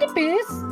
Philippines.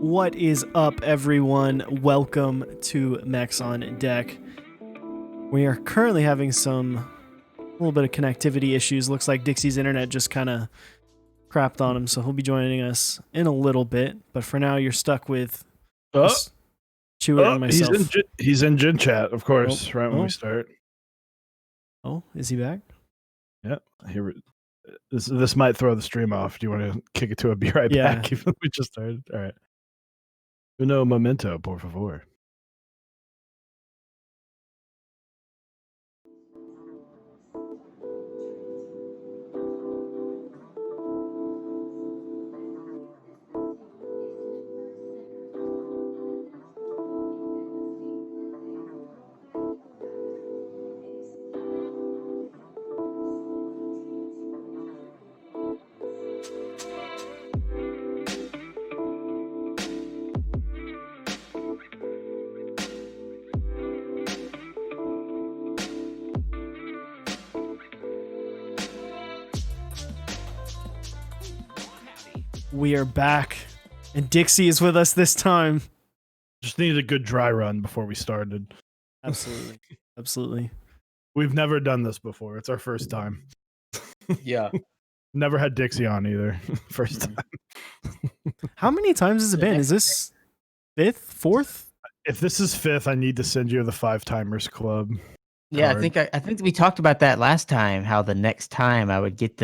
What is up, everyone? Welcome to Mechs on Deck. We are currently having a little bit of connectivity issues. Looks like Dixie's internet just kind of crapped on him, so he'll be joining us in a little bit. But for now, you're stuck with Chewit and myself. He's in Gen Chat, of course, when we start. Oh, is he back? Yep. Here, this might throw the stream off. Do you want to kick it to a be right back? Even though we just started. All right. Uno momento, por favor. We are back, and Dixie is with us this time. Just needed a good dry run before we started. Absolutely. Absolutely. We've never done this before. It's our first time. Yeah. Never had Dixie on either. First time. How many times has it been? Is this fifth, fourth? If this is fifth, I need to send you the 5-timers club. Yeah, card. I think we talked about that last time. How the next time I would get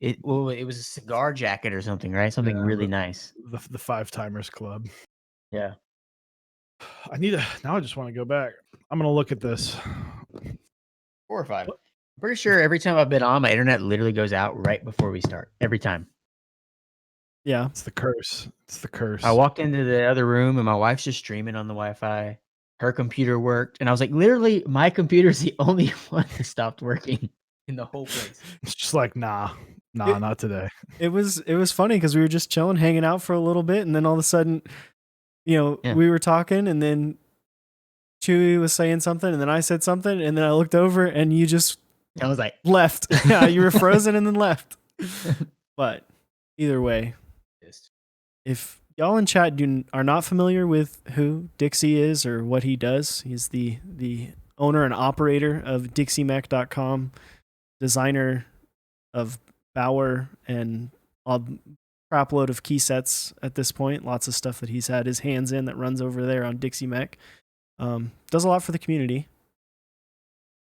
it was a cigar jacket or something, right? Something really nice. The 5-timers club. Yeah. Now I just want to go back. I'm gonna look at this. 4 or 5. I'm pretty sure every time I've been on, my internet literally goes out right before we start. Every time. Yeah. It's the curse. I walked into the other room and my wife's just streaming on the Wi-Fi. Her computer worked, and I was like, literally, my computer's the only one that stopped working in the whole place. It's just like, nah, not today. It was funny because we were just chilling, hanging out for a little bit, and then all of a sudden, we were talking, and then Chewy was saying something, and then I said something, and then I looked over, and you just I was like, left. Yeah, you were frozen and then left. But either way, if y'all in chat are not familiar with who Dixie is or what he does, he's the owner and operator of DixieMech.com, designer of Bauer and a crap load of key sets at this point. Lots of stuff that he's had his hands in that runs over there on DixieMech. Does a lot for the community.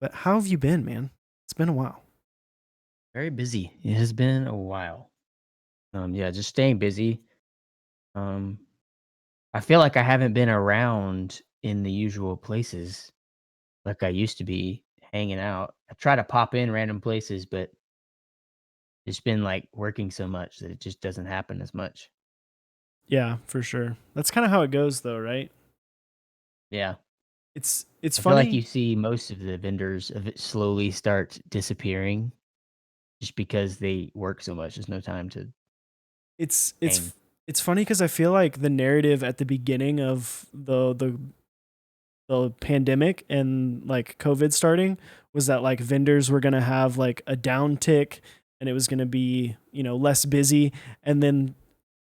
But how have you been, man? It's been a while. very busy. It has been a while. Just staying busy. I feel like I haven't been around in the usual places like I used to be hanging out. I try to pop in random places, but it's been like working so much that it just doesn't happen as much. Yeah, for sure. That's kind of how it goes, though, right? Yeah. It's I funny. feel like you see most of the vendors of it slowly start disappearing just because they work so much. There's no time to. It's funny because I feel like the narrative at the beginning of the pandemic and like COVID starting was that like vendors were gonna have like a downtick and it was gonna be less busy, and then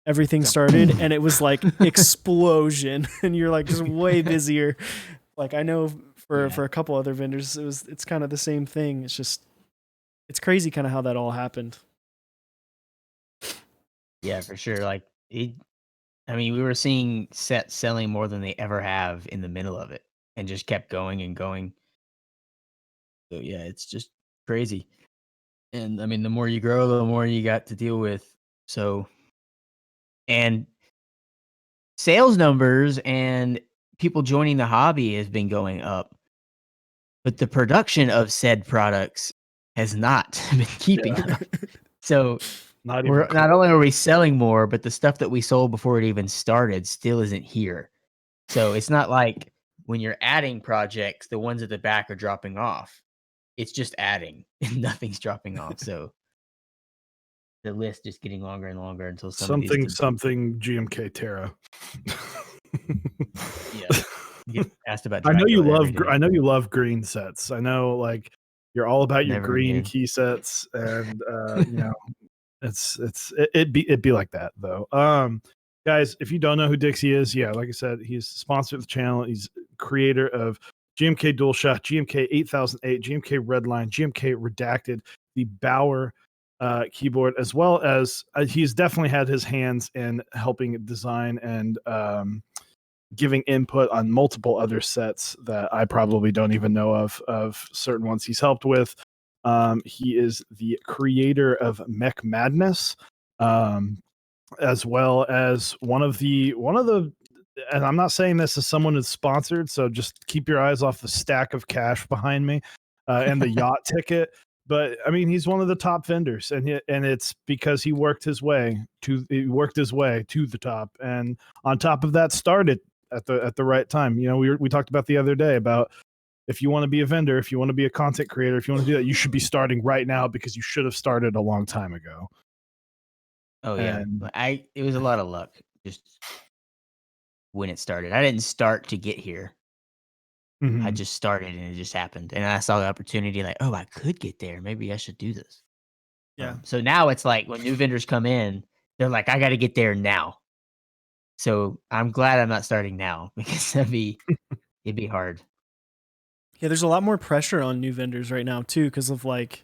everything started and it was like explosion, and you're like just way busier. Like I know for a couple other vendors it's kind of the same thing. It's crazy kind of how that all happened. Yeah, for sure. Like we were seeing sets selling more than they ever have in the middle of it, and just kept going and going. So yeah, it's just crazy. And I mean, the more you grow, the more you got to deal with. So, and sales numbers and people joining the hobby has been going up, but the production of said products has not been keeping up. So not only are we selling more, but the stuff that we sold before it even started still isn't here. So it's not like when you're adding projects, the ones at the back are dropping off. It's just adding and nothing's dropping off. So the list just getting longer and longer until something Gmk Terra. Yeah. Get asked about I know you love green sets. I know like you're all about your green key sets, and it'd be like that though. Guys, if you don't know who Dixie is, yeah, like I said, he's sponsored the channel. He's creator of GMK DualShock, GMK 8008, GMK Redline, GMK Redacted, the Bauer keyboard, as well as he's definitely had his hands in helping design and giving input on multiple other sets that I probably don't even know of certain ones he's helped with. He is the creator of Mech Madness. As well as one of the, and I'm not saying this as someone who's sponsored, so just keep your eyes off the stack of cash behind me and the yacht ticket. But I mean, he's one of the top vendors, and it's because he worked his way to the top, and on top of that, started at the right time. You know, we talked about the other day about if you want to be a vendor, if you want to be a content creator, if you want to do that, you should be starting right now because you should have started a long time ago. Oh yeah, it was a lot of luck just when it started. I didn't start to get here. I just started and it just happened, and I saw the opportunity. Like, oh, I could get there. Maybe I should do this. Yeah. So now it's like when new vendors come in, they're like, I got to get there now. So I'm glad I'm not starting now because it'd be hard. Yeah, there's a lot more pressure on new vendors right now too, because of like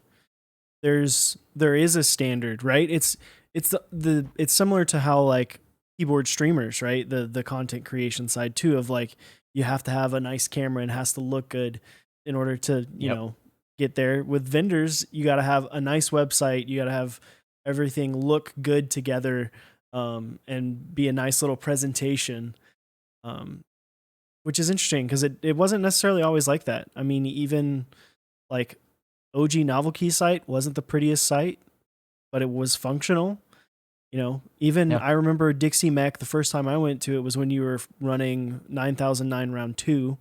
there is a standard, right? It's it's similar to how like keyboard streamers, right? The content creation side too, of like you have to have a nice camera and it has to look good in order to, you know, get there. With vendors, you got to have a nice website, you got to have everything look good together, and be a nice little presentation, which is interesting because it wasn't necessarily always like that. I mean, even like OG Novel Key site wasn't the prettiest site, but it was functional. You know, even I remember DixieMech, the first time I went to it was when you were running 9009 round 2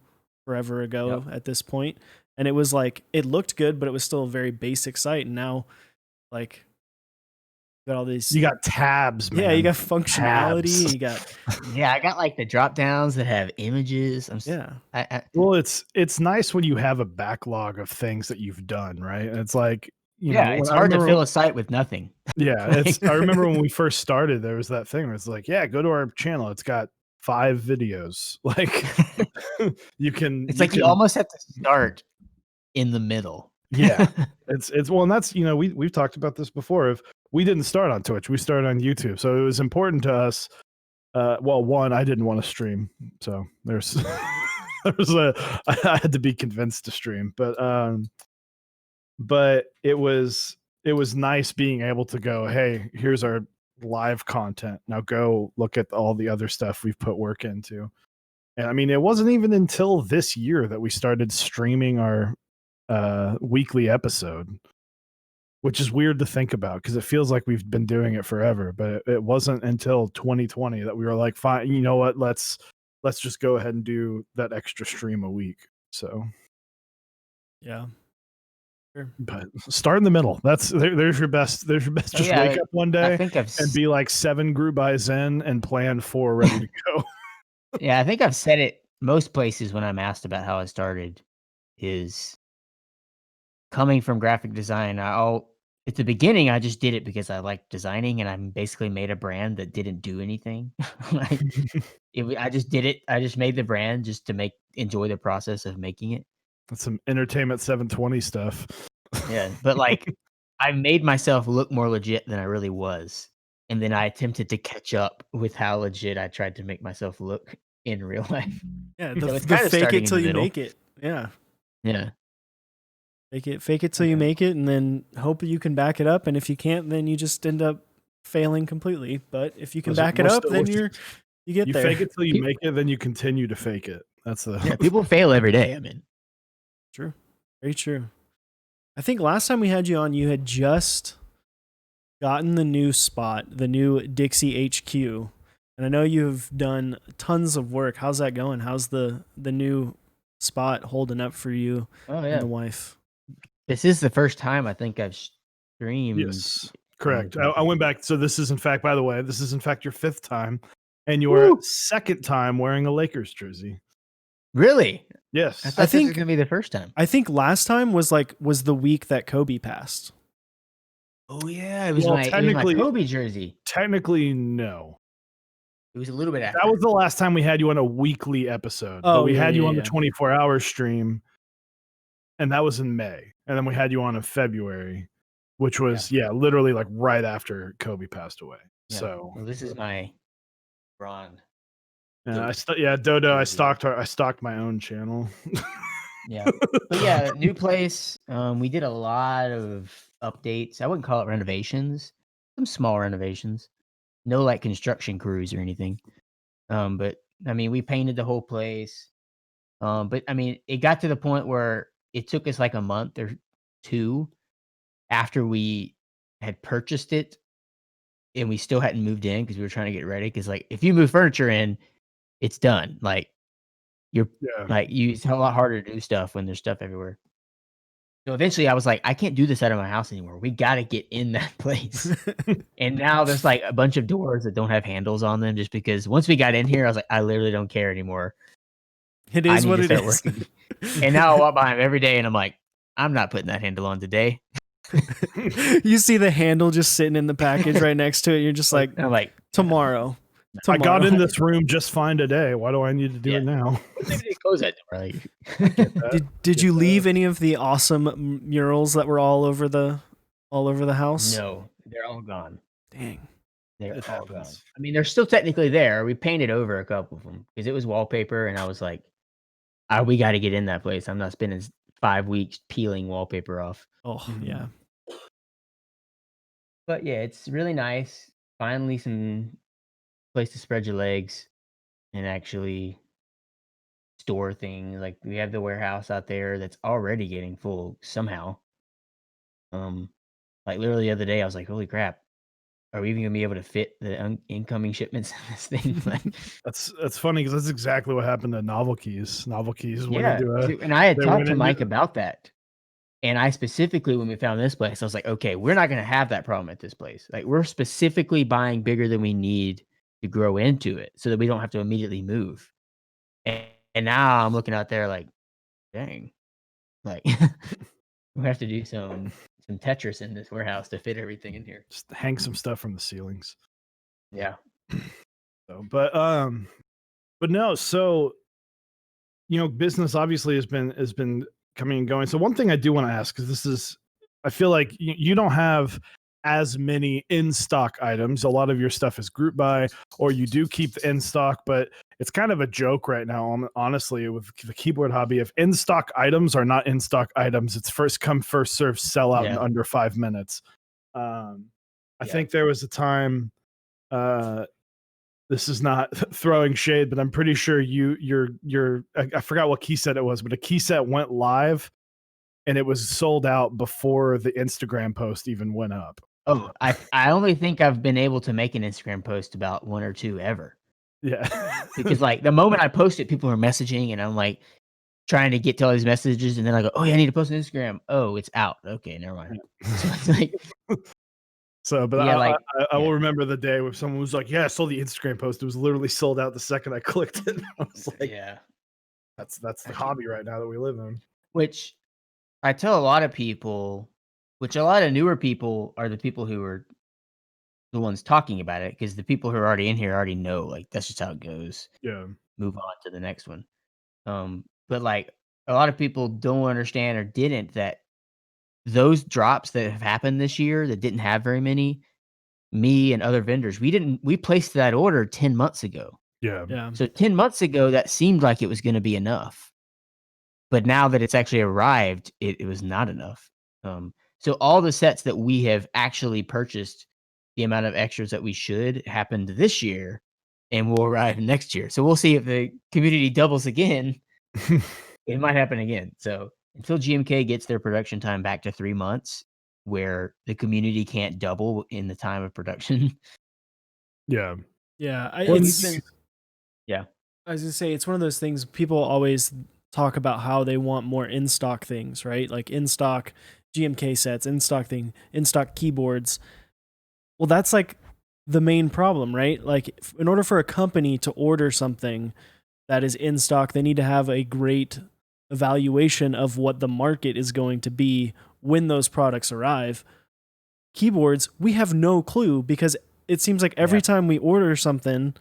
forever ago at this point. And it was like, it looked good, but it was still a very basic site. And now, like, you got all these. You got tabs, man. Yeah, you got functionality. Tabs. You got. Yeah, I got like the drop downs that have images. Well, it's nice when you have a backlog of things that you've done, right? And it's like, you know, it's hard to fill a site with nothing. Yeah, I remember when we first started, there was that thing where it's like, yeah, go to our channel. It's got 5 videos. Like, you can. It's like you almost have to start in the middle. Yeah, it's well, and that's, you know, we've talked about this before. If we didn't start on Twitch, we started on YouTube, so it was important to us. Well, one, I didn't want to stream, so there's I had to be convinced to stream, but it was nice being able to go, hey, here's our live content. Now go look at all the other stuff we've put work into. And I mean, it wasn't even until this year that we started streaming our weekly episode, which is weird to think about because it feels like we've been doing it forever, but it wasn't until 2020 that we were like, fine, you know what, let's just go ahead and do that extra stream a week. So yeah. Sure. But start in the middle. There's your best. Just wake up one day and be like 7 group by Zen and plan 4 ready to go. Yeah, I think I've said it most places when I'm asked about how I started is coming from graphic design. At the beginning, I just did it because I liked designing, and I basically made a brand that didn't do anything. I just did it. I just made the brand just to enjoy the process of making it. That's some Entertainment 720 stuff. Yeah, but like I made myself look more legit than I really was. And then I attempted to catch up with how legit I tried to make myself look in real life. Yeah, the fake it till you make it. Yeah. Yeah. Fake it till you make it, and then hope you can back it up. And if you can't, then you just end up failing completely. But if you can back it up, then you get there. You fake it till you make it, then you continue to fake it. That's the people fail every day. I mean, true, very true. I think last time we had you on, you had just gotten the new spot, the new Dixie HQ, and I know you've done tons of work. How's that going? How's the new spot holding up for you and the wife? This is the first time I think I've streamed. Yes, correct. I went back. So this is, in fact, by the way, this is in fact your 5th time, and your 2nd time wearing a Lakers jersey. Really? Yes. I think it's gonna be the first time. I think last time was the week that Kobe passed. Oh yeah, it was my Kobe jersey. Technically, no. It was a little bit after. That was the last time we had you on a weekly episode. But we had you on the 24-hour stream, and that was in May. And then we had you on in February, which was literally like right after Kobe passed away. Yeah. So well, this is my Ron. Dodo. I stocked my own channel. Yeah, but yeah, new place. We did a lot of updates. I wouldn't call it renovations. Some small renovations. No like construction crews or anything. But I mean, we painted the whole place. But I mean, it got to the point where it took us like a month or two after we had purchased it, and we still hadn't moved in because we were trying to get ready. Because like, if you move furniture in, it's done. Like it's a lot harder to do stuff when there's stuff everywhere. So eventually I was like, I can't do this out of my house anymore. We got to get in that place. And now there's like a bunch of doors that don't have handles on them just because once we got in here, I was like, I literally don't care anymore. It is what it is. And now I walk by him every day and I'm like, I'm not putting that handle on today. You see the handle just sitting in the package right next to it. You're just like, I'm like, tomorrow. I got in this room just fine today. Why do I need to do it now? Maybe they close that door. Like, did you leave any of the awesome murals that were all over the house? No, they're all gone. Dang. They're all gone. I mean, they're still technically there. We painted over a couple of them because it was wallpaper, and I was like, we got to get in that place. I'm not spending 5 weeks peeling wallpaper off. Oh, yeah. But yeah, it's really nice. Finally, some place to spread your legs and actually store things. Like we have the warehouse out there that's already getting full somehow. Like literally the other day, I was like, "Holy crap! Are we even gonna be able to fit the incoming shipments in this thing?" Like, that's funny because that's exactly what happened to Novel Keys. Novel Keys went and I had talked to Mike about that. And I specifically, when we found this place, I was like, okay, we're not going to have that problem at this place. Like, we're specifically buying bigger than we need to grow into it so that we don't have to immediately move. And now I'm looking out there like, dang, like, we have to do some Tetris in this warehouse to fit everything in here. Just hang some stuff from the ceilings. Yeah. So, but no, so, business obviously has been coming and going. So one thing I do want to ask, because I feel like you don't have as many in stock items. A lot of your stuff is group buy, or you do keep the in stock, but it's kind of a joke right now, honestly, with the keyboard hobby. If in stock items are not in stock items, it's first come, first serve, sell out in under 5 minutes. I think there was a time, this is not throwing shade, but I'm pretty sure I forgot what key set it was, but a key set went live and it was sold out before the Instagram post even went up. Oh, I only think I've been able to make an Instagram post about 1 or 2 ever. Yeah. Because like the moment I post it, people are messaging and I'm like trying to get to all these messages and then I go, oh yeah, I need to post on Instagram. Oh, it's out. Okay, never mind. So it's like, but I will remember the day where someone was like, yeah, I saw the Instagram post. It was literally sold out the second I clicked it. I was like, yeah, that's the hobby right now that we live in. Which I tell a lot of people, which a lot of newer people are the people who are the ones talking about it, because the people who are already in here already know, like, that's just how it goes. Yeah. Move on to the next one. But like a lot of people don't understand or didn't that those drops that have happened this year that didn't have very many, me and other vendors, we placed that order 10 months ago. Yeah. So 10 months ago, that seemed like it was going to be enough. But now that it's actually arrived, it was not enough. So all the sets that we have actually purchased, the amount of extras that we should, happened this year and will arrive next year. So we'll see if the community doubles again. It might happen again. So until GMK gets their production time back to 3 months, where the community can't double in the time of production. Yeah. Yeah. I was gonna say, it's one of those things people always talk about how they want more in stock things, right? Like in stock GMK sets, in stock keyboards. Well, that's like the main problem, right? Like in order for a company to order something that is in stock, they need to have a great evaluation of what the market is going to be when those products arrive. Keyboards, we have no clue, because it seems like every time we order something,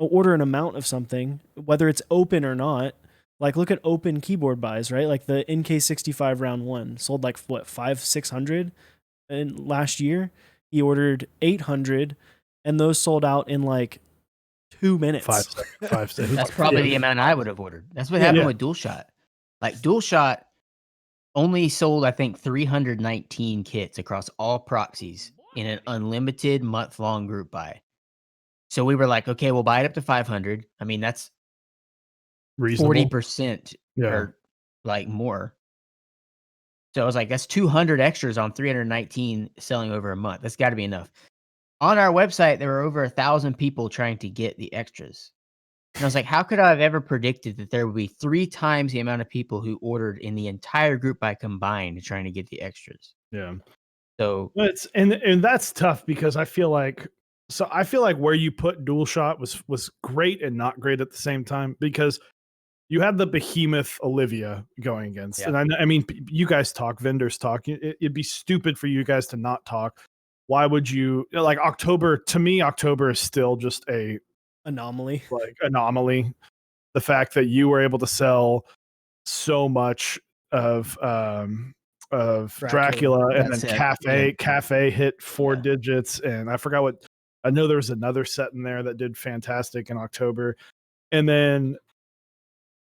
order an amount of something, whether it's open or not. Like look at open keyboard buys, right? Like the NK65 round 1 sold like what 500-600 in last year. He ordered 800 and those sold out in like 2 minutes. 5 seconds. 5 seconds. That's probably the amount I would have ordered. That's what happened with DualShot. Like DualShot only sold, I think, 319 kits across all proxies in an unlimited month-long group buy. So we were like, okay, we'll buy it up to 500. I mean, that's reasonable. 40% or like more. So I was like, that's 200 extras on 319 selling over a month. That's got to be enough. On our website, there were over 1,000 people trying to get the extras. And I was like, how could I have ever predicted that there would be 3 times the amount of people who ordered in the entire group by combined trying to get the extras? Yeah. So it's and that's tough because I feel like where you put DualShot was great and not great at the same time, because you had the behemoth Olivia going against, and I mean, you guys talk, vendors talk. It'd be stupid for you guys to not talk. Why would you like October? To me, October is still just a anomaly. The fact that you were able to sell so much of Dracula and then Cafe hit 4 digits, and I forgot what. I know there was another set in there that did fantastic in October, and then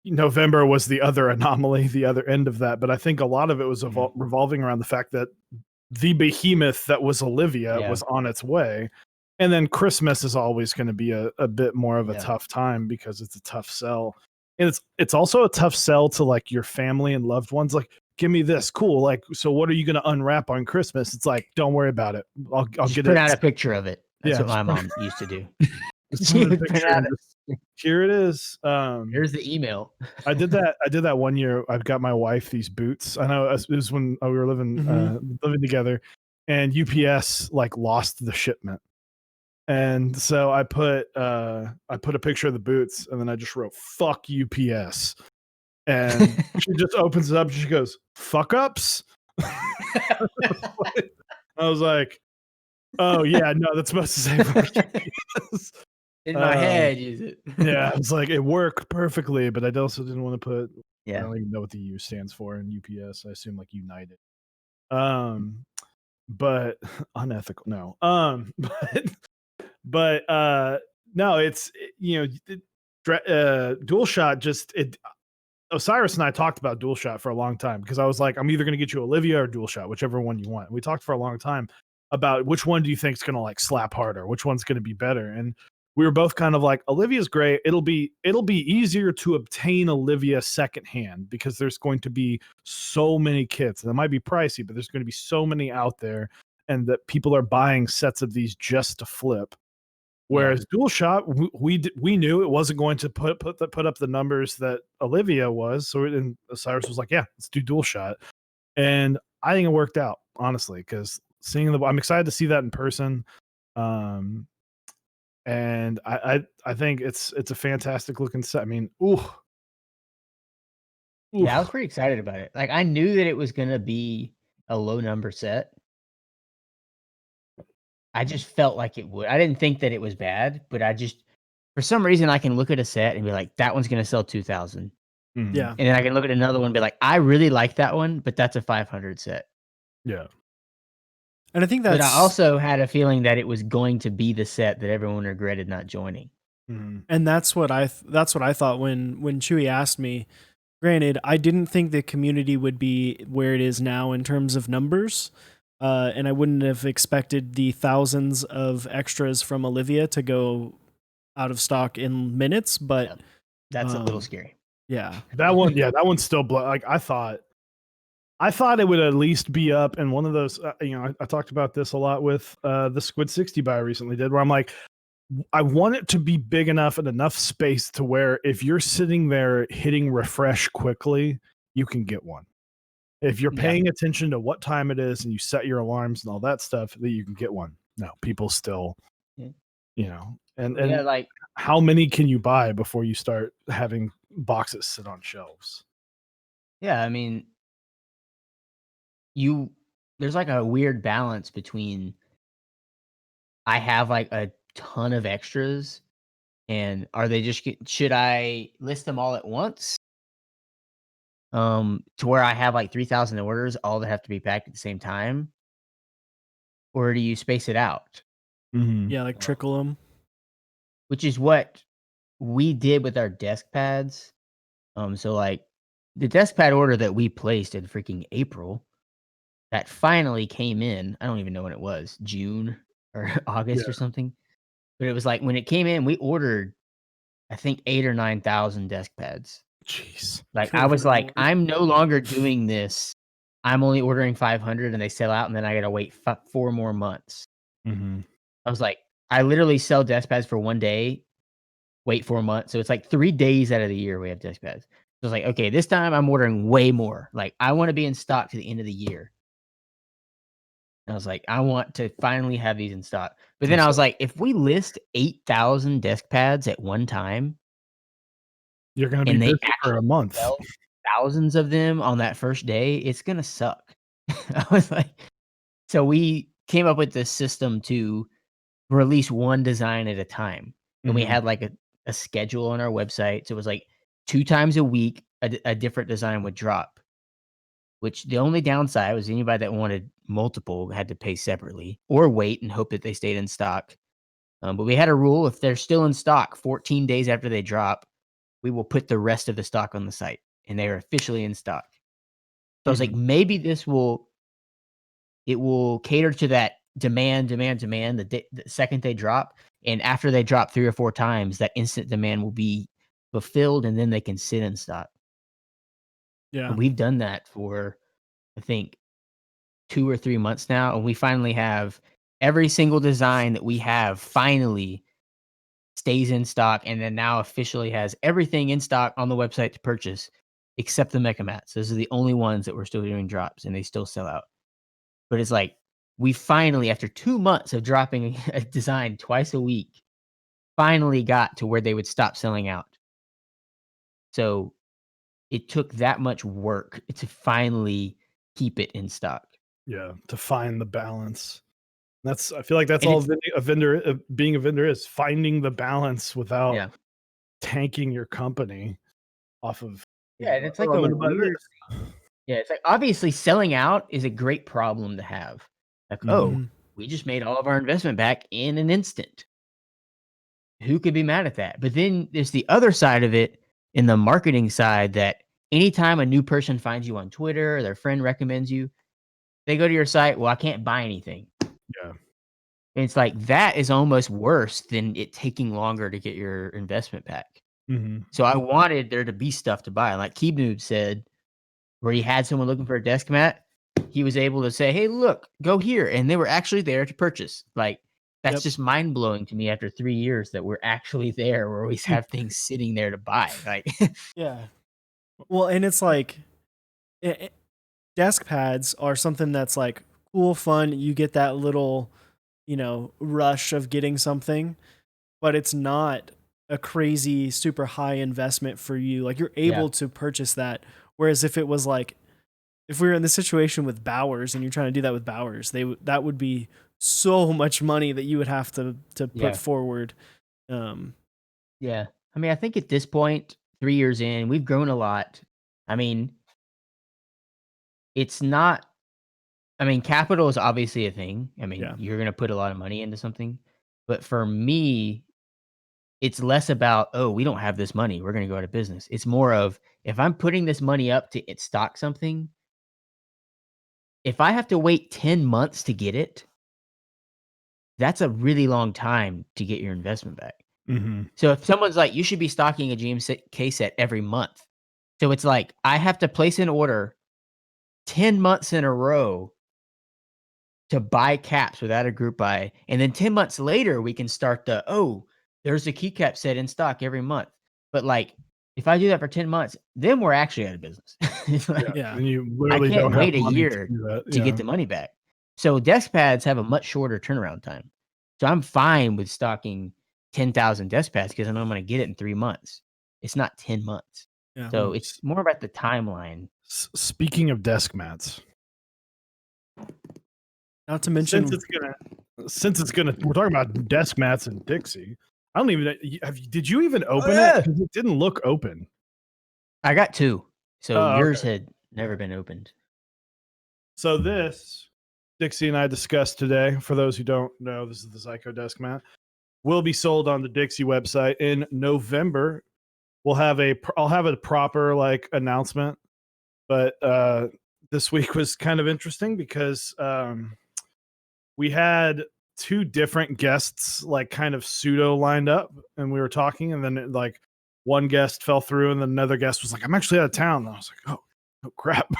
November was the other anomaly, the other end of that. But I think a lot of it was revolving around the fact that the behemoth that was Olivia was on its way. And then Christmas is always going to be a bit more of a tough time because it's a tough sell. And it's also a tough sell to like your family and loved ones. Like, give me this. Cool. Like, so what are you going to unwrap on Christmas? It's like, don't worry about it. I'll just get print out a picture of it. That's what my mom used to do. Here it is. Here's the email. I did that one year. I got my wife these boots. I know it was when we were living together, and UPS like lost the shipment. And so I put a picture of the boots, and then I just wrote "fuck UPS," and she just opens it up and she goes, "Fuck ups." I was like, "Oh yeah, no, that's supposed to say fuck UPS." In my head, use it. Yeah, it's like it worked perfectly, but I also didn't want to put. I don't even know what the U stands for in UPS. I assume like United. But unethical. No. But no, it's DualShot just Osiris and I talked about DualShot for a long time, because I was like, I'm either going to get you Olivia or DualShot, whichever one you want. And we talked for a long time about which one do you think is going to like slap harder, which one's going to be better. And we were both kind of like, Olivia's great. It'll be easier to obtain Olivia secondhand because there's going to be so many kits. And it might be pricey, but there's going to be so many out there, and that people are buying sets of these just to flip. Whereas DualShot, we knew it wasn't going to put up the numbers that Olivia was. So Cyrus was like, yeah, let's do DualShot. And I think it worked out, honestly, because I'm excited to see that in person. And I think it's a fantastic looking set. I mean, yeah, I was pretty excited about it. Like, I knew that it was going to be a low number set. I just felt like it would. I didn't think that it was bad, but for some reason, I can look at a set and be like, that one's going to sell 2,000. Yeah. And then I can look at another one and be like, I really like that one, but that's a 500 set. Yeah. And I think But I also had a feeling that it was going to be the set that everyone regretted not joining. And that's what I thought when Chewy asked me. Granted, I didn't think the community would be where it is now in terms of numbers. And I wouldn't have expected the thousands of extras from Olivia to go out of stock in minutes, but that's a little scary. Yeah. That one's still like I thought it would at least be up. And one of those, I talked about this a lot with the Squid 60 buy I recently did, where I'm like, I want it to be big enough and enough space to where if you're sitting there hitting refresh quickly, you can get one. If you're paying attention to what time it is and you set your alarms and all that stuff, that you can get one. No, people still, and like, how many can you buy before you start having boxes sit on shelves? Yeah, I mean, there's like a weird balance between I have like a ton of extras And are they just should I list them all at once? To where I have like 3,000 orders, all that have to be packed at the same time? Or do you space it out? Mm-hmm. Yeah, like trickle them. Which is what we did with our desk pads. So like the desk pad order that we placed in freaking April that finally came in. I don't even know when it was, June or August or something. But it was like when it came in, we ordered, I think 8 or 9,000 desk pads. Jeez. Like Good I was like, Lord. I'm no longer doing this. I'm only ordering 500 and they sell out, and then I got to wait 4 more months. Mm-hmm. I was like, I literally sell desk pads for 1 day, wait 4 months. So it's like 3 days out of the year we have desk pads. So I was like, okay, this time I'm ordering way more. Like I want to be in stock to the end of the year. And I was like, I want to finally have these in stock. But then I was like, if we list 8,000 desk pads at one time, you're going to be and they busy for a month. sell thousands of them on that first day, it's going to suck. I was like, so we came up with this system to release one design at a time. And we had like a schedule on our website. So it was like 2 times a week, a different design would drop. Which the only downside was anybody that wanted multiple had to pay separately or wait and hope that they stayed in stock. But we had a rule: if they're still in stock 14 days after they drop, we will put the rest of the stock on the site, and they are officially in stock. So I was like, maybe it will cater to that demand the second they drop, and after they drop 3 or 4 times, that instant demand will be fulfilled, and then they can sit in stock. Yeah. And we've done that for, I think, 2 or 3 months now, and we finally have every single design that we have finally stays in stock, and then now officially has everything in stock on the website to purchase except the Mecha mats. Those are the only ones that we're still doing drops, and they still sell out. But it's like we finally, after 2 months of dropping a design twice a week, finally got to where they would stop selling out. So it took that much work to finally keep it in stock. Yeah, to find the balance. I feel like that's And all being a vendor is, finding the balance without tanking your company off of. Yeah, and it's like a weird. Yeah, it's like obviously selling out is a great problem to have. Like, we just made all of our investment back in an instant. Who could be mad at that? But then there's the other side of it, in the marketing side, that anytime a new person finds you on Twitter or their friend recommends you, they go to your site. Well, I can't buy anything. Yeah. And it's like that is almost worse than it taking longer to get your investment back. So I wanted there to be stuff to buy. Like Keebnoob said, where he had someone looking for a desk mat, he was able to say, hey, look, go here. And they were actually there to purchase. Like, that's just mind blowing to me after 3 years that we're actually there. We always have things sitting there to buy. Like, yeah. Well, and it's like desk pads are something that's like cool, fun. You get that little, rush of getting something, but it's not a crazy, super high investment for you. Like you're able to purchase that. Whereas if it was like, if we were in the situation with Bowers and you're trying to do that with Bowers, that would be so much money that you would have to put forward. Yeah. I mean, I think at this point, 3 years in, we've grown a lot. I mean, it's not, capital is obviously a thing. I mean, you're going to put a lot of money into something. But for me, it's less about, oh, we don't have this money, we're going to go out of business. It's more of, if I'm putting this money up to stock something, if I have to wait 10 months to get it, that's a really long time to get your investment back. So if someone's like, you should be stocking a GMK set every month. So it's like, I have to place an order 10 months in a row to buy caps without a group buy. And then 10 months later, we can start there's a Keycap set in stock every month. But like, if I do that for 10 months, then we're actually out of business. It's like, and you literally I can't don't wait have a money year to get the money back. So desk pads have a much shorter turnaround time. So I'm fine with stocking 10,000 desk pads because I know I'm going to get it in 3 months. It's not 10 months. Yeah. So it's more about the timeline. Speaking of desk mats, not to mention, since it's gonna, we're talking about desk mats and Dixie. I don't even know. Did you even open yeah. it? Because it didn't look open. I got 2. So yours okay. had never been opened. So this, Dixie and I discussed today, for those who don't know, this is the Psycho Desk mat, will be sold on the Dixie website in November. I'll have a proper like announcement, but this week was kind of interesting because we had 2 different guests like kind of pseudo lined up, and we were talking, and then like one guest fell through, and then another guest was like, "I'm actually out of town." And I was like, "Oh crap!"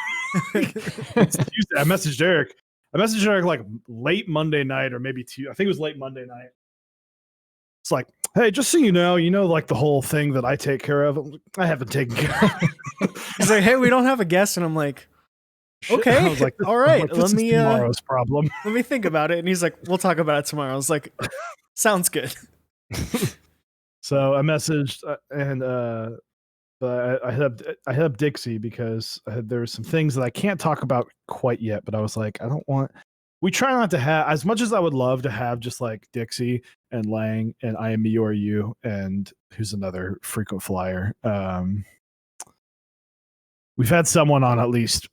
It's Tuesday. I messaged Eric like late Monday night, or maybe I think it was late Monday night. It's like, hey, just so you know, like the whole thing that I take care of, I haven't taken care of. He's like, hey, we don't have a guest, and I'm like, okay, I was like, all right, like, this is tomorrow's problem. Let me think about it. And he's like, we'll talk about it tomorrow. I was like, sounds good. So I messaged but I hit up Dixie because there were some things that I can't talk about quite yet, but I was like, we try not to have, as much as I would love to have just like Dixie and Lang and I Am Me or You, and who's another frequent flyer. We've had someone on at least.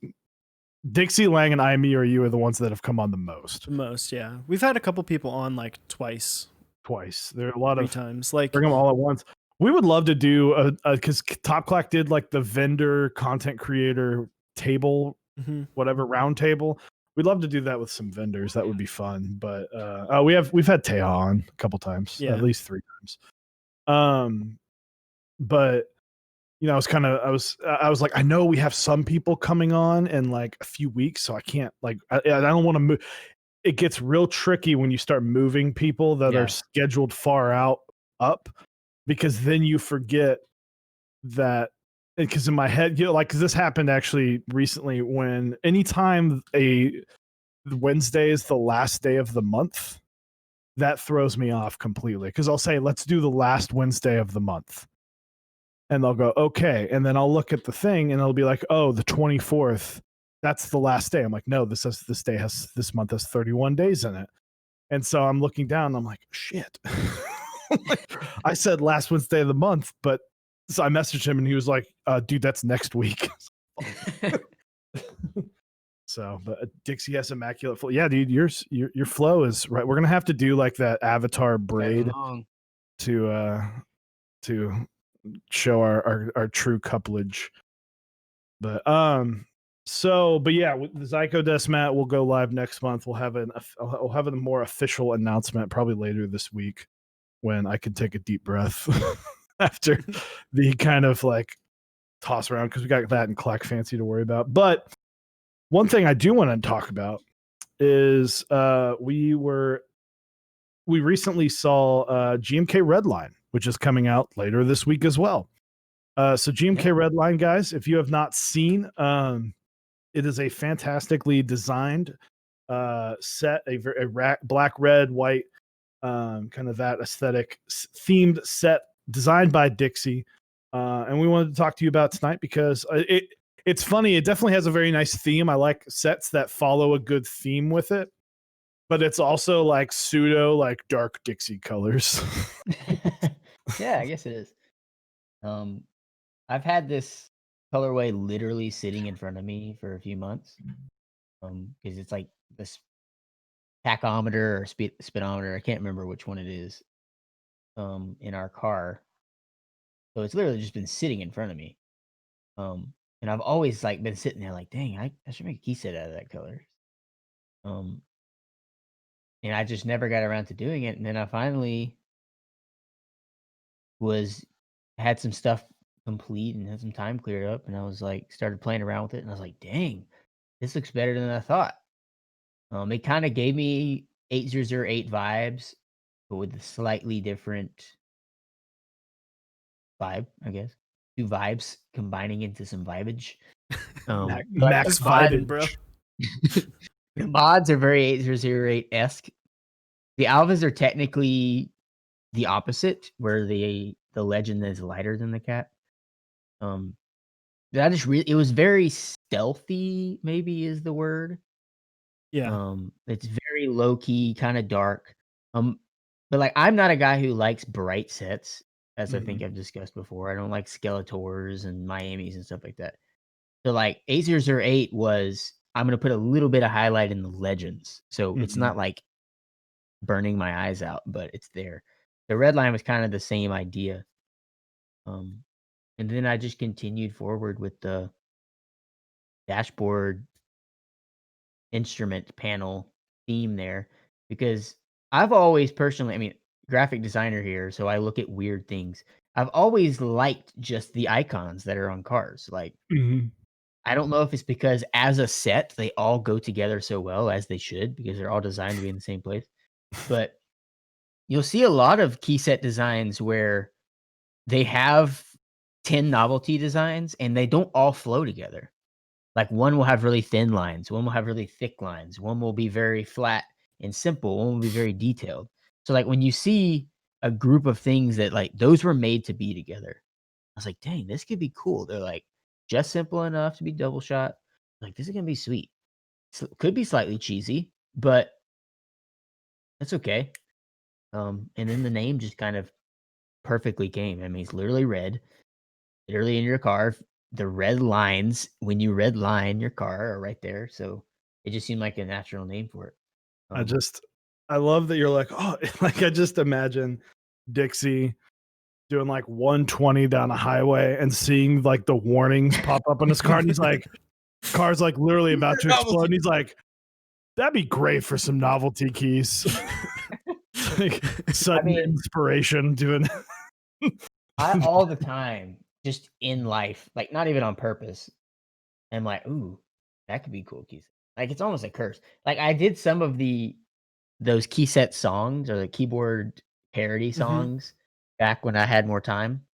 Dixie, Lang, and I Am Me or You are the ones that have come on the most. The most, yeah. We've had a couple people on like twice. There are a lot 3 of times. Like, bring them all at once. We would love to do because Top Clack did like the vendor content creator table, whatever round table. We'd love to do that with some vendors. That would be fun. But we've had Teja on a couple times, at least 3 times. But I was like, I know we have some people coming on in like a few weeks, so I can't like I don't want to move. It gets real tricky when you start moving people that are scheduled far out up, because then you forget that, because in my head, like, cause this happened actually recently, when anytime Wednesday is the last day of the month, that throws me off completely. Cause I'll say, let's do the last Wednesday of the month. And they'll go, okay. And then I'll look at the thing and it'll be like, oh, the 24th, that's the last day. I'm like, no, this month has 31 days in it. And so I'm looking down and I'm like, shit. I said last Wednesday of the month, but so I messaged him and he was like, dude, that's next week. So, but Dixie has immaculate flow. Yeah, dude, your flow is right. We're gonna have to do like that avatar braid to show our true couplage. But yeah, with the Zyko Desk mat will go live next month. We'll have a more official announcement probably later this week, when I can take a deep breath after the kind of like toss around, because we got that and Clack Fancy to worry about. But one thing I do want to talk about is we recently saw Gmk Redline, which is coming out later this week as well. So Gmk Redline, guys, if you have not seen, it is a fantastically designed set, a black, red, white, kind of that aesthetic themed set designed by Dixie. And we wanted to talk to you about tonight because it's funny. It definitely has a very nice theme. I like sets that follow a good theme with it, but it's also like pseudo like dark Dixie colors. Yeah, I guess it is. I've had this colorway literally sitting in front of me for a few months. Because it's like this tachometer or speedometer, I can't remember which one it is, in our car. So it's literally just been sitting in front of me. And I've always like been sitting there like, dang, I should make a key set out of that color. And I just never got around to doing it. And then I finally had some stuff complete and had some time cleared up, and I was like, started playing around with it, and I was like, dang, this looks better than I thought. It kind of gave me 8008 vibes, but with a slightly different vibe, I guess. 2 vibes combining into some vibage. Max vibing, bro. The mods are very 8008-esque. The alphas are technically the opposite, where the legend is lighter than the cat. It was very stealthy, maybe is the word. Yeah. It's very low key, kind of dark. But like, I'm not a guy who likes bright sets, as I think Mhm. I've discussed before. I don't like Skeletors and Miamis and stuff like that. So like 8008 was, I'm gonna put a little bit of highlight in the legends. So it's not Mhm. like burning my eyes out, but it's there. The red line was kind of the same idea. And then I just continued forward with the dashboard instrument panel theme there because I've always personally, I mean, graphic designer here, so I look at weird things. I've always liked just the icons that are on cars. Like, Mhm. I don't know if it's because as a set, they all go together so well as they should because they're all designed to be in the same place. But you'll see a lot of key set designs where they have 10 novelty designs and they don't all flow together. Like one will have really thin lines, one will have really thick lines, one will be very flat and simple, one will be very detailed. So like when you see a group of things that like those were made to be together, I was like, dang, this could be cool. They're like just simple enough to be double shot. Like this is gonna be sweet. Could be slightly cheesy, but that's okay. And then the name just kind of perfectly came. I mean, it's literally red, literally in your car. The red lines, when you red line your car, are right there. So it just seemed like a natural name for it. I Um, just I love that you're like, oh, like I just imagine Dixie doing like 120 down a highway and seeing like the warnings pop up on his car, and he's like, car's like literally about to explode, and he's like, that'd be great for some novelty keys. Like I sudden mean, inspiration doing. I all the time, just in life, like not even on purpose, I'm like, ooh, that could be cool keys. Like it's almost a curse. Like I did some of those key set songs or the keyboard parody Mhm. songs back when I had more time.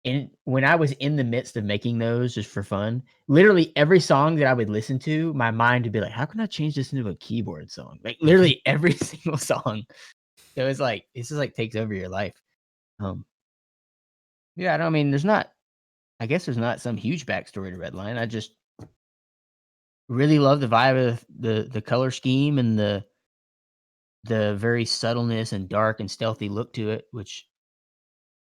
And when I was in the midst of making those just for fun, literally every song that I would listen to, my mind would be like, how can I change this into a keyboard song? Like literally every single song. So it's like, this is like takes over your life. Um, yeah, I don't I mean, I guess there's not some huge backstory to Redline. I just really love the vibe of the color scheme and the very subtleness and dark and stealthy look to it, which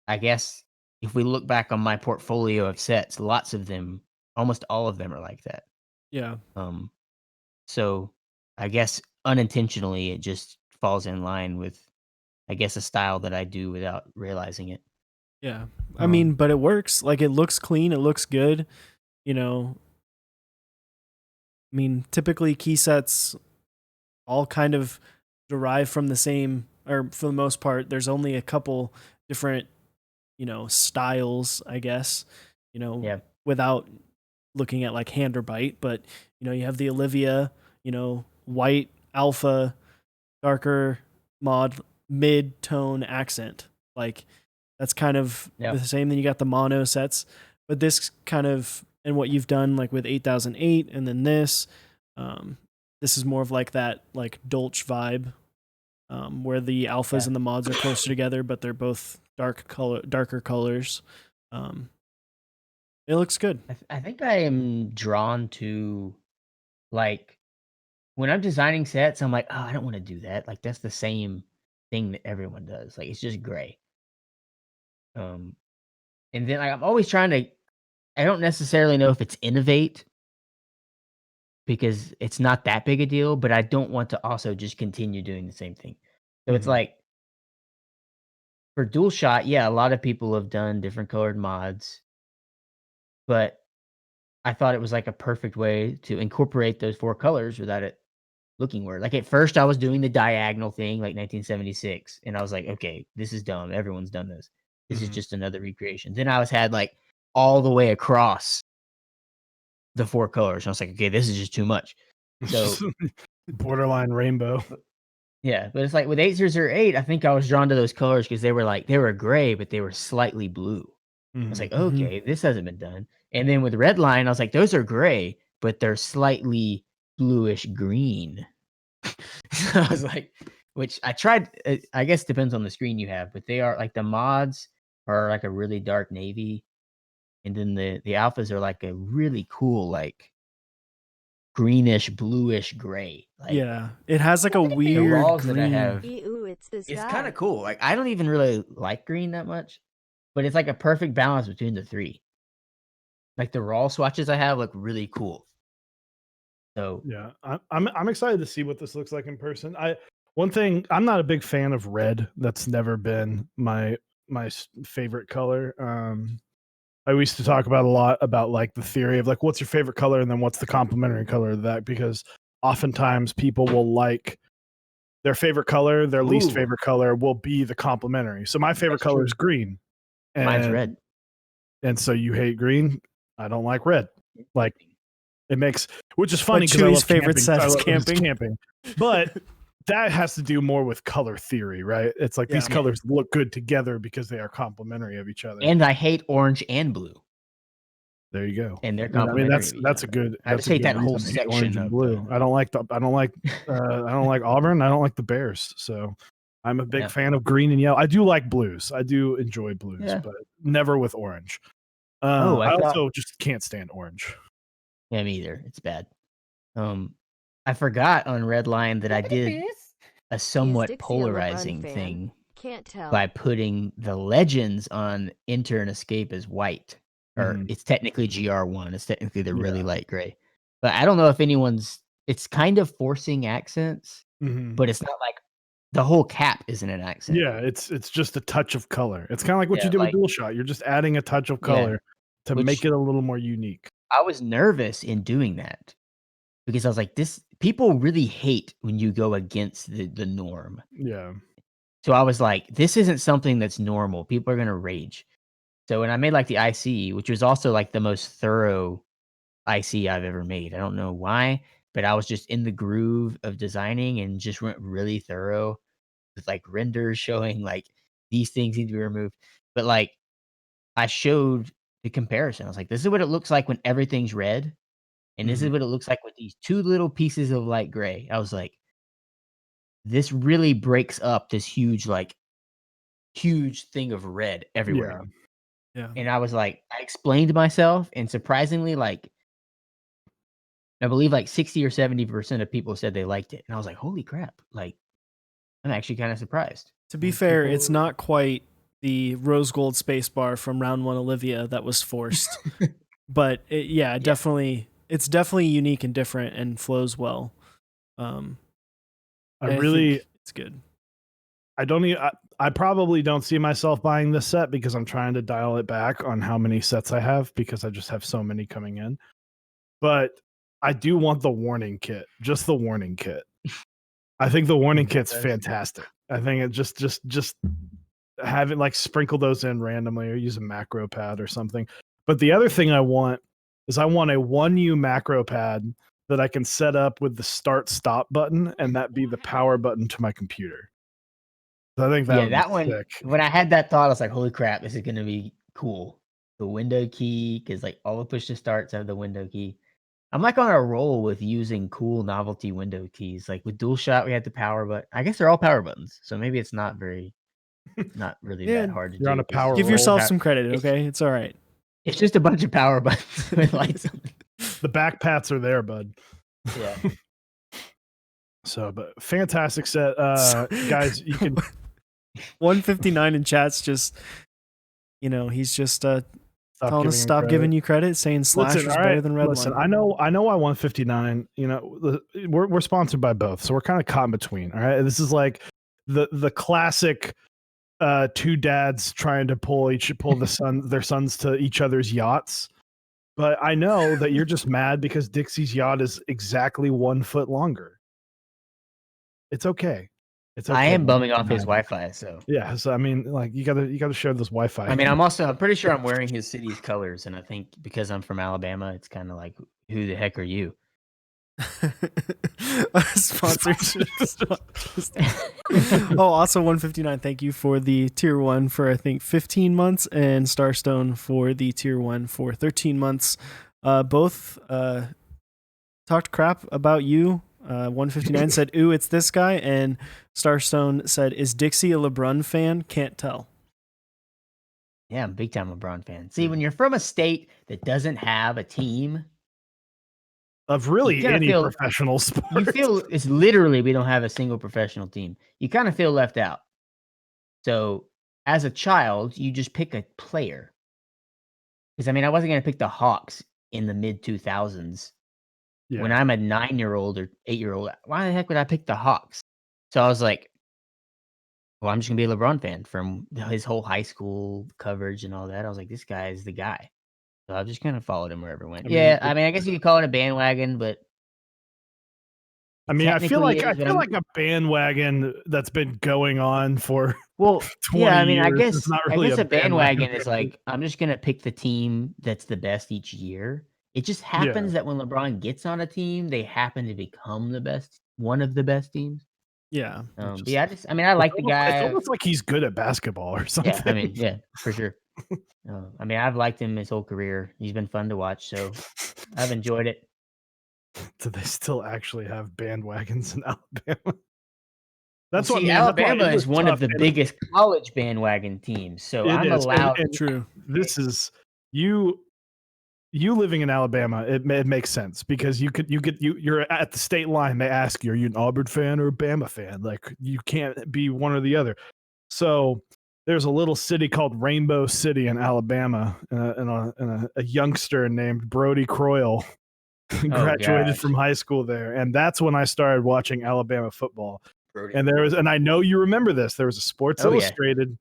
I guess if we look back on my portfolio of sets, lots of them, almost all of them are like that. Yeah. Um, so I guess unintentionally it just falls in line with I guess a style that I do without realizing it. Yeah. I mean, Um, but it works. Like it looks clean, it looks good, you know. I mean, typically key sets all kind of derive from the same, or for the most part, there's only a couple different, styles, I guess, yeah, without looking at like hand or bite, but you have the Olivia, white, alpha, darker, mod, mid tone accent. Like that's kind of yeah. the same. Then you got the mono sets, but this kind of, and what you've done like with 8008 and then um, this is more of like that like Dolch vibe, where the alphas Yeah. and the mods are closer together, but they're both darker colors. Um, it looks good. I think I am drawn to like when I'm designing sets, I'm like, oh, I don't want to do that. Like that's the same thing that everyone does. Like it's just gray. Um, and then like, I'm always trying to. I don't necessarily know if it's innovate because it's not that big a deal, but I don't want to also just continue doing the same thing. So it's Mhm. like for dual shot, yeah, a lot of people have done different colored mods, but I thought it was like a perfect way to incorporate those four colors without it looking weird. Like at first I was doing the diagonal thing like 1976 and I was like, okay, this is dumb. Everyone's done this. This is Mhm. just another recreation. Then I was had like all the way across the four colors. And I was like, okay, this is just too much. So Borderline rainbow. yeah, but it's like with 8008, I think I was drawn to those colors because they were gray, but they were slightly blue. I was Mhm. like, Hmm. okay, this hasn't been done. And then with Redline, I was like, those are gray, but they're slightly bluish green. So I was like, which I tried. I guess depends on the screen you have, but they are like the mods are like a really dark navy, and then the alphas are like a really cool like greenish bluish gray. Like Yeah, it has like a the weird raws that I green. have, Ew, it's this It's guy? kind of cool. Like I don't even really like green that much, but it's like a perfect balance between the three. Like the raw swatches I have look really cool. So Yeah, I'm excited to see what this looks like in person. One thing, I'm not a big fan of red. That's never been my favorite color. I used to talk about a lot about like the theory of like what's your favorite color and then what's the complementary color of that, because oftentimes people will like their favorite color, their least Ooh. favorite color will be the complementary. So my favorite That's color true. is green. Mine's And, red. and so you hate green. I don't like red. Like it makes, which is funny But because I Chewie's love favorite camping. set I is love camping. But that has to do more with color theory, right? It's like these Yeah. colors look good together because they are complementary of each other. And I hate orange and blue. There you go. And they're I mean, complementary. that's a good. I That's just a hate good that whole reason to hate orange section and of blue. I don't like Auburn. I don't like the Bears. So I'm a big fan of green and yellow. I do like blues. I do enjoy blues, but never with orange. I also just can't stand orange. Yeah, me either. It's bad. I forgot on Redline that I did a somewhat polarizing thing. Can't tell. By putting the legends on Enter and Escape as white. Or it's technically GR1. It's technically the really light gray. But I don't know if it's kind of forcing accents, but it's not like the whole cap isn't an accent. Yeah, it's just a touch of color. It's kind of like what you did with DualShock. You're just adding a touch of color to make it a little more unique. I was nervous in doing that because I was like, people really hate when you go against the norm. Yeah. So I was like, this isn't something that's normal. People are going to rage. So when I made like the IC, which was also like the most thorough IC I've ever made. I don't know why, but I was just in the groove of designing and just went really thorough with like renders showing like these things need to be removed. But like I showed the comparison. I was like, this is what it looks like when everything's red. And this is what it looks like with these two little pieces of light gray. I was like, this really breaks up this huge thing of red everywhere. Yeah. And I was like, I explained myself, and surprisingly, like I believe like 60 or 70% of people said they liked it. And I was like, holy crap. Like, I'm actually kind of surprised. To be fair, it's not quite the rose gold space bar from round one Olivia that was forced. But definitely, it's definitely unique and different and flows well. I think it's good. I probably don't see myself buying this set because I'm trying to dial it back on how many sets I have because I just have so many coming in. But I do want the warning kit, just the warning kit. I think the warning kit's fantastic. I think it just have it like sprinkle those in randomly or use a macro pad or something. But the other thing I want is I want a 1U macro pad that I can set up with the start stop button and that be the power button to my computer. So I think that one, sick. when I had that thought, I was like, holy crap, this is going to be cool. The window key, because like all the push to starts have the window key. I'm like on a roll with using cool novelty window keys. Like with DualShock, we had the power button. I guess they're all power buttons. So maybe it's not really that hard to do. You're on a power Give roll. yourself some credit, okay? It's all right. It's just a bunch of power buttons with lights on. The back pats are there, bud. Yeah. So, but fantastic set. Guys, you can 159 in chat's just, he's just telling us stop giving you credit, saying Slash is better than Redline. Listen, I know I 159, we're sponsored by both, so we're kind of caught in between. All right. This is like the classic two dads trying to pull their sons to each other's yachts. But I know that you're just mad because Dixie's yacht is exactly 1 foot longer. It's okay. It's okay. I am bumming off his Wi-Fi, so yeah. So I mean, like you gotta share this Wi-Fi. I mean, I'm pretty sure I'm wearing his city's colors, and I think because I'm from Alabama, it's kind of like, who the heck are you? Sponsorship. Also 159. Thank you for the tier 1 for I think 15 months, and Starstone for the tier 1 for 13 months. Both talked crap about you. 159 said, "Ooh, it's this guy," and Starstone said, "Is Dixie a LeBron fan? Can't tell." Yeah, I'm big time LeBron fan. See, when you're from a state that doesn't have a team, of really You kinda any feel- professional sport. You feel it's literally we don't have a single professional team. You kind of feel left out. So as a child, you just pick a player. Because I mean, I wasn't gonna pick the Hawks in the mid 2000s. Yeah. When I'm a 9-year-old or 8-year-old, why the heck would I pick the Hawks? So I was like, well, I'm just gonna be a LeBron fan from his whole high school coverage and all that. I was like, this guy is the guy. So I just kind of followed him wherever he went. I guess you could call it a bandwagon, but I mean, I feel technically like it is, but like a bandwagon that's been going on for well, 20 yeah. I mean, years. It's not really a bandwagon is really. like I'm just gonna pick the team that's the best each year. It just happens that when LeBron gets on a team, they happen to become the best, one of the best teams. Yeah. But yeah, I like the guy. It's almost like he's good at basketball or something. Yeah, I mean, yeah, for sure. I mean, I've liked him his whole career. He's been fun to watch, so I've enjoyed it. Do they still actually have bandwagons in Alabama? That's Well, what see, I mean. Alabama It was is one of tough, the and biggest college bandwagon teams, so it I'm is. allowed. And True. This is you living in Alabama. It makes sense because you're at the state line. They ask you, are you an Auburn fan or a Bama fan? Like you can't be one or the other. So there's a little city called Rainbow City in Alabama, and a youngster named Brody Croyle graduated from high school there, and that's when I started watching Alabama football. And and I know you remember this. There was a Sports Illustrated,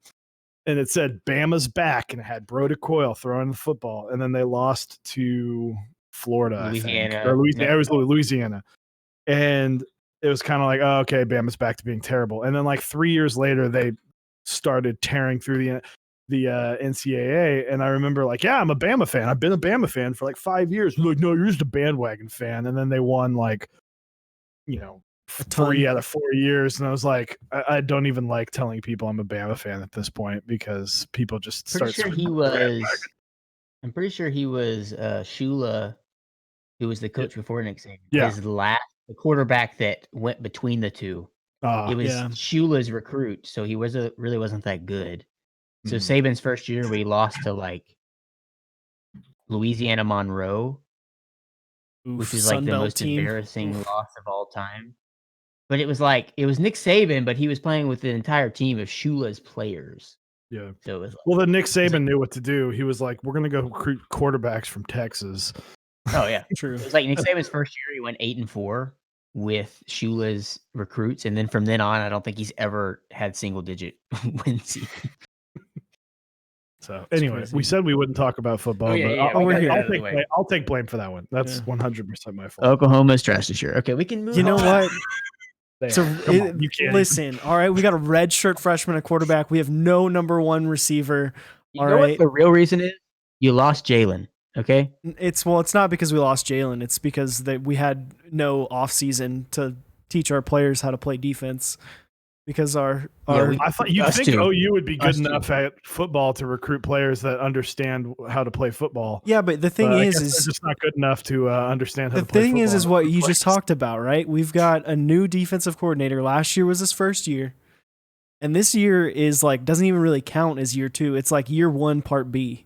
and it said Bama's back, and it had Brody Croyle throwing the football, and then they lost to Florida, Louisiana. I think, or Louisiana. It was Louisiana, and it was kind of like, oh, okay, Bama's back to being terrible. And then like 3 years later, they started tearing through the NCAA, and I remember like, yeah, I'm a Bama fan. I've been a Bama fan for like 5 years. Like, no, you're just a bandwagon fan. And then they won like, 3 out of 4 years, and I was like, I don't even like telling people I'm a Bama fan at this point because people just start. I'm pretty sure he was Shula, who was the coach before Nick Saban. Yeah, the quarterback that went between the two. It was Shula's recruit, so he really wasn't that good. So Saban's first year, we lost to like Louisiana Monroe, which is like the most embarrassing loss of all time. But it was Nick Saban, but he was playing with the entire team of Shula's players. Yeah. So it was well, then Nick Saban knew what to do. He was like, we're going to go recruit quarterbacks from Texas. Oh yeah, true. It was like Nick Saban's first year, he went 8-4 with Shula's recruits, and then from then on, I don't think he's ever had single-digit wins. So anyway, we said we wouldn't talk about football, but I'll take blame for that one. That's 100% my fault. Oklahoma's trash this year. Okay, we can move on. You know what? So you can't listen, all right, we got a red shirt freshman at quarterback. We have no number one receiver. You know what the real reason is? You lost Jalen. Okay. It's not because we lost Jalen. It's because we had no offseason to teach our players how to play defense. Because I thought you'd think OU would be good enough at football to recruit players that understand how to play football. Yeah, but the thing is they're just not good enough to understand how to play football. The thing is what you just talked about, right? We've got a new defensive coordinator. Last year was his first year. And this year is like, doesn't even really count as year 2. It's like year 1, part B,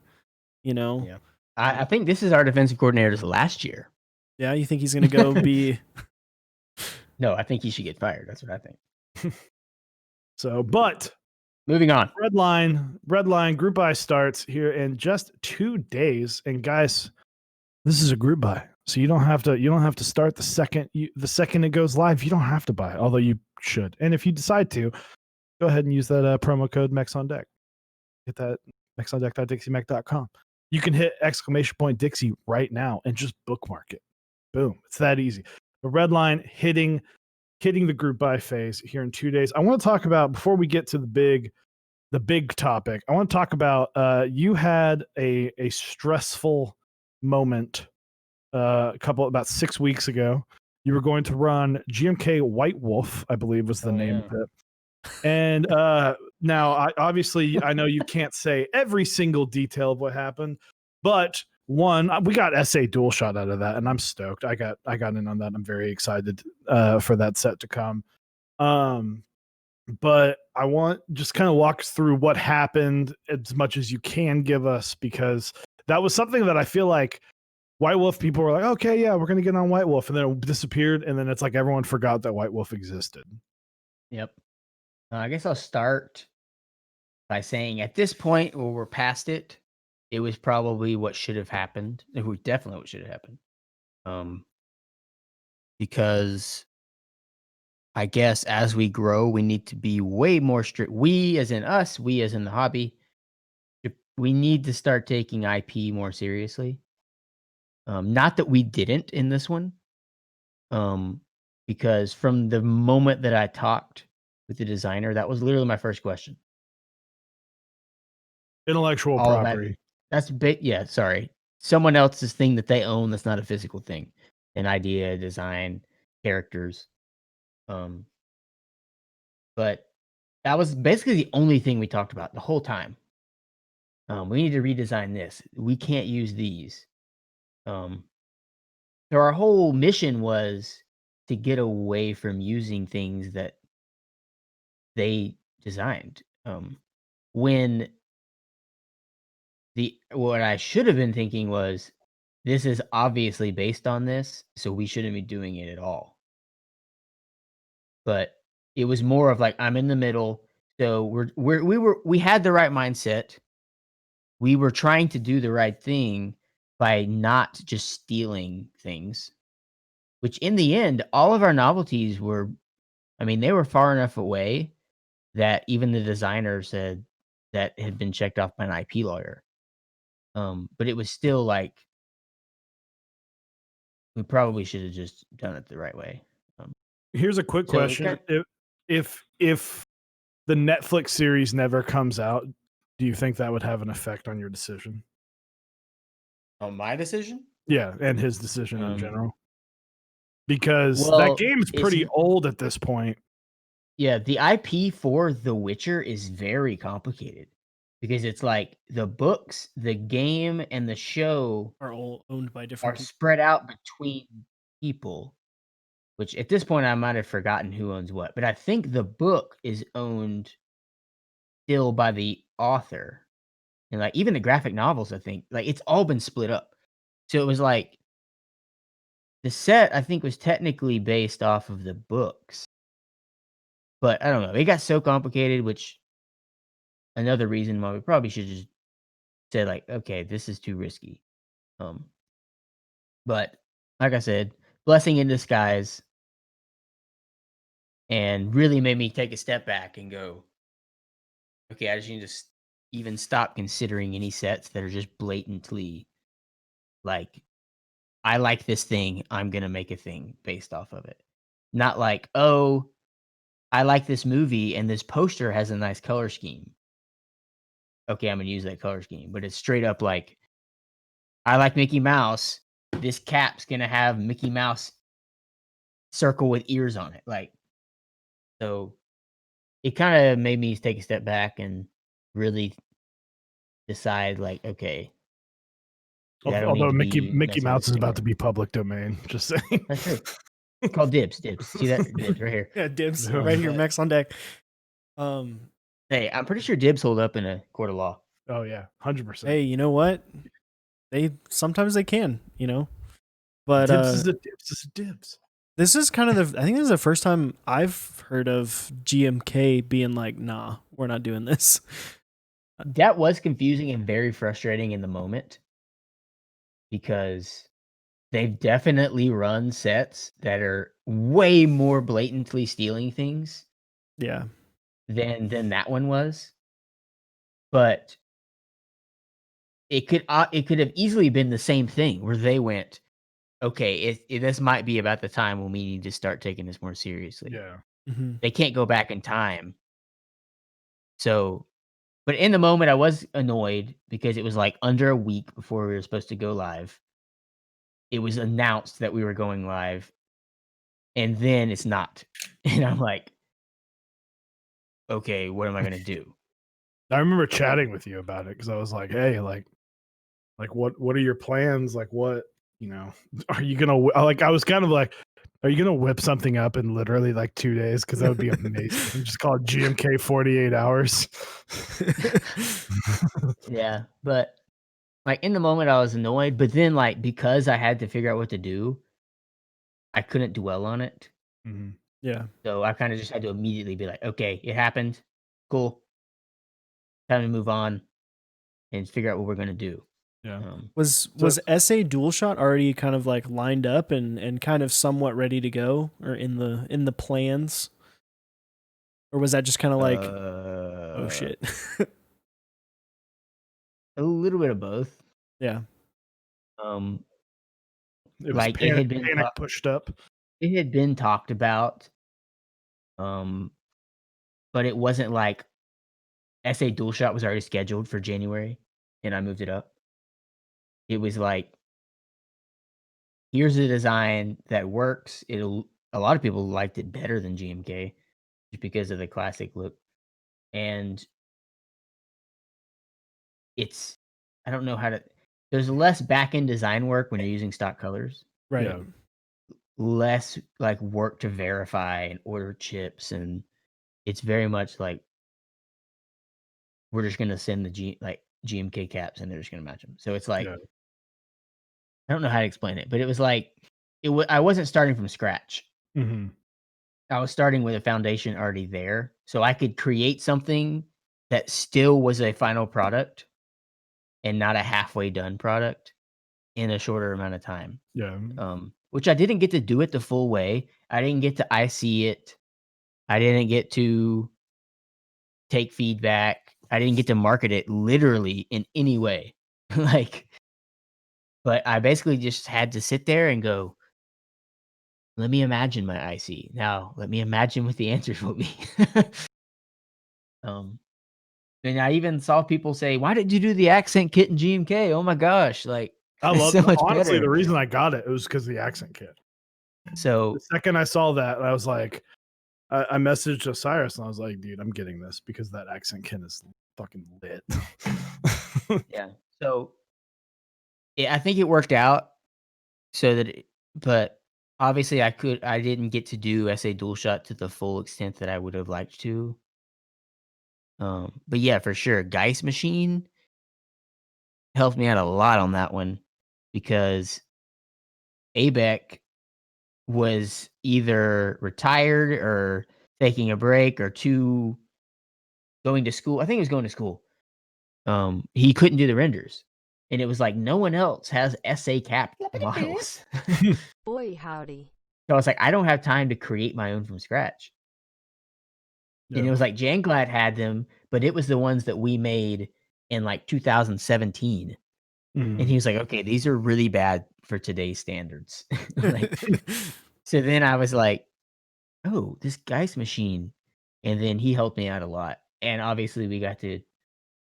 Yeah. I think this is our defensive coordinator's last year. Yeah, you think he's going to go be... No, I think he should get fired. That's what I think. So, but moving on. Redline group buy starts here in just 2 days. And guys, this is a group buy. So you don't have to start the second it goes live. You don't have to buy, although you should. And if you decide to, go ahead and use that promo code MEXONDECK. Hit that mexondeck.dixiemech.com. You can hit !Dixie right now and just bookmark it. Boom. It's that easy. The Redline hitting the group buy phase here in 2 days. I want to talk about, before we get to the big topic, I want to talk about you had a stressful moment about 6 weeks ago. You were going to run GMK White Wolf, I believe was the name of it. And now, obviously, I know you can't say every single detail of what happened, but one, we got SA dual shot out of that, and I'm stoked. I got in on that. I'm very excited for that set to come. But I want just kind of walk us through what happened as much as you can give us, because that was something that I feel like White Wolf, people were like, okay, yeah, we're gonna get on White Wolf, and then it disappeared, and then it's like everyone forgot that White Wolf existed. Yep. I guess I'll start by saying at this point where we're past it, it was probably what should have happened. It was definitely what should have happened. Because I guess as we grow, we need to be way more strict. We as in us, we as in the hobby, we need to start taking IP more seriously. Not that we didn't in this one. Because from the moment that I talked with the designer, that was literally my first question. Intellectual All of property. that's big. Yeah, sorry. Someone else's thing that they own that's not a physical thing. An idea, design, characters. But that was basically the only thing we talked about the whole time. We need to redesign this. We can't use these. So our whole mission was to get away from using things that they designed. When what I should have been thinking was, this is obviously based on this, so we shouldn't be doing it at all. But it was more of like, I'm in the middle. So we had the right mindset. We were trying to do the right thing by not just stealing things, which in the end, all of our novelties were, I mean, they were far enough away that even the designer said that had been checked off by an IP lawyer. But it was still like, we probably should have just done it the right way. Here's a quick So question: if the Netflix series never comes out, do you think that would have an effect on your decision? On my decision? Yeah, and his decision in general. Because that well, game's pretty old at this point. Yeah, the IP for The Witcher is very complicated because it's like the books, the game, and the show Are all owned by are different people. spread out between people, which at this point I might have forgotten who owns what, but I think the book is owned still by the author. And like even the graphic novels, I think, like it's all been split up. So it was like the set, I think, was technically based off of the books. But I don't know. It got so complicated, which another reason why we probably should just say like, okay, this is too risky. But like I said, blessing in disguise, and really made me take a step back and go, okay, I just need to even stop considering any sets that are just blatantly like, I like this thing, I'm gonna make a thing based off of it. Not like, oh, I like this movie and this poster has a nice color scheme. Okay, I'm gonna use that color scheme. But it's straight up like, I like Mickey Mouse. This cap's gonna have Mickey Mouse circle with ears on it. Like, so it kind of made me take a step back and really decide, like, okay, I don't need Although to Mickey be messing with Mouse this is about anymore. to be public domain. Just saying. That's true. It's called dibs. Dibs. See that? Dibs right here. Yeah, dibs No, right here, but- Max on deck. Hey, I'm pretty sure dibs hold up in a court of law. Oh yeah, 100%. Hey, you know what? Sometimes they can, you know. But dibs is a dibs is a dibs. This is kind of I think this is the first time I've heard of GMK being like, nah, we're not doing this. That was confusing and very frustrating in the moment because they've definitely run sets that are way more blatantly stealing things Yeah. than that one was. But it could have easily been the same thing where they went, okay, this might be about the time when we need to start taking this more seriously. Yeah. Mm-hmm. They can't go back in time. So, but in the moment, I was annoyed because it was like under a week before we were supposed to go live. It was announced that we were going live, and then it's not. And I'm like, okay, what am I going to do? I remember chatting with you about it because I was like, hey, like what are your plans? Like what, are you gonna like? I was kind of like, are you gonna whip something up in literally like 2 days? Because that would be amazing. Just call it GMK 48 hours. Yeah, but Like in the moment, I was annoyed, but then like because I had to figure out what to do, I couldn't dwell on it. Mm-hmm. Yeah. So I kind of just had to immediately be like, okay, it happened. Cool. Time to move on and figure out what we're gonna do. Yeah. Was SA DualShot already kind of like lined up and kind of somewhat ready to go, or in the plans, or was that just kind of like, oh shit? A little bit of both. Yeah. It was Like it had been panic pushed up. It had been talked about, but it wasn't like SA DualShot was already scheduled for January, and I moved it up. It was like, here's a design that works. A lot of people liked it better than GMK just because of the classic look, and it's I don't know how to. There's less back end design work when you're using stock colors. Right. Yeah. Less like work to verify and order chips, and it's very much like we're just gonna send the GMK caps and they're just gonna match them. So it's like, Yeah. I don't know how to explain it, but it was like I wasn't starting from scratch. Mm-hmm. I was starting with a foundation already there, so I could create something that still was a final product and not a halfway done product in a shorter amount of time. Yeah. Which I didn't get to do it the full way. I didn't get to IC it. I didn't get to take feedback. I didn't get to market it literally in any way. But I basically just had to sit there and go, let me imagine my IC. Now, let me imagine what the answers will be. And I even saw people say, "Why did you do the accent kit in GMK? Oh my gosh, like I it's love so much honestly better." the reason I got it was because of the accent kit. So The second I saw that, I was like, I messaged Osiris and I was like, dude, I'm getting this because that accent kit is fucking lit. yeah, so I think it worked out so that, but obviously I didn't get to do SA DualShot to the full extent that I would have liked to. But yeah, for sure, Geist Machine helped me out a lot on that one because ABEC was either retired or taking a break or going to school. I think he was going to school. He couldn't do the renders. And it was like no one else has SA cap models. Boy, howdy. So I was like, I don't have time to create my own from scratch. Yeah. And it was like JanGlad had them, but it was the ones that we made in like 2017. And he was like, okay, these are really bad for today's standards. So then I was like, oh, this Geist Machine. And then he helped me out a lot. And obviously we got to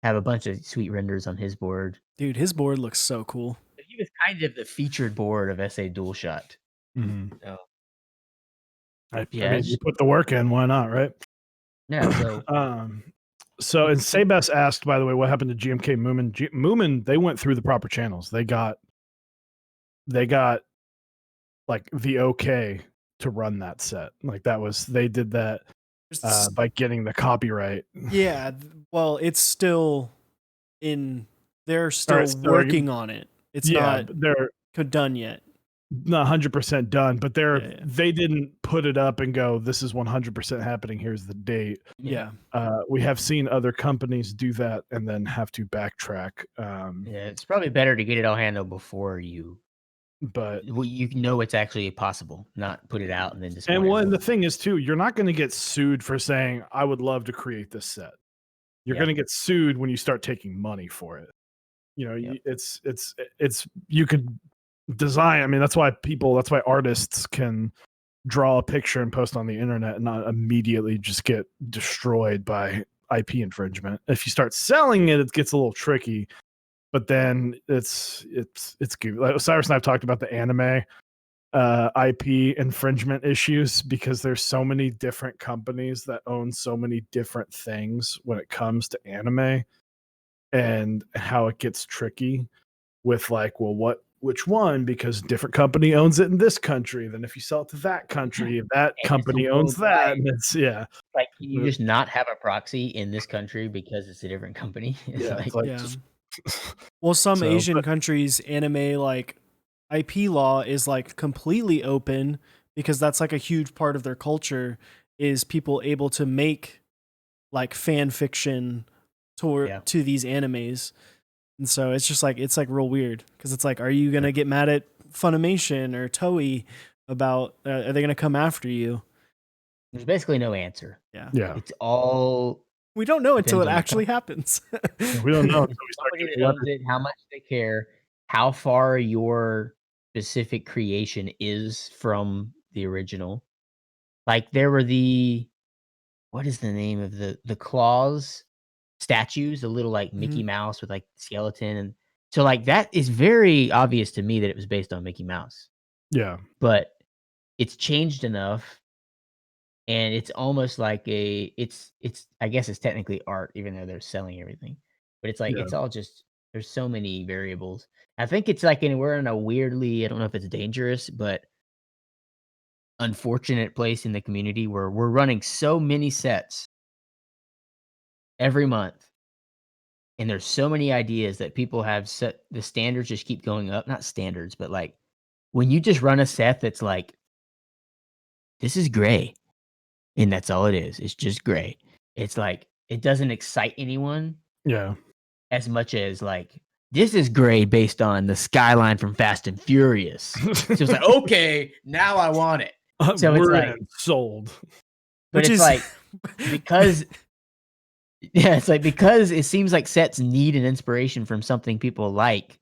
have a bunch of sweet renders on his board. Dude, his board looks so cool. He was kind of the featured board of SA DualShot. So, I mean, you put the work in, why not, right? Yeah. So, so and Sebas asked, by the way, what happened to GMK Moomin? Moomin, they went through the proper channels. They got like the okay to run that set. Like they did that by getting the copyright. Yeah, well, it's still they're still working on it. It's not they're done yet. Not 100% done, but they didn't put it up and go, this is 100% happening, here's the date. Yeah. We have seen other companies do that and then have to backtrack. Yeah, it's probably better to get it all handled before you know it's actually possible, not put it out and then just. And the thing is too, you're not going to get sued for saying I would love to create this set. You're going to get sued when you start taking money for it. You know, it's you could design. I mean, that's why artists can draw a picture and post on the internet and not immediately just get destroyed by IP infringement. If you start selling it, it gets a little tricky. But then it's good. Like Cyrus and I've talked about the anime IP infringement issues because there's so many different companies that own so many different things when it comes to anime, and how it gets tricky with like, well, which one? Because different company owns it in this country. Then if you sell it to that country, that company owns that. And it's like, can you just not have a proxy in this country because it's a different company? It's Well, some So, Asian but- countries, anime like IP law is like completely open because that's like a huge part of their culture is people able to make like fan fiction to these animes. And so it's just like it's like real weird because it's like, are you gonna get mad at Funimation or Toei about? Are they gonna come after you? There's basically no answer. Yeah, yeah, It's all we don't know until depends it on the actually happens. we don't know until we start company getting that owns letters. it, how much they care, how far your specific creation is from the original. Like there were what is the name of the claws statues, the little like Mickey Mouse with like skeleton, and so like that is very obvious to me that it was based on Mickey Mouse. Yeah, But it's changed enough, and it's almost like it's I guess it's technically art, even though they're selling everything. But it's like Yeah. it's all just there's so many variables. I think it's like we're in a weirdly, I don't know if it's dangerous, but unfortunate place in the community where we're running so many sets every month, and there's so many ideas that people have set. The standards just keep going up. Not standards, but like when you just run a set that's like, this is gray, and that's all it is. It's just gray. It's like it doesn't excite anyone yeah. as much as like this is gray based on the skyline from Fast and Furious. So it's like, okay, now I want it. So it's We're like in, sold. But Which it's is like because it's like because it seems like sets need an inspiration from something people like.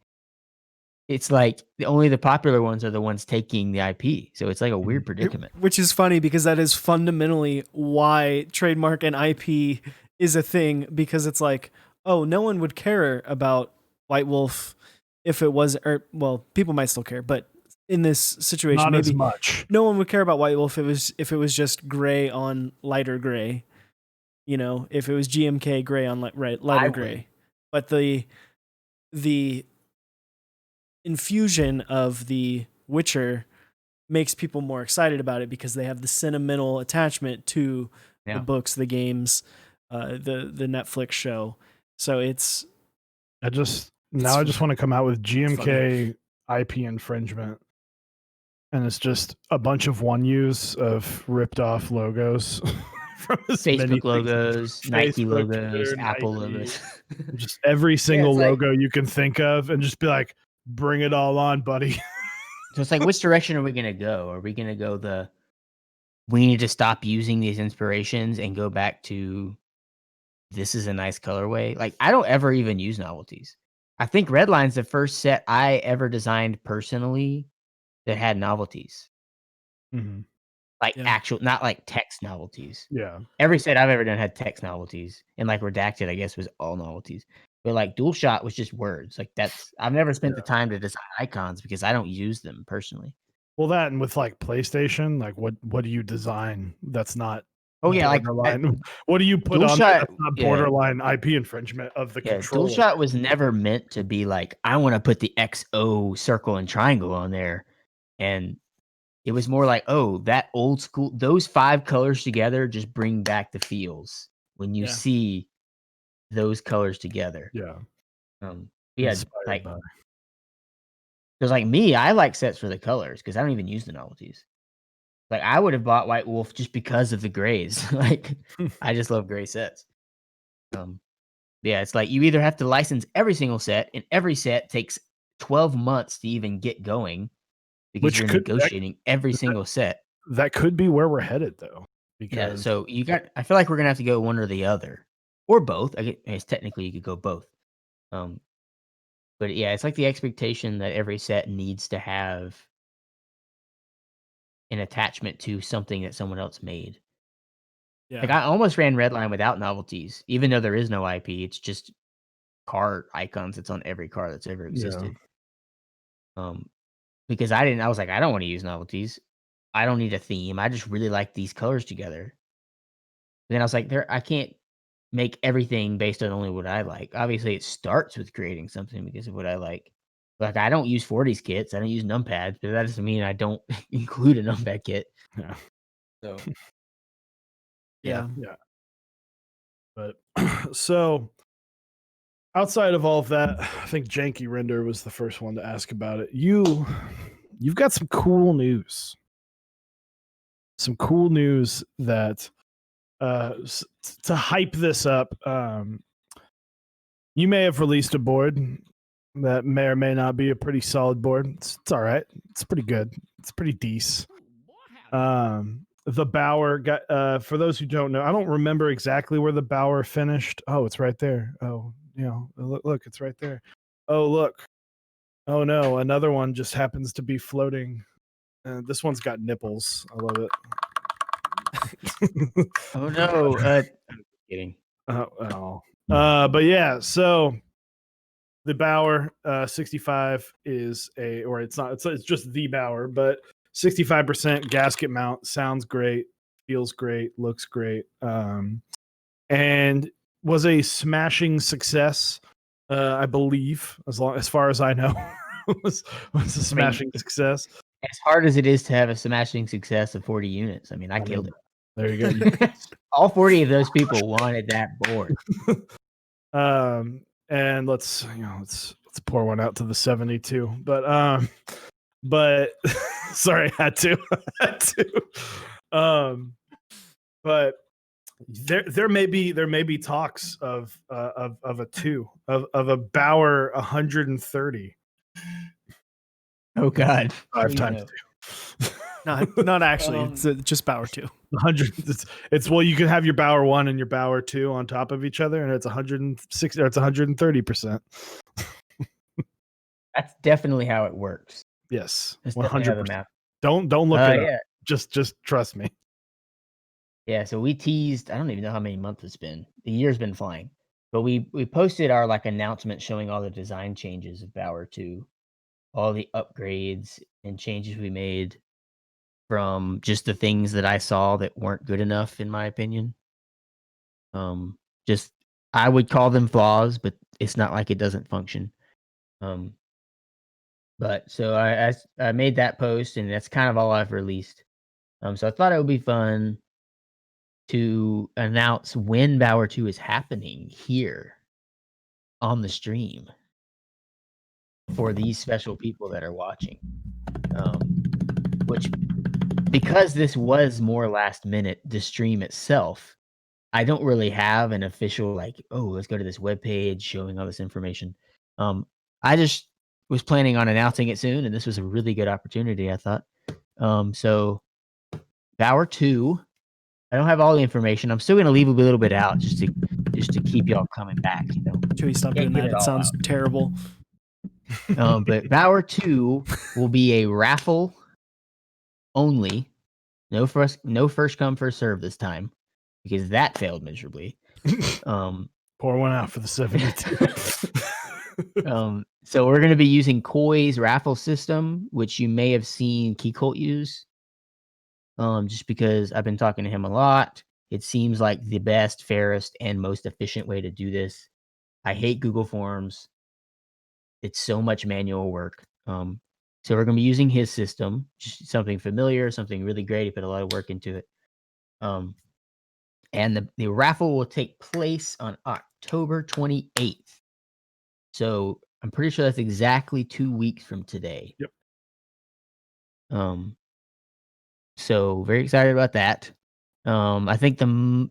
It's like only the popular ones are the ones taking the IP. So it's like a weird predicament. Which is funny because that is fundamentally why trademark and IP is a thing, because it's like, oh, no one would care about White Wolf if it was, or well, people might still care, but in this situation, Not maybe as much. no one would care about White Wolf if it was just gray on lighter gray. You know, if it was GMK gray on lighter gray. But the infusion of the Witcher makes people more excited about it because they have the sentimental attachment to the books, the games, the Netflix show. So it's I just want to come out with GMK IP infringement, and it's just a bunch of one use of ripped off logos from Facebook logos, Nike logos, Twitter, Apple Nike, logos. just every single like- logo you can think of, and just be like, bring it all on, buddy. So it's like, which direction are we going to go? Are we going to go we need to stop using these inspirations and go back to this is a nice colorway? Like, I don't ever even use novelties. I think Redline's the first set I ever designed personally that had novelties. Mm-hmm. Like actual, not like text novelties. Yeah. Every set I've ever done had text novelties. And like Redacted, I guess, was all novelties. But like Dual Shot was just words. Like I've never spent the time to design icons because I don't use them personally. Well, that and with like PlayStation, like what do you design that's not borderline? What do you put Dual on Shot, there that's not borderline IP infringement of the controller? Dual Shot was never meant to be like, I want to put the XO circle and triangle on there. And it was more like, oh, that old school, those 5 colors together just bring back the feels when you see those colors together. Yeah. Like, because like me, I like sets for the colors because I don't even use the novelties. Like I would have bought White Wolf just because of the grays. Like I just love gray sets. It's like you either have to license every single set, and every set takes 12 months to even get going because you're negotiating every single set. That could be where we're headed, though. Because so I feel like we're gonna have to go one or the other, or both. I guess technically you could go both. But it's like the expectation that every set needs to have an attachment to something that someone else made. Yeah. Like I almost ran Redline without novelties, even though there is no IP. It's just car icons. It's on every car that's ever existed. Because I was like, I don't want to use novelties. I don't need a theme. I just really like these colors together. And then I was like, I can't make everything based on only what I like. Obviously, it starts with creating something because of what I like. Like I don't use 40s kits. I don't use numpads, but that doesn't mean I don't include a numpad kit. Yeah. So yeah. But so outside of all of that, I think Janky Render was the first one to ask about it. You've got some cool news. Some cool news that to hype this up. You may have released a board that may or may not be a pretty solid board. It's all right. It's pretty good. It's pretty decent. The Bower got, for those who don't know, I don't remember exactly where the Bower finished. Oh, it's right there. Oh, look, it's right there. Oh, look. Oh no, another one just happens to be floating. This one's got nipples. I love it. Oh no, I'm kidding. But yeah, so the Bower 65 is it's just the Bower, but 65% gasket mount, sounds great, feels great, looks great, and was a smashing success, I believe, as far as I know. was a smashing success. As hard as it is to have a smashing success of 40 units, I mean, I killed it. There you go. All 40 of those people wanted that board. And let's pour one out to the 72. But sorry, I had to. But there may be talks of a 2 of a Bower 130. Oh God, 5 times 2. Not actually. It's just Bower 2. 100. It's well, you could have your Bower 1 and your Bower 2 on top of each other, and it's 160. Or it's 130%. That's definitely how it works. Yes, 100%. Don't look it up. Just trust me. Yeah. So we teased. I don't even know how many months it's been. The year's been flying, but we posted our announcement showing all the design changes of Bower 2, all the upgrades and changes we made from just the things that I saw that weren't good enough, in my opinion. Just I would call them flaws, but it's not like it doesn't function. But so I made that post, and that's kind of all I've released. So I thought it would be fun to announce when Bower 2 is happening here on the stream for these special people that are watching. Which, because this was more last minute, the stream itself, I don't really have an official let's go to this webpage showing all this information. I just was planning on announcing it soon, and this was a really good opportunity, I thought. So Bower 2, I don't have all the information. I'm still going to leave a little bit out just to keep y'all coming back. Joey, stop doing that. It sounds terrible. But Bower 2 will be a raffle only. No first come, first serve this time, because that failed miserably. Pour one out for the 72. So we're going to be using Koi's raffle system, which you may have seen Keycap use. Just because I've been talking to him a lot. It seems like the best, fairest, and most efficient way to do this. I hate Google Forms. It's so much manual work. So we're going to be using his system, just something familiar, something really great. He put a lot of work into it. And the raffle will take place on October 28th. So I'm pretty sure that's exactly 2 weeks from today. Yep. So very excited about that. I think the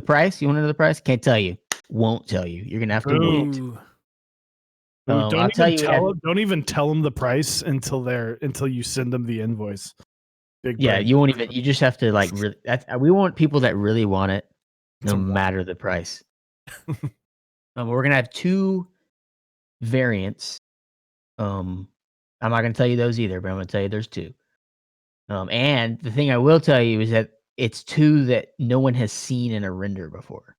price. You want to know the price? Can't tell you. Won't tell you. You're gonna have to wait. Don't even tell them the price until you send them the invoice. You won't even. You just have to really. We want people that really want it, no matter the price. We're gonna have 2 variants. I'm not gonna tell you those either, but I'm gonna tell you there's 2. And the thing I will tell you is that it's 2 that no one has seen in a render before.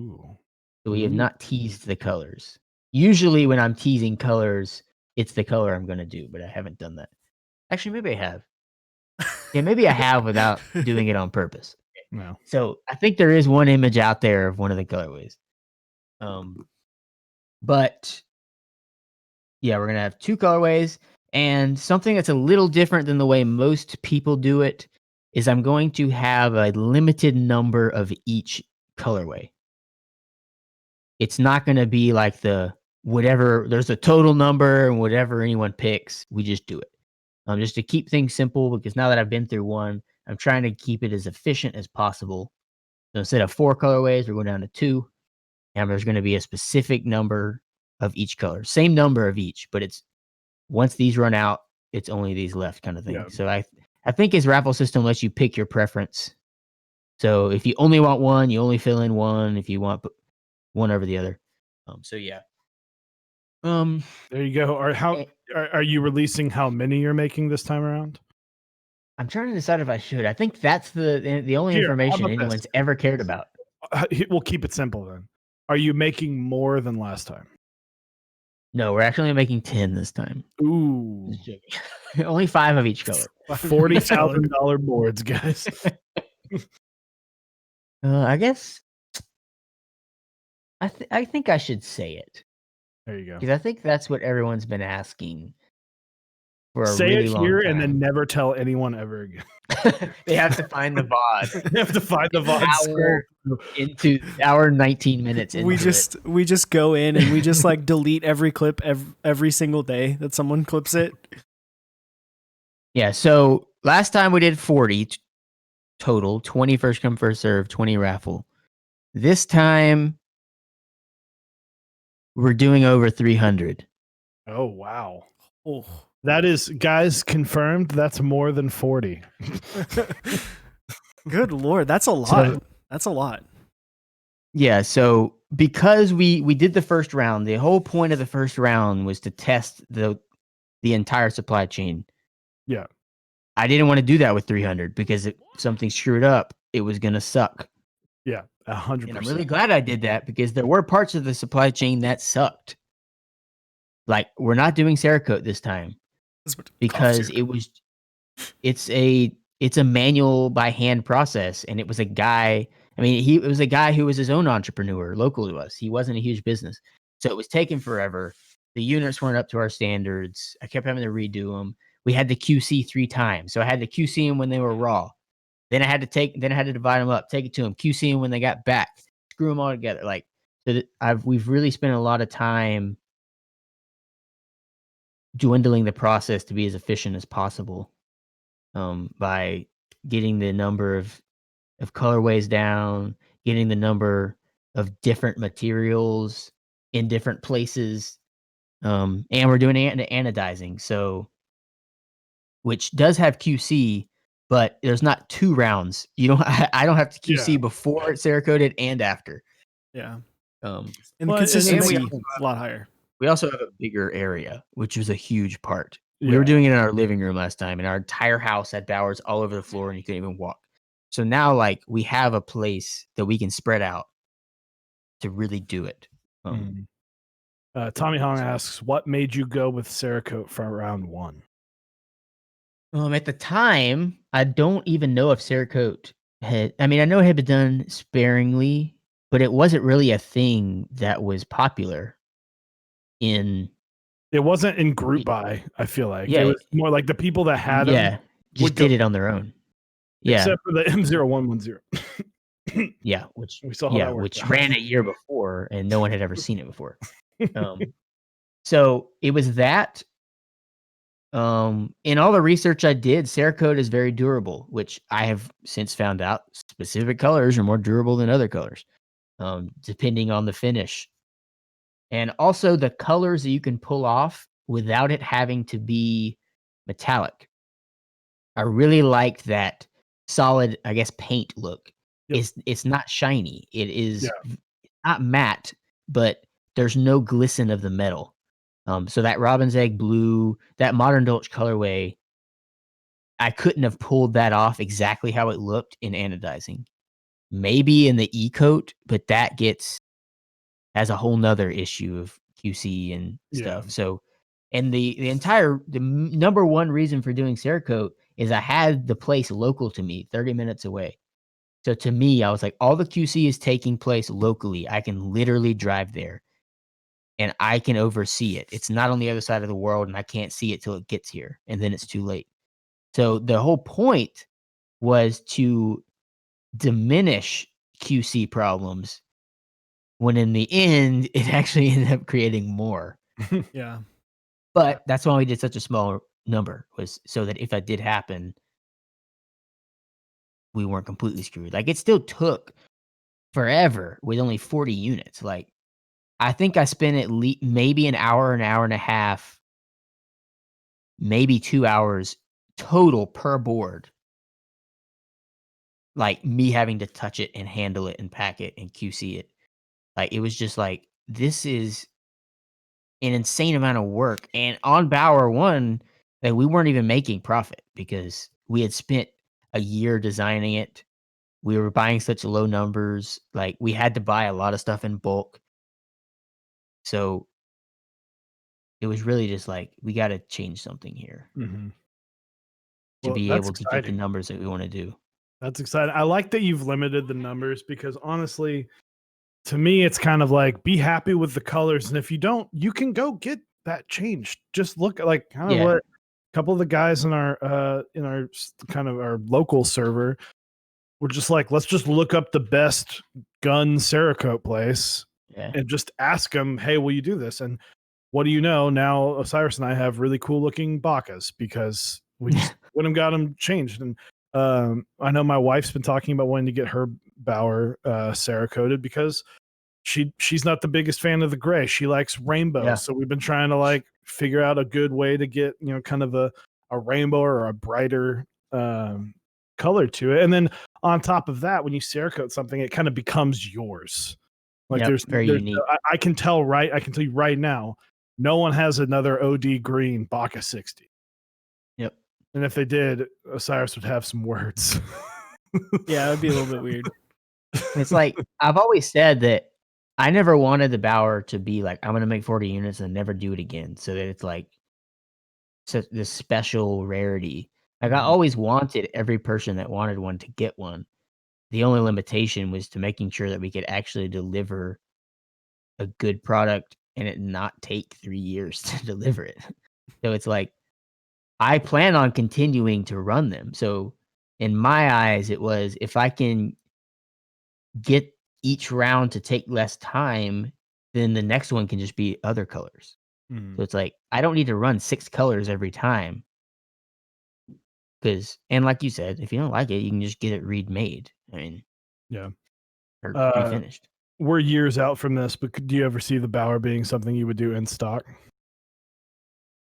Ooh. So we have not teased the colors. Usually when I'm teasing colors, it's the color I'm going to do, but I haven't done that. Actually, maybe I have. Yeah, maybe I have without doing it on purpose. No. So I think there is one image out there of one of the colorways. But yeah, we're going to have 2 colorways, and something that's a little different than the way most people do it is I'm going to have a limited number of each colorway. it's not going to be like the whatever. There's a total number and whatever anyone picks, we just do it. Just to keep things simple, because now that I've been through one, I'm trying to keep it as efficient as possible. So instead of 4 colorways, we're going down to 2, and there's going to be a specific number of each color, same number of each, but it's once these run out, it's only these left, kind of thing. Yeah. So I think his raffle system lets you pick your preference. So if you only want one, you only fill in one. If you want one over the other, so yeah. There you go. Are you releasing how many you're making this time around? I'm trying to decide if I should. I think that's the only information anyone's ever cared about. We'll keep it simple then. Are you making more than last time? No, we're actually making 10 this time. Ooh. Only 5 of each color. $40,000 boards, guys. I guess I think I should say it. There you go. Because I think that's what everyone's been asking for a Say really it long here time. And then never tell anyone ever again. They have to find the VOD. They have to find the VOD. Into our 19 minutes into we just go in and we just like delete every clip every single day that someone clips it. Yeah, so last time we did 40 total, 20 first come first serve, 20 raffle. This time we're doing over 300. Oh wow. Oh. That is, guys, confirmed. That's more than 40. Good Lord, that's a lot. That's a lot. Yeah, so because we did the first round, the whole point of the first round was to test the entire supply chain. Yeah. I didn't want to do that with 300 because if something screwed up, it was going to suck. Yeah, 100%. And I'm really glad I did that because there were parts of the supply chain that sucked. Like, we're not doing Cerakote this time because it's a manual by hand process, and it was a guy. I mean, it was a guy who was his own entrepreneur local to us. He wasn't a huge business. So it was taking forever. The units weren't up to our standards. I kept having to redo them. We had to QC 3 times. So I had to QC them when they were raw. Then I had to divide them up, take it to them, QC them when they got back, screw them all together. Like, so we've really spent a lot of time dwindling the process to be as efficient as possible, by getting the number of colorways down, getting the number of different materials in different places, and we're doing anodizing, so which does have QC, but there's not 2 rounds. I don't have to QC before it's Cerakoted and after. Yeah. And the consistency is a lot higher. We also have a bigger area, which was a huge part. We were doing it in our living room last time, and our entire house had bowers all over the floor, and you couldn't even walk. So now, like, we have a place that we can spread out to really do it. Tommy Hong asks, what made you go with Cerakote for round 1? At the time, I don't even know if Cerakote had. I mean, I know it had been done sparingly, but it wasn't really a thing that was popular. It wasn't in group buy. I feel like it was more like the people that had them just did it on their own. Yeah, except for the M0110. Yeah, which we saw how that worked which ran a year before, and no one had ever seen it before. So it was that. In all the research I did, Cerakote is very durable, which I have since found out specific colors are more durable than other colors, depending on the finish. And also the colors that you can pull off without it having to be metallic. I really liked that solid, I guess, paint look. Yep. It's not shiny. It is not matte, but there's no glisten of the metal. So that Robin's Egg blue, that Modern Dolce colorway, I couldn't have pulled that off exactly how it looked in anodizing. Maybe in the E-coat, but that has a whole nother issue of QC and stuff. So, and the number one reason for doing Cerakote is I had the place local to me, 30 minutes away. So to me, I was like, all the QC is taking place locally. I can literally drive there. And I can oversee it. It's not on the other side of the world, and I can't see it till it gets here, and then it's too late. So the whole point was to diminish QC problems when in the end, it actually ended up creating more. Yeah. But that's why we did such a small number, was so that if that did happen, we weren't completely screwed. Like, it still took forever with only 40 units. Like, I think I spent at least maybe an hour and a half, maybe 2 hours total per board. Like, me having to touch it and handle it and pack it and QC it. Like, it was just like, this is an insane amount of work. And on Bower 1, like, we weren't even making profit because we had spent a year designing it. We were buying such low numbers. Like, we had to buy a lot of stuff in bulk. So it was really just like, we got to change something here Mm-hmm. to Well, be that's able to get the exciting. numbers that we want to do. That's exciting. I like that you've limited the numbers because honestly, to me, it's kind of like be happy with the colors, and if you don't, you can go get that changed. Just look at like kind of Yeah. what a couple of the guys in our kind of our local server were just like, let's just look up the best gun Cerakote place Yeah. and just ask them, hey, will you do this? And what do you know? Now Osiris and I have really cool looking Bakas because we just went and got them changed. And I know my wife's been talking about wanting to get her Bower Cerakoted because she's not the biggest fan of the gray. She likes rainbow. Yeah. So we've been trying to like figure out a good way to get, you know, kind of a rainbow or a brighter color to it. And then on top of that, when you Cerakote something, it kind of becomes yours. Like Yep, very unique. I can tell you right now, no one has another OD green Baka 60. Yep. And if they did, Osiris would have some words. Yeah, it would be a little bit weird. It's like, I've always said that I never wanted the Bower to be like, I'm going to make 40 units and never do it again. So that it's like this special rarity. Like, I always wanted every person that wanted one to get one. The only limitation was to making sure that we could actually deliver a good product and it not take 3 years to deliver it. So it's like, I plan on continuing to run them. So in my eyes, it was, if I can get each round to take less time, then the next one can just be other colors. So it's like, I don't need to run 6 colors every time. And like you said, if you don't like it, you can just get it remade. I mean, yeah. or refinished. We're years out from this, but do you ever see the Bower being something you would do in stock?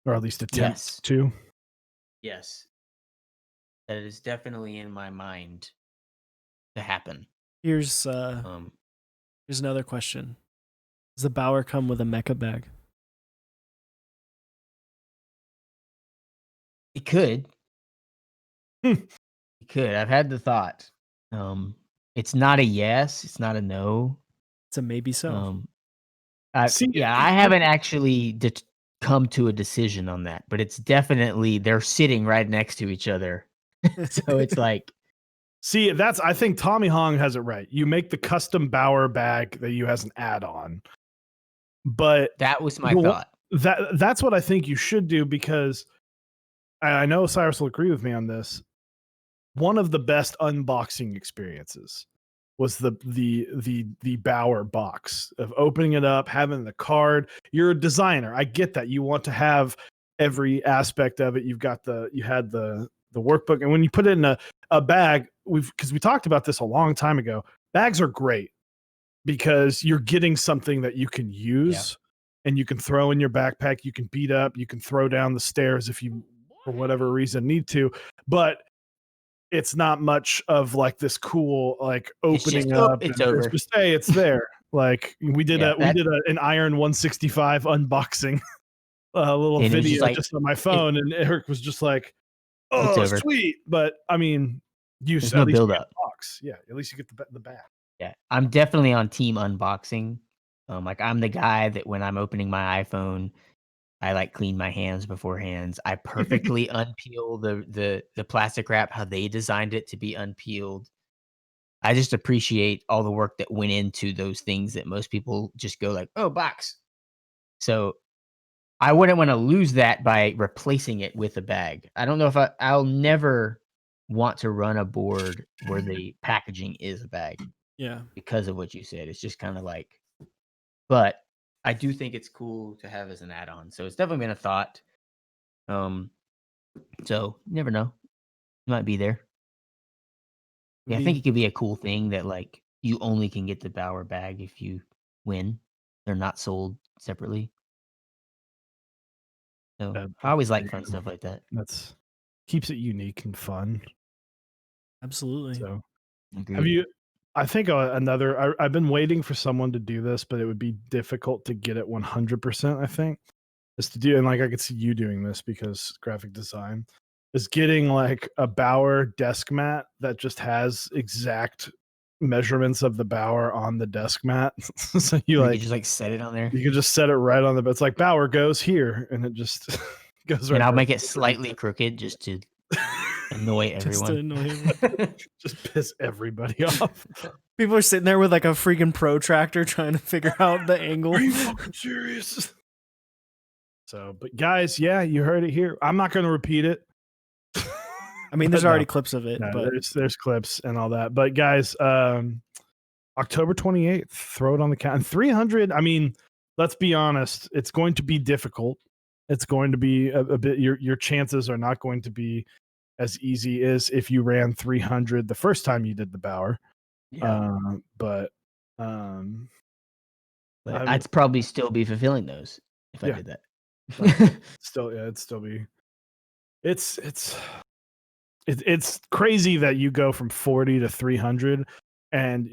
Or at least attempt to? Yes. That is definitely in my mind to happen. Here's another question. Does the Bower come with a Mecha bag? It could. It could. I've had the thought. It's not a yes. It's not a no. It's a maybe so. I haven't actually come to a decision on that, but it's definitely, they're sitting right next to each other. So it's like, see, I think Tommy Hong has it right. You make the custom Bower bag that you as an add-on. But that was my thought. That's what I think you should do, because I know Cyrus will agree with me on this. One of the best unboxing experiences was the Bower box, of opening it up, having the card. You're a designer. I get that. You want to have every aspect of it. You had the workbook, and when you put it in a bag, because we talked about this a long time ago, bags are great because you're getting something that you can use and you can throw in your backpack, you can beat up, you can throw down the stairs if you, for whatever reason, need to. But it's not much of like this cool like opening up. It's over. It's just, hey, it's there. Like we did an Iron 165 unboxing, a little video just on my phone, and Eric was just like, "Oh, sweet!" But I mean, there's no build up. Box, yeah. At least you get the bag. Yeah, I'm definitely on team unboxing. Like, I'm the guy that when I'm opening my iPhone, I like clean my hands beforehand. I perfectly unpeel the plastic wrap how they designed it to be unpeeled. I just appreciate all the work that went into those things that most people just go like, "Oh, box." So I wouldn't want to lose that by replacing it with a bag. I don't know if I'll never want to run a board where the packaging is a bag. Yeah. Because of what you said. It's just kind of like, but I do think it's cool to have as an add-on. So it's definitely been a thought. So you never know, it might be there. Yeah, I think it could be a cool thing that like you only can get the Bauer bag if you win. They're not sold separately. So I always like fun stuff like that. That's keeps it unique and fun. Absolutely. So Agreed. have you? I think I've been waiting for someone to do this, but it would be difficult to get it 100%. I think is to do, and like I could see you doing this because graphic design is getting like a Bauer desk mat that just has exact measurements of the Bauer on the desk mat. So you could just like set it on there. You can just set it right on the. It's like Bauer goes here, and it just goes right. And I'll make it slightly crooked just to annoy everyone. Just to annoy everyone. Just piss everybody off. People are sitting there with like a freaking protractor trying to figure out the angle. Are you fucking serious? So, but guys, yeah, you heard it here. I'm not going to repeat it. I mean, there's already clips of it. No, but there's clips and all that. But guys, October 28th, throw it on the count. 300. I mean, let's be honest. It's going to be difficult. It's going to be a bit. Your chances are not going to be as easy as if you ran 300 the first time you did the Bauer. Yeah. But I'd probably still be fulfilling those if I did that. It'd still be. It's crazy that you go from 40 to 300, and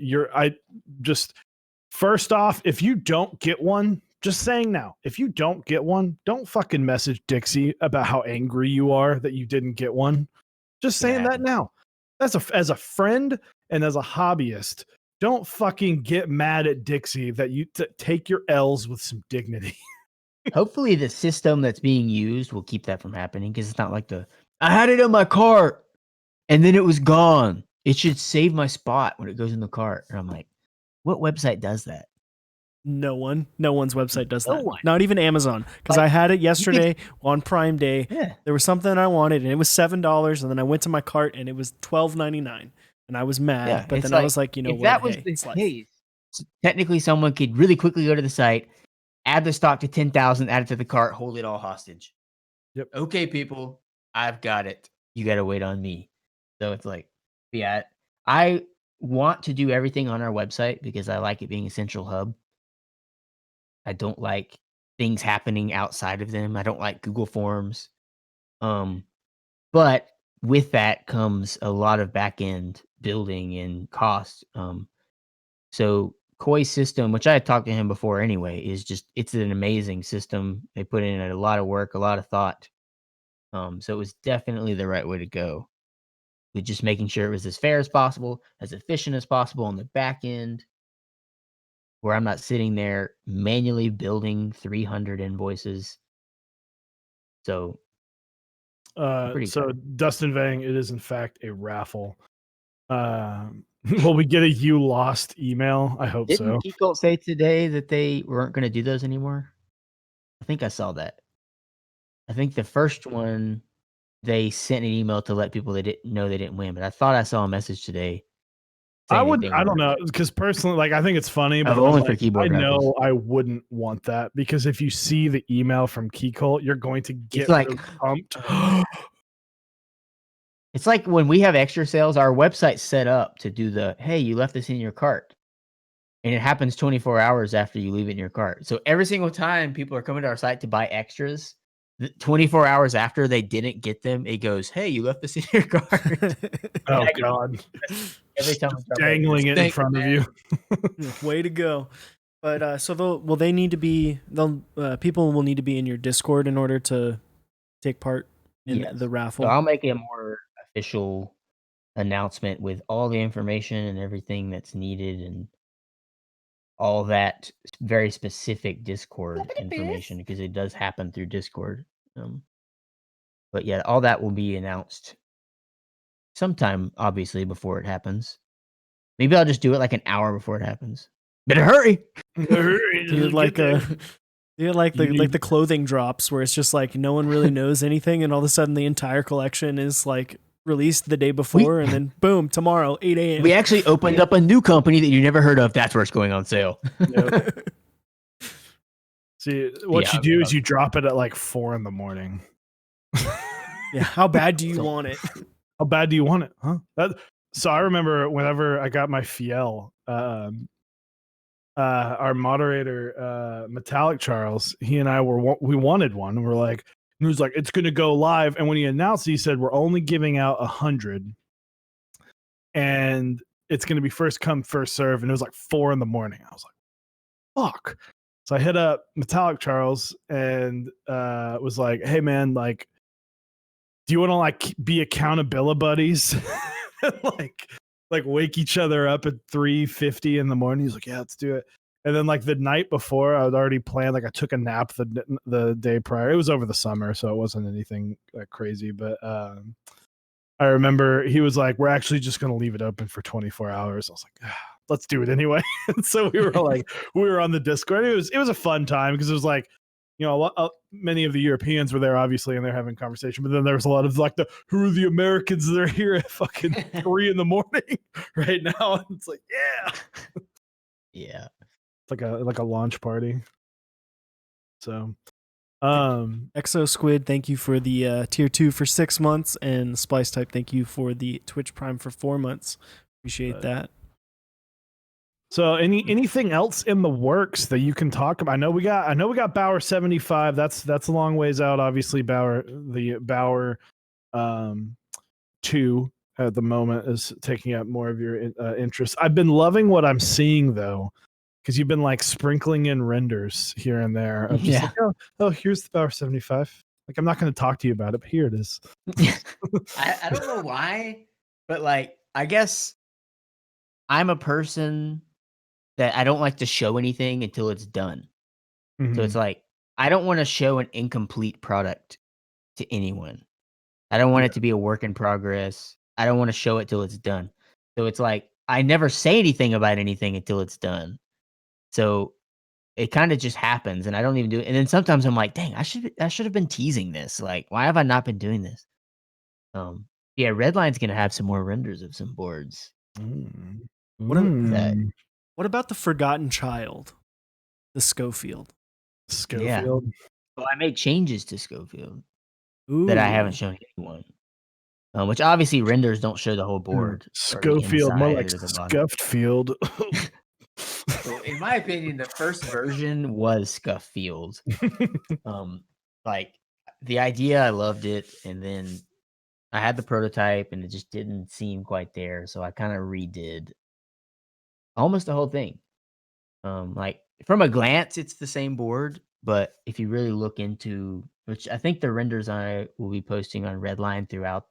first off, if you don't get one, just saying now, if you don't get one, don't fucking message Dixie about how angry you are that you didn't get one. Just saying that now. As a friend and as a hobbyist, don't fucking get mad at Dixie that you take your L's with some dignity. Hopefully the system that's being used will keep that from happening, because it's not like I had it in my cart and then it was gone. It should save my spot when it goes in the cart. And I'm like, what website does that? No one's website does that. one. Not even Amazon. Because I had it yesterday on Prime Day. Yeah. There was something I wanted and it was $7, and then I went to my cart and it was $12.99, and I was mad. Yeah, but then I was like, you know if what? That was the case. Technically, someone could really quickly go to the site, add the stock to 10,000, add it to the cart, hold it all hostage. Yep. Okay, people, I've got it. You got to wait on me. So it's like, yeah, I want to do everything on our website because I like it being a central hub. I don't like things happening outside of them. I don't like Google Forms. But with that comes a lot of back end building and cost. So Koi's system, which I had talked to him before anyway, it's an amazing system. They put in a lot of work, a lot of thought. So it was definitely the right way to go. With just making sure it was as fair as possible, as efficient as possible on the back end, where I'm not sitting there manually building 300 invoices. So, Dustin Vang, it is in fact a raffle. Will we get a "you lost" email? I hope so. Didn't Keycap say today that they weren't going to do those anymore? I think I saw that. I think the first one, they sent an email to let people they didn't win, but I thought I saw a message today. I don't know, because personally, like, I think it's funny, but only for keyboard raffles. know I wouldn't want that, because if you see the email from Keycult, you're going to get pumped. It's like when we have extra sales, our website's set up to do hey, you left this in your cart. And it happens 24 hours after you leave it in your cart. So every single time people are coming to our site to buy extras, 24 hours after they didn't get them, it goes, hey, you left this in your cart. Oh, God. Every time dangling it in front of you. Way to go. But they need to be, people will need to be in your Discord in order to take part in the raffle. So I'll make a more official announcement with all the information and everything that's needed and all that very specific Discord information, because it does happen through Discord. But yeah, all that will be announced sometime, obviously, before it happens. Maybe I'll just do it like an hour before it happens. Better hurry! Dude, like the clothing drops where it's just like no one really knows anything, and all of a sudden the entire collection is like released the day before, and then boom, tomorrow 8 a.m. We actually opened up a new company that you never heard of. That's where it's going on sale. Yep. See, what Yeah, you do is you drop it at like 4 a.m. Yeah. How bad do you want it? How bad do you want it? Huh? So I remember whenever I got my Fiel, our moderator, Metallic Charles, he and I we wanted one. And we're like, and he was like, it's going to go live. And when he announced, he said, we're only giving out 100 and it's going to be first come, first serve. And it was like 4 a.m. I was like, fuck. So I hit up Metallic Charles and was like, hey man, like, do you want to like be accountability buddies? like wake each other up at 3:50 in the morning. He's like, yeah, let's do it. And then like the night before, I had already planned. Like I took a nap the day prior. It was over the summer, so it wasn't anything crazy. But I remember he was like, we're actually just going to leave it open for 24 hours. I was like, let's do it anyway. So we were on the Discord. It was a fun time because it was like, you know, many of the Europeans were there, obviously, and they're having conversation. But then there was a lot of like who are the Americans that are here at fucking 3 a.m. right now? And it's like, yeah, yeah, it's like a launch party. So, Exo Squid, thank you for the tier 2 for 6 months, and Splice Type, thank you for the Twitch Prime for 4 months. Appreciate that. So anything else in the works that you can talk about? I know we got Bauer 75. That's a long ways out. Obviously, Bauer 2 at the moment is taking up more of your interest. I've been loving what I'm seeing though, because you've been like sprinkling in renders here and there. Of just like, oh, here's the Bauer 75. Like I'm not going to talk to you about it, but here it is. I don't know why, but like I guess I'm a person that I don't like to show anything until it's done. Mm-hmm. So it's like I don't want to show an incomplete product to anyone. I don't want it to be a work in progress. I don't want to show it till it's done. So it's like I never say anything about anything until it's done. So it kind of just happens and I don't even do it. And then sometimes I'm like, dang, I should have been teasing this. Like, why have I not been doing this? Yeah, Redline's gonna have some more renders of some boards. What about the Forgotten Child? The Schofield. Yeah. Well, I made changes to Schofield that I haven't shown anyone. Which obviously renders don't show the whole board. Schofield, more like Scuffed Field. So in my opinion, the first version was Scuffed Field. Like the idea, I loved it, and then I had the prototype, and it just didn't seem quite there. So I kind of redid almost the whole thing. Like from a glance, it's the same board, but if you really look into, which I think the renders I will be posting on Redline throughout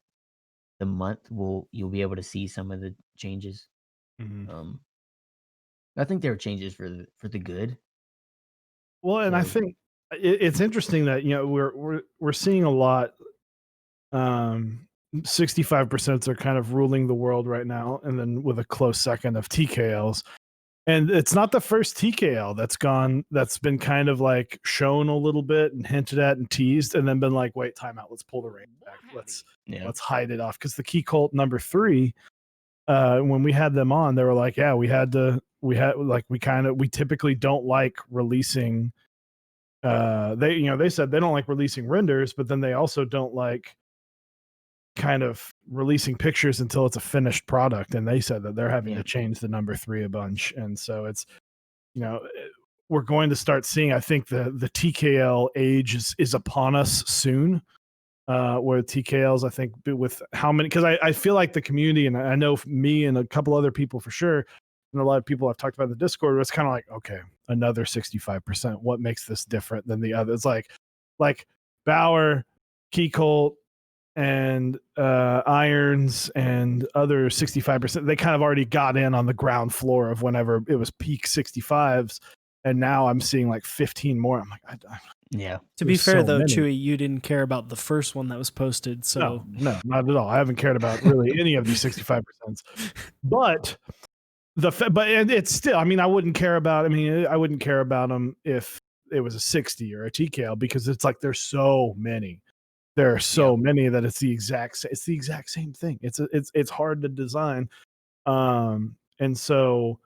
the month, you'll be able to see some of the changes. Mm-hmm. I think there are changes for the good. Well, and I think it's interesting that we're seeing a lot. 65% are kind of ruling the world right now, and then with a close second of TKLs. And it's not the first TKL that's been kind of like shown a little bit and hinted at and teased, and then been like, wait, time out, let's pull the rein back. Let's hide it off. Because the Key Cult number 3, when we had them on, they were like, yeah, we typically don't like releasing they said they don't like releasing renders, but then they also don't like kind of releasing pictures until it's a finished product, and they said that they're having to change the number 3 a bunch. And so it's we're going to start seeing, I think the TKL age is upon us soon, where TKLs, I think, with how many, because I feel like the community, and I know me and a couple other people for sure, and a lot of people I've talked about in the Discord, it's kind of like, okay, another 65%. What makes this different than the other? It's like Bauer, Key Cult, and Irons and other 65%. They kind of already got in on the ground floor of whenever it was peak 65s, and now I'm seeing like 15 more. I'm like, To be fair though, Chewy, you didn't care about the first one that was posted, so no, not at all. I haven't cared about really any of these 65%. But and it's still, I mean, I wouldn't care about them if it was a 60 or a TKL, because it's like there's so many. There are so many that it's the exact same thing. It's hard to design. And so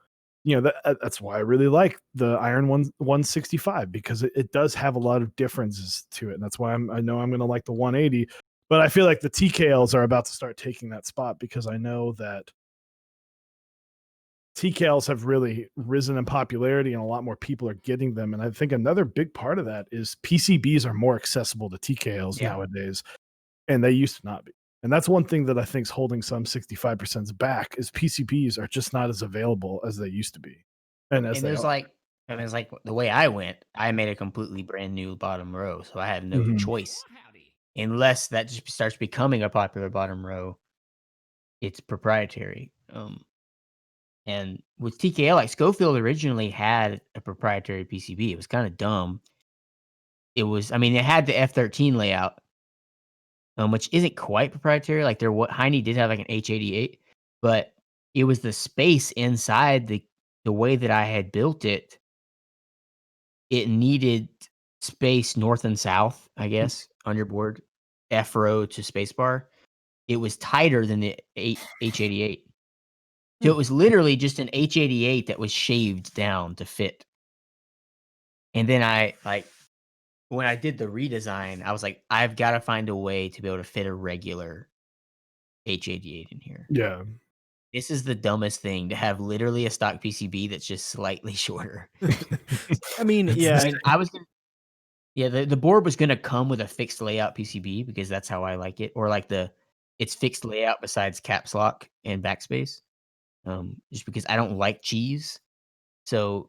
that's why I really like the Iron 165, because it does have a lot of differences to it, and that's why I know I'm going to like the 180. But I feel like the TKLs are about to start taking that spot, because I know that TKLs have really risen in popularity and a lot more people are getting them. And I think another big part of that is PCBs are more accessible to TKLs nowadays, and they used to not be. And that's one thing that I think is holding some 65% back, is PCBs are just not as available as they used to be. And as And they there's are. like the way I went, I made a completely brand new bottom row, so I had no choice. Unless that just starts becoming a popular bottom row, it's proprietary. And with TKL, like Schofield originally had a proprietary PCB. It was kind of dumb. It had the F13 layout, which isn't quite proprietary. Like Heine did have like an H88, but it was the space inside the way that I had built it. It needed space north and south, I guess, on your board, F row to spacebar. It was tighter than the H88. So it was literally just an H88 that was shaved down to fit. And then when I did the redesign, I was like, I've got to find a way to be able to fit a regular H88 in here. Yeah. This is the dumbest thing, to have literally a stock PCB that's just slightly shorter. I mean, the board was gonna come with a fixed layout PCB, because that's how I like it, or like it's fixed layout besides caps lock and backspace. Just because I don't like cheese, so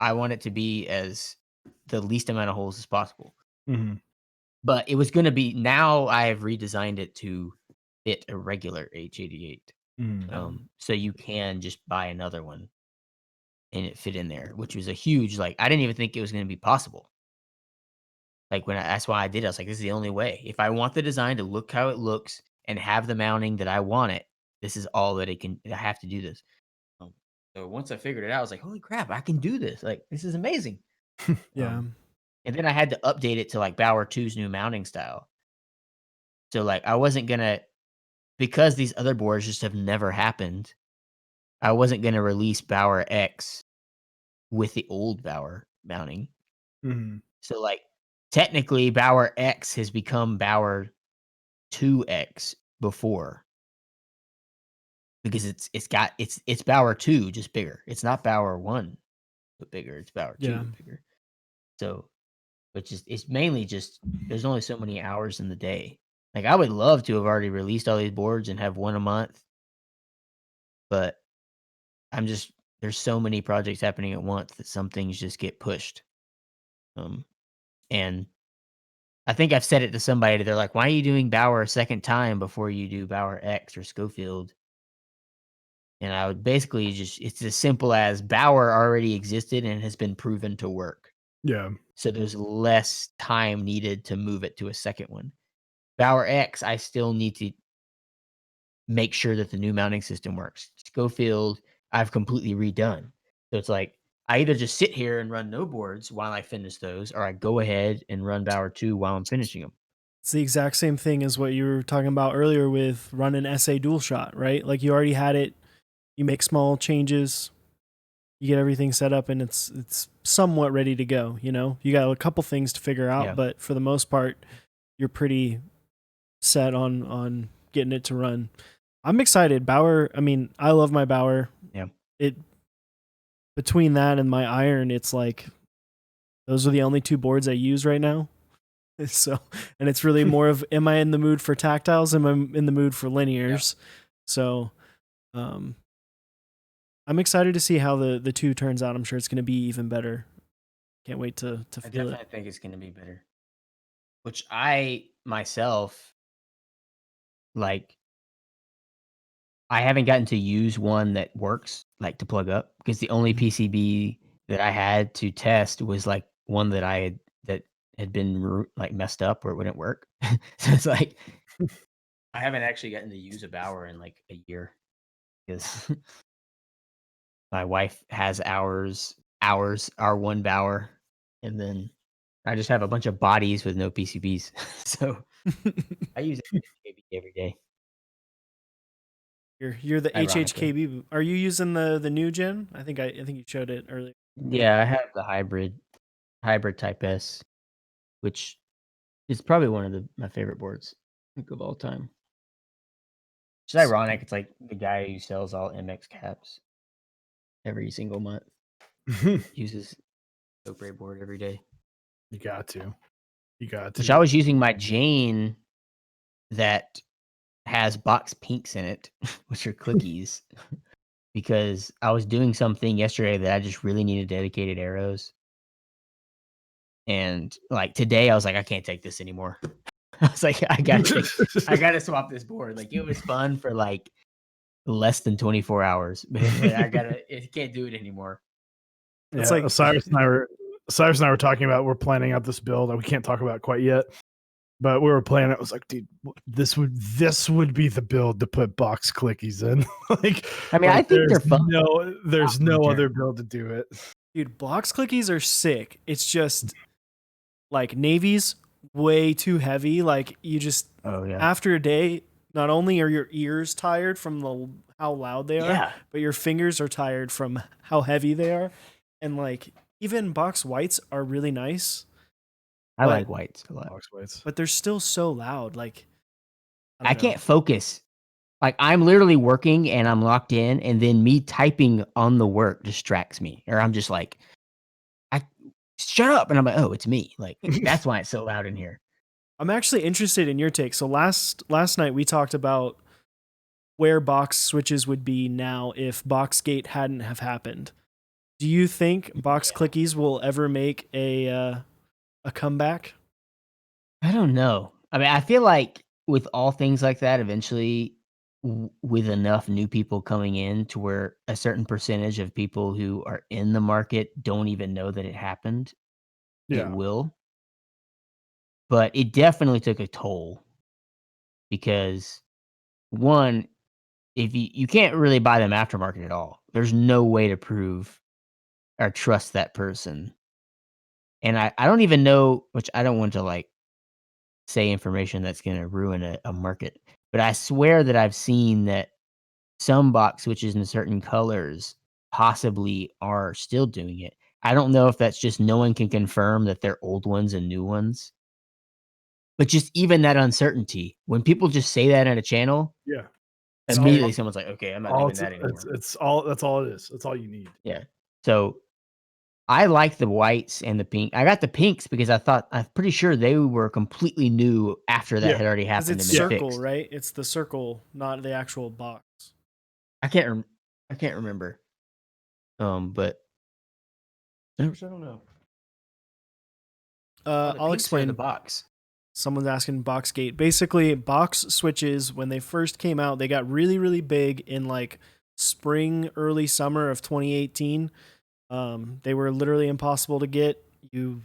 I want it to be as the least amount of holes as possible. Mm-hmm. But it was gonna be, now I have redesigned it to fit a regular H88. So you can just buy another one and it fit in there, which was a huge, I didn't even think it was gonna be possible. That's why I did it. I was like, this is the only way. If I want the design to look how it looks and have the mounting that I want it, this is all that it can. I have to do this. So once I figured it out, I was like, holy crap, I can do this. Like, this is amazing. Yeah. And then I had to update it to Bauer 2's new mounting style. So I wasn't gonna, because these other boards just have never happened, I wasn't gonna release Bauer X with the old Bauer mounting. So technically Bauer X has become Bauer 2X before, because it's Bauer 2 just bigger. It's not Bauer 1 but bigger. It's Bauer 2 bigger. So, which is, it's mainly just, there's only so many hours in the day. I would love to have already released all these boards and have one a month, but there's so many projects happening at once that some things just get pushed. And I think I've said it to somebody. They're like, why are you doing Bauer a second time before you do Bauer X or Schofield? And I would basically it's as simple as Bauer already existed and has been proven to work. Yeah. So there's less time needed to move it to a second one. Bauer X, I still need to make sure that the new mounting system works. Schofield, I've completely redone. So it's I either just sit here and run no boards while I finish those, or I go ahead and run Bauer 2 while I'm finishing them. It's the exact same thing as what you were talking about earlier with running SA dual shot, right? You already had it, you make small changes, you get everything set up, and it's somewhat ready to go. You got a couple things to figure out, but for the most part, you're pretty set on getting it to run. I'm excited. Bauer, I love my Bauer. Yeah. Between that and my Iron, it's those are the only two boards I use right now. So, and it's really more of, am I in the mood for tactiles? Am I in the mood for linears? Yeah. So, I'm excited to see how the 2 turns out. I'm sure it's going to be even better. Can't wait to feel it. I think it's going to be better. Which I myself, I haven't gotten to use one that works, to plug up, because the only PCB that I had to test was one that had been messed up or it wouldn't work. So it's I haven't actually gotten to use a Bauer in a year, because my wife has ours our one Bauer, and then I just have a bunch of bodies with no PCBs. So I use it every day. You're the Ironically. HHKB. Are you using the new gen? I think you showed it earlier. Yeah, I have the hybrid Type S, which is probably one of my favorite boards, I think, of all time. It's ironic. It's like the guy who sells all MX caps every single month uses Opera board every day. You got to. Which I was using my Jane that has box pinks in it, which are clickies, because I was doing something yesterday that I just really needed dedicated arrows. And like today, I was like, I can't take this anymore. I was like, I gotta swap this board. Like it was fun for like less than 24 hours, but I can't do it anymore. It's Yeah, like Cyrus and I were talking about, we're planning out this build that we can't talk about quite yet, but we were planning. It was like, dude, this would be the build to put box clickies in. I mean, I think they're fun. There's no other build to do it. Dude, box clickies are sick. It's just like navy's way too heavy. Like you just after a day, not only are your ears tired from how loud they are, but your fingers are tired from how heavy they are. And like even box whites are really nice. I like whites a lot. Box whites. But they're still so loud. Like I can't focus. Like I'm literally working and I'm locked in, and then me typing on the work distracts me. Or I'm just like, shut up. And I'm like, oh, it's me. Like that's why it's so loud in here. I'm actually interested in your take. So last night we talked about where box switches would be now if Boxgate hadn't have happened. Do you think box clickies will ever make a comeback? I don't know. I mean, I feel like with all things like that, eventually, with enough new people coming in to where a certain percentage of people who are in the market don't even know that it happened, it will. But it definitely took a toll because, one, if you can't really buy them aftermarket at all. There's no way to prove or trust that person. And I don't even know, which I don't want to like say information that's going to ruin a market, but I swear that I've seen that some box switches in certain colors possibly are still doing it. I don't know if that's just no one can confirm that they're old ones and new ones, but just even that uncertainty, when people just say that in a channel, immediately someone's like, okay, I'm not doing that anymore. That's all it is. That's all you need. Yeah. So I like the whites and the pink. I got the pinks because I'm pretty sure they were completely new after that had already happened. It's circle, right? It's the circle, not the actual box. I can't remember. But I don't know. I'll explain the box. Someone's asking Boxgate. Basically, box switches, when they first came out, they got really, really big in like spring, early summer of 2018. They were literally impossible to get. You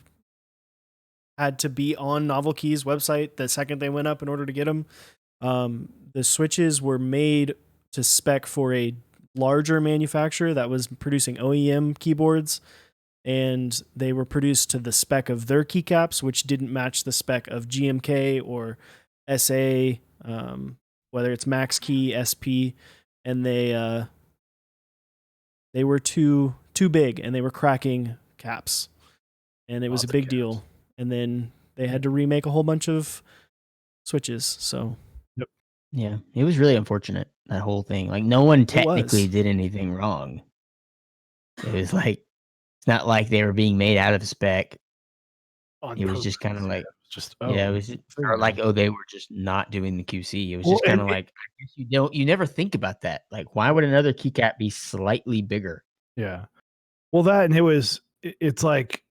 had to be on Novel Key's website the second they went up in order to get them. The switches were made to spec for a larger manufacturer that was producing OEM keyboards, and they were produced to the spec of their keycaps, which didn't match the spec of GMK or SA, whether it's Max Key, SP, and they were too big, and they were cracking caps, and it was a big deal. And then they had to remake a whole bunch of switches. So, yeah, it was really unfortunate, that whole thing. Like no one technically did anything wrong. It was like, it's not like they were being made out of spec. It was just kind of like, it was just, or like, they were just not doing the QC. It was just kind of like, I guess you never think about that. Like, why would another keycap be slightly bigger? Yeah. Well, it's like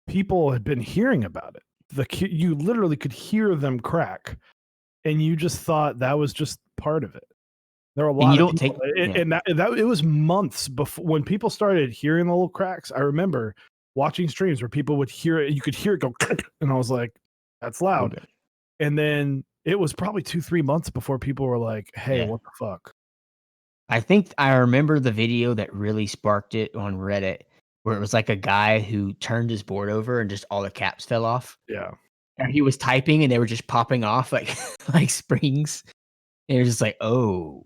people had been hearing about it. You literally could hear them crack, and you just thought that was just part of it. There were a lot of people, and that it was months before when people started hearing the little cracks. I remember watching streams where people would hear it, you could hear it go, and I was like, "That's loud." Okay. And then it was probably 2-3 months before people were like, "Hey, what the fuck?" I think I remember the video that really sparked it on Reddit, where it was like a guy who turned his board over and just all the caps fell off. Yeah. And he was typing and they were just popping off like springs. And it was just like, oh.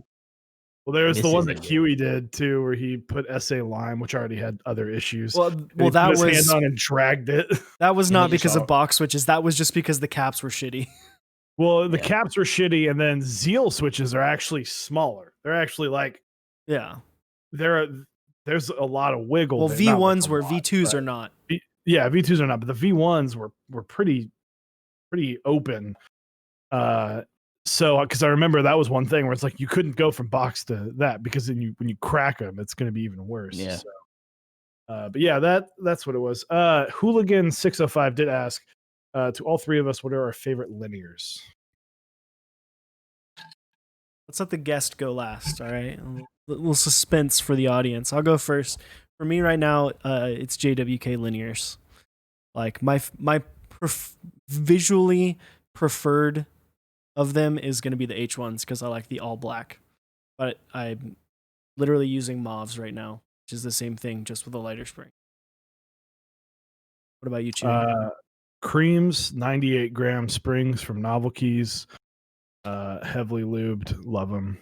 Well, there's the This one isn't that good. Huey did too, where he put SA Lime, which already had other issues. Well, and he that put his was hand on and dragged it. that was And not they just because all- of box switches. That was just because the caps were shitty. Well, the Yeah. caps were shitty, and then Zeal switches are actually smaller. They're actually like Yeah. there's a lot of wiggle. Well, there. Not like V1s a were lot, V2s but- are not. Yeah, V2s are not, but the V1s were pretty open. So because I remember that was one thing where it's like you couldn't go from box to that because then when you crack them, it's going to be even worse. Yeah. So, but yeah, that's what it was. Hooligan 605 did ask to all three of us, what are our favorite linears? Let's let the guest go last. All right. A little suspense for the audience. I'll go first. For me right now, it's JWK linears. Like my visually preferred of them is going to be the H1s because I like the all black. But I'm literally using mauves right now, which is the same thing, just with a lighter spring. What about you, Chewy? Creams 98-gram springs from Novel Keys, heavily lubed, love them.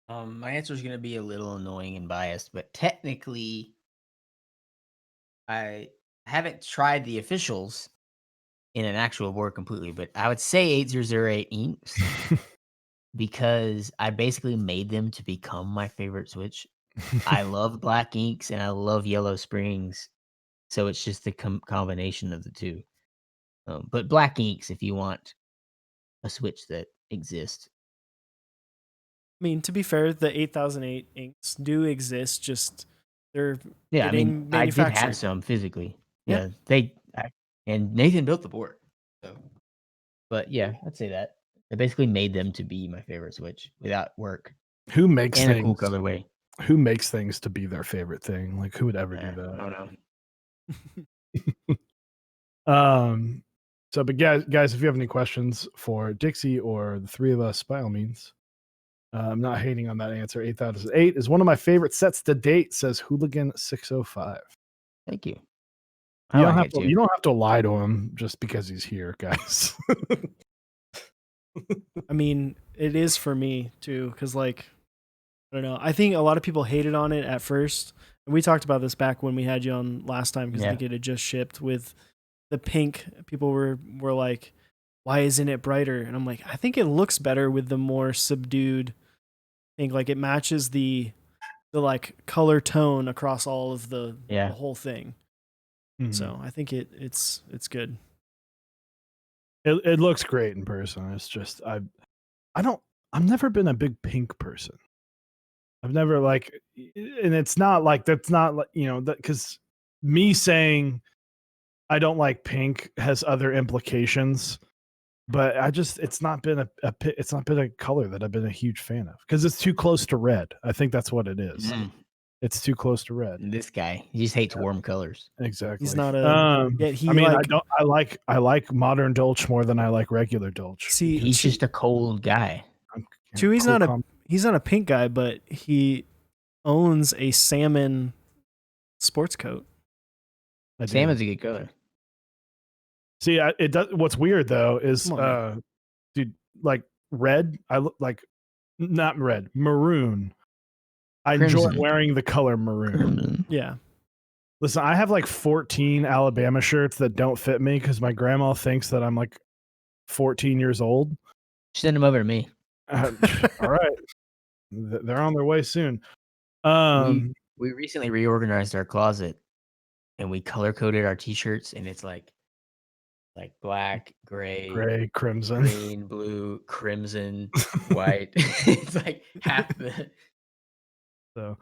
My answer is going to be a little annoying and biased, but technically, I haven't tried the officials in an actual board completely, but I would say 8008 inks because I basically made them to become my favorite switch. I love black inks and I love yellow springs, so it's just the combination of the two. But black inks, if you want a switch that exists. I mean, to be fair, the 8008 inks do exist. Just they're Yeah, I getting mean, I did manufactured. have some physically. Yeah. Yeah, and Nathan built the board. So, but yeah, I'd say that. I basically made them to be my favorite switch without work Who makes and a things? cool colorway. Who makes things to be their favorite thing? Like who would ever do I that? don't know. So but guys, if you have any questions for Dixie or the three of us, by all means. I'm not hating on that answer. 8008 is one of my favorite sets to date, says Hooligan 605. Thank you. You I don't like have it to too. you don't have to lie to him just because he's here, guys. I mean, it is for me too, because like, I don't know. I think a lot of people hated on it at first. And we talked about this back when we had you on last time because I Yeah. think it had just shipped with the pink. People were like, why isn't it brighter? And I'm like, I think it looks better with the more subdued pink. Like it matches the like color tone across all of the whole thing. Mhm. So I think it's good. It looks great in person. It's just I've never been a big pink person. I've never and it's not like that's not like that because me saying I don't like pink has other implications, but it's not been it's not been a color that I've been a huge fan of because it's too close to red. I think that's what it is. Mm. It's too close to red. This guy, he just hates warm colors. Exactly. He's not a. Yet he I mean, like. I like modern Dolch more than I like regular Dolch. See, He's just a cold guy. Chewy's he's not a pink guy, but he owns a salmon sports coat. Salmon's a good color. See, it does. What's weird though is, Come on, dude, like red. I look like not red, maroon. I enjoy Crimson. wearing the color maroon. Yeah. Listen, I have like 14 Alabama shirts that don't fit me because my grandma thinks that I'm like 14 years old. Send them over to me. All right, they're on their way soon. We recently reorganized our closet, and we color coded our t-shirts, and it's like black, gray, crimson, green, blue, crimson, white. It's like half the. So,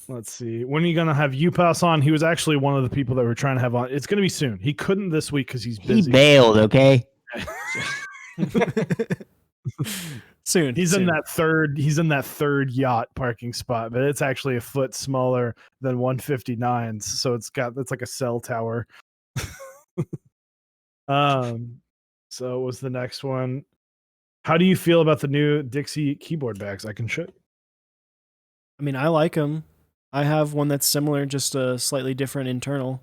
let's see. When are you gonna have UPass on? He was actually one of the people that we're trying to have on. It's gonna be soon. He couldn't this week because he's busy. He bailed. Okay. Soon. He's in that third yacht parking spot, but it's actually a foot smaller than 159s, so it's like a cell tower. So was the next one. How do you feel about the new Dixie keyboard bags? I can show you. I mean, I like them. I have one that's similar, just a slightly different internal.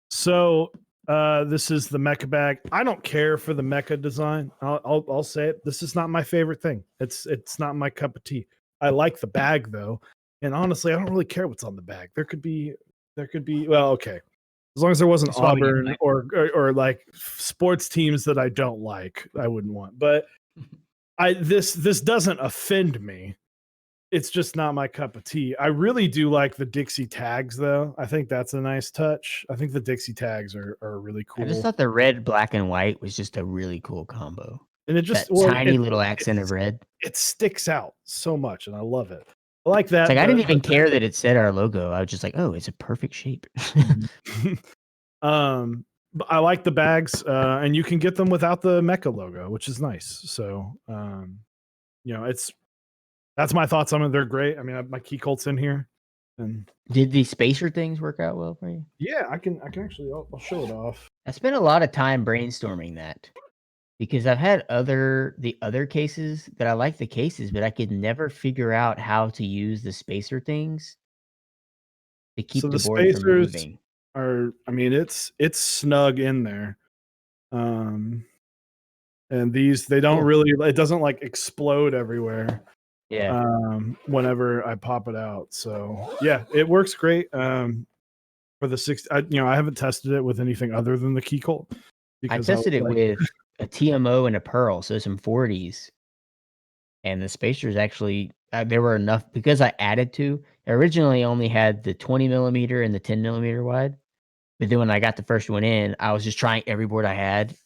So This is the Mecha bag. I don't care for the Mecha design. I'll say it. This is not my favorite thing. It's not my cup of tea. I like the bag though, and honestly, I don't really care what's on the bag. There could be. Well, okay, as long as there wasn't Auburn or like sports teams that I don't like, I wouldn't want. But this doesn't offend me. It's just not my cup of tea. I really do like the Dixie tags, though. I think that's a nice touch. I think the Dixie tags are really cool. I just thought the red, black, and white was just a really cool combo. And it just tiny little accent of red. It sticks out so much, and I love it. I like that. It's like I didn't even care that it said our logo. I was just like, oh, it's a perfect shape. But I like the bags, and you can get them without the Mecha logo, which is nice. So, that's my thoughts on it. They're great. I mean, my key colt's in here. And did the spacer things work out well for you? Yeah, I can actually. I'll show it off. I spent a lot of time brainstorming that because I've had the other cases that I like the cases, but I could never figure out how to use the spacer things to keep the board from moving. I mean, it's snug in there. And these, they don't really, it doesn't like explode everywhere. Yeah. Whenever I pop it out. So yeah, it works great. For the 6, I haven't tested it with anything other than the key colt. I tested it with a TMO and a Pearl, so some 40s. And the spacers actually, there were enough because I added to. I originally only had the 20 millimeter and the 10 millimeter wide. But then when I got the first one in, I was just trying every board I had. And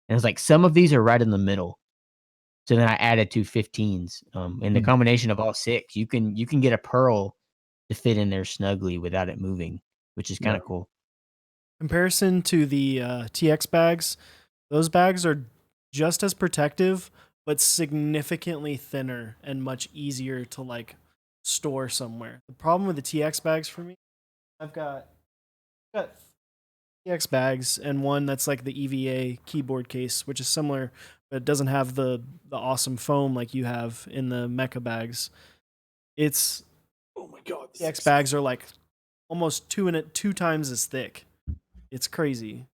it was like, some of these are right in the middle. So then I added 2 15s. And the combination of all 6, you can get a Pearl to fit in there snugly without it moving, which is kind of cool. Comparison to the TX bags, those bags are just as protective, but significantly thinner and much easier to like store somewhere. The problem with the TX bags for me, I've got TX bags and one that's like the EVA keyboard case, which is similar, but it doesn't have the awesome foam like you have in the Mecha bags. It's, oh my god, TX bags are like almost 2 times as thick. It's crazy.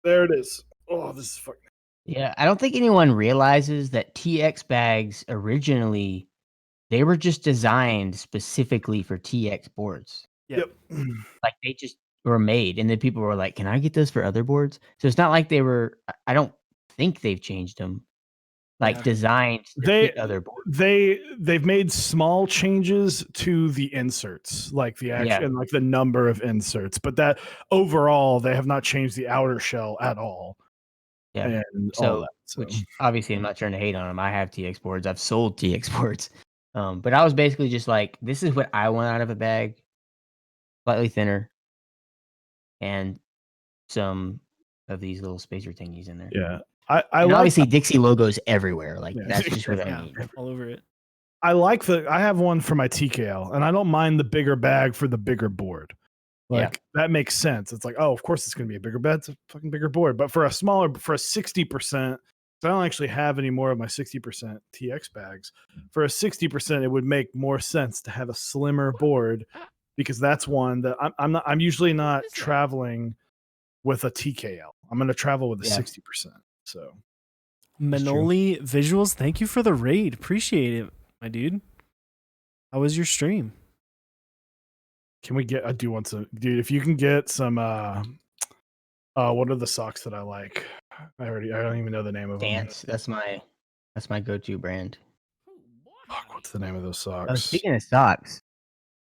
There it is. Oh, this is fucking. Yeah, I don't think anyone realizes that TX bags originally, they were just designed specifically for TX boards. Yep. Like they just were made, and then people were like, "Can I get those for other boards?" So it's not like they were. I don't think they've changed them. Like designed to fit other boards. They've made small changes to the inserts, like the action and like the number of inserts, but that overall they have not changed the outer shell at all. Yeah. And so which obviously I'm not trying to hate on them. I have TX boards. I've sold TX boards. But I was basically just like, this is what I want out of a bag. Slightly thinner. And some of these little spacer thingies in there. Yeah. I like, obviously Dixie logos everywhere. Like that's just what I need. All over it. I have one for my TKL, and I don't mind the bigger bag for the bigger board. Like that makes sense. It's like, oh, of course it's going to be a bigger bed. It's a fucking bigger board. But for a 60%, I don't actually have any more of my 60% TX bags. For a 60%, it would make more sense to have a slimmer board because that's one that I'm usually not traveling with a TKL. I'm going to travel with a 60%. So Manoli Visuals, thank you for the raid. Appreciate it, my dude. How was your stream? Can we get? I do want some, dude. If you can get some, what are the socks that I like? I don't even know the name of Dance. them. That's my go-to brand. Fuck, what's the name of those socks? Oh, speaking of socks,